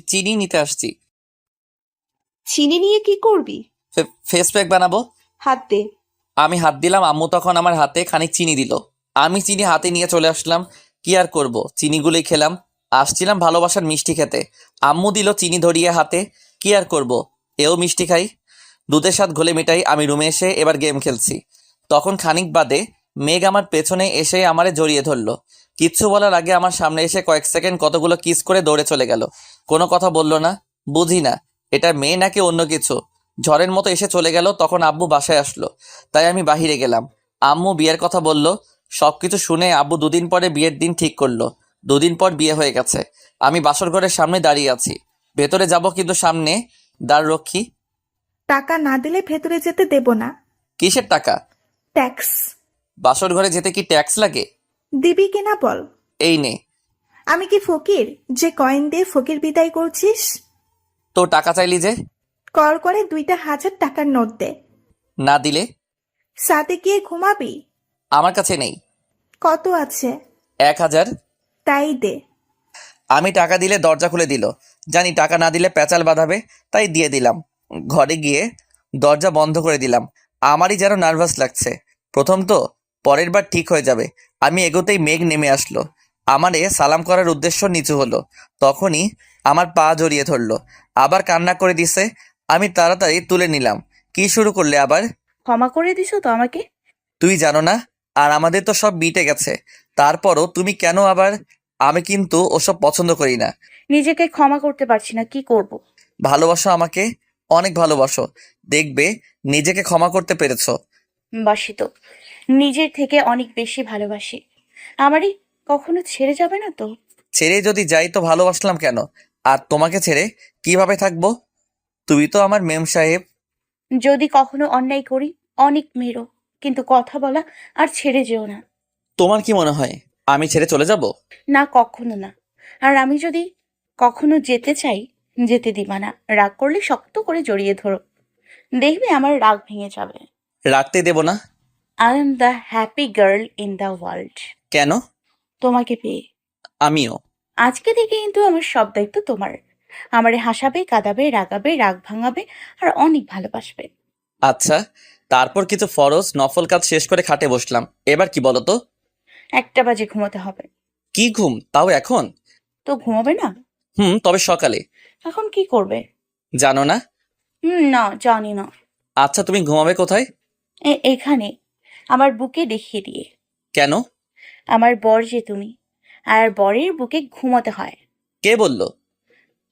চিনি নিতে আসছি। চিনি নিয়ে কি করবি? ফেস প্যাক বানাবো। হাত দে। আমি হাত দিলাম, আম্মু তখন আমার হাতে খানিক চিনি দিল। আমি চিনি হাতে নিয়ে চলে আসলাম। কি আর করব, চিনিগুলোই খেলাম। আসছিলাম ভালোবাসার মিষ্টি খেতে। আম্মু দিল চিনি ধরিয়ে হাতে। কি আর করব, এও মিষ্টি খাই। দুধের স্বাদ ঘোলে মিটাই। আমি রুমে এসে এবার গেম খেলছি। তখন খানিক বাদে মেঘ আমার পেছনে এসে আমারে জড়িয়ে ধরলো। কিচ্ছু বলার আগে আমার সামনে এসে কয়েক সেকেন্ড কতগুলো কিস করে দৌড়ে চলে গেল। কোনো কথা বললো না। বুঝি না এটা মেয়ে নাকি অন্য কিছু। ঝড়ের মতো এসে চলে গেল। তখন আব্বু বাসায় আসলো, তাই আমি বাহিরে গেলাম। আম্মু বিয়ের কথা বলল। সবকিছু শুনে আব্বু দুদিন পরে বিয়ের দিন ঠিক করলো। দুদিন পর বিয়ে হয়ে গেছে। আমি বাসর ঘরের সামনে দাঁড়িয়ে আছি। ভেতরে যাব, কিন্তু সামনে দ্বার রক্ষী। টাকা না দিলে ভেতরে যেতে দেব না। কিসের টাকা? ট্যাক্স। বাসর ঘরে যেতে কি ট্যাক্স লাগে? দিবি কিনা বল। এই নে। আমি কি ফকির যে কয়েন দিয়ে ফকির বিদায় করছিস? তো টাকা চাইলি যে? কল করে 2,000 টাকার নোট দে। না দিলে? সাথে গিয়ে ঘুমাবি? আমার কাছে নেই। কত আছে? 1000। তাই দে। আমি টাকা দিলে দরজা খুলে দিল। জানি টাকা না দিলে প্যাচাল বাঁধাবে, তাই দিয়ে দিলাম। ঘরে গিয়ে দরজা বন্ধ করে দিলাম। আমারই যেন নার্ভাস লাগছে। প্রথম তো, পরের বার ঠিক হয়ে যাবে। আমি এগোতেই মেঘ নেমে আসলো। আমারে সালাম করার উদ্দেশ্য নিচু হলো। তখনই আমার পা জড়িয়ে ধরলো, আবার কান্না করে দিছে। আমি তাড়াতাড়ি তুলে নিলাম। কি শুরু করলে আবার? ক্ষমা করে দিছো তো আমাকে? তুই জানো না, আর আমাদের তো সব বিটে গেছে। তারপরও তুমি কেন আবার? আমি কিন্তু ওসব পছন্দ করি না। নিজেকে ক্ষমা করতে পারছি না, কি করব? ভালোবাসো আমাকে, অনেক ভালোবাসো। দেখবে নিজেকে ক্ষমা করতে পেরেছো। বাসি তো, নিজের থেকে অনেক বেশি ভালোবাসি। আমারই কখনো ছেড়ে যাবে না তো? ছেড়ে যদি যাই তো ভালোবাসলাম কেন? আর তোমাকে ছেড়ে কিভাবে থাকবো? তুমি তো আমার মেম সাহেব। যদি কখনো অন্যায় করি, অনেক মেরো, কিন্তু কথা বলা আর ছেড়ে যেও না। তোমার কি মনে হয় আমি ছেড়ে চলে যাব? না, কখনো না। আর আমি যদি কখনো যেতে চাই, যেতে দিবা না। রাগ করলে শক্ত করে জড়িয়ে ধরো, দেখবে আমার রাগ ভেঙে যাবে। রাখতে দেব না। I am the happy girl in the world. কেন? তোমাকে পেয়ে। আমিও। আজকে থেকে কিন্তু আমার সব দায়িত্ব তোমার। আমারে হাসাবে, কাঁদাবে, রাগাবে, রাগ ভাঙাবে, আর অনেক ভালোবাসবে। আচ্ছা, তারপর কিছু ফরজ নফল কাজ শেষ করে খাটে বসলাম। এবার কি বলো তো? 1টা বাজে ঘুমোতে হবে। কি ঘুম, তাও এখন? তো ঘুমাবে না? তবে সকালে। এখন কি করবে? জানো না? না, জানি না। আচ্ছা, তুমি ঘুমাবে কোথায়? এখানে, আমার বুকে দেখিয়ে দিয়ে। কেন? আমার বর যে তুমি, আর বরের বুকে ঘুমাতে হয়। কে বললো?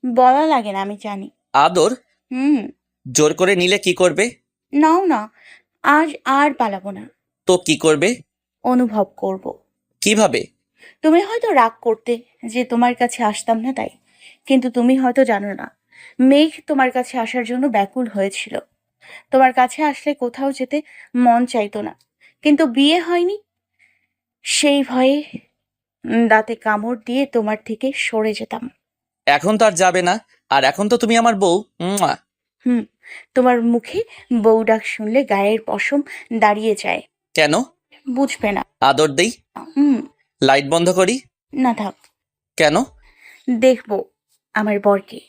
বলা লাগে না, আমি জানি। আদর? হুম। জোর করে নিলে কি করবে? নাও না, আজ আর পালাবো না। তো কি করবে? অনুভব করব। কিভাবে? তুমি হয়তো রাগ করতে যে তোমার কাছে আসতাম না, তাই। কিন্তু তুমি হয়তো জানো না, মেঘ তোমার কাছে আসার জন্য ব্যাকুল হয়েছিল। তোমার কাছে আসলে কোথাও যেতে মন চাইতো না, কিন্তু বিয়ে হয়নি সেই ভয়ে দাঁতে কামড় দিয়ে তোমার থেকে সরে যেতাম। এখন তো আর যাবে না। আর এখন তো তুমি আমার বউ। মুয়া। হুম। তোমার মুখে বউ ডাক শুনলে গায়ের পশম দাঁড়িয়ে যায়। কেন? বুঝবে না। আদর দেই? হুম। লাইট বন্ধ করি? না, থাক। কেন? দেখবো আমার বরকে।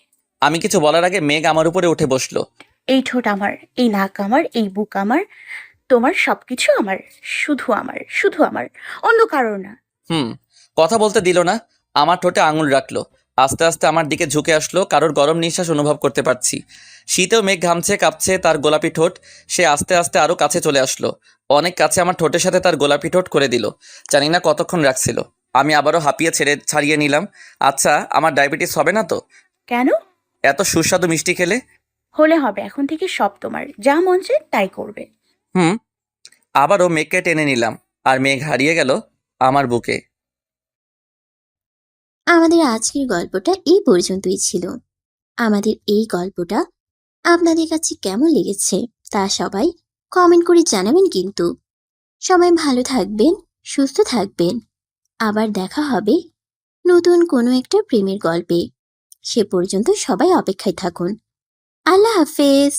আমি কিছু বলার আগে মেঘ আমার উপরে উঠে বসলো। এই ঠোঁট আমার, এই নাক আমার, এই বুক আমার, তোমার সবকিছু আমার, শুধু আমার, শুধু আমার, অন্য কারোর না। কথা বলতে দিল না। আমার ঠোঁটে আঙুল রাখলো। আস্তে আস্তে আমার দিকে ঝুঁকে আসলো। কারোর গরম নিঃশ্বাস অনুভব করতে পারছি। শীতেও মেঘ ঘামছে, কাঁপছে তার গোলাপি ঠোঁট। সে আস্তে আস্তে আরো কাছে চলে আসলো। অনেক কাছে আমার ঠোঁটের সাথে তার গোলাপি ঠোঁট করে দিল। জানি না কতক্ষণ রাখছিল। আমি আবারও হাঁপিয়ে ছাড়িয়ে নিলাম। আচ্ছা, আমার ডায়াবেটিস হবে না তো? কেন? এত সুস্বাদু মিষ্টি খেলে। হলে হবে, এখন থেকে সব তোমার, যা মন চায় তাই করবে। আবারও মেঘকে টেনে নিলাম, আর মেঘ হারিয়ে গেল আমার বুকে। আমাদের আজকের গল্পটা এই পর্যন্তই ছিল। আমাদের এই গল্পটা আপনাদের কাছে কেমন লেগেছে তা সবাই কমেন্ট করে জানাবেন কিন্তু। সবাই ভালো থাকবেন, সুস্থ থাকবেন। আবার দেখা হবে নতুন কোনো একটা প্রেমের গল্পে। সে পর্যন্ত সবাই অপেক্ষায় থাকুন। আল্লাহ হাফেজ।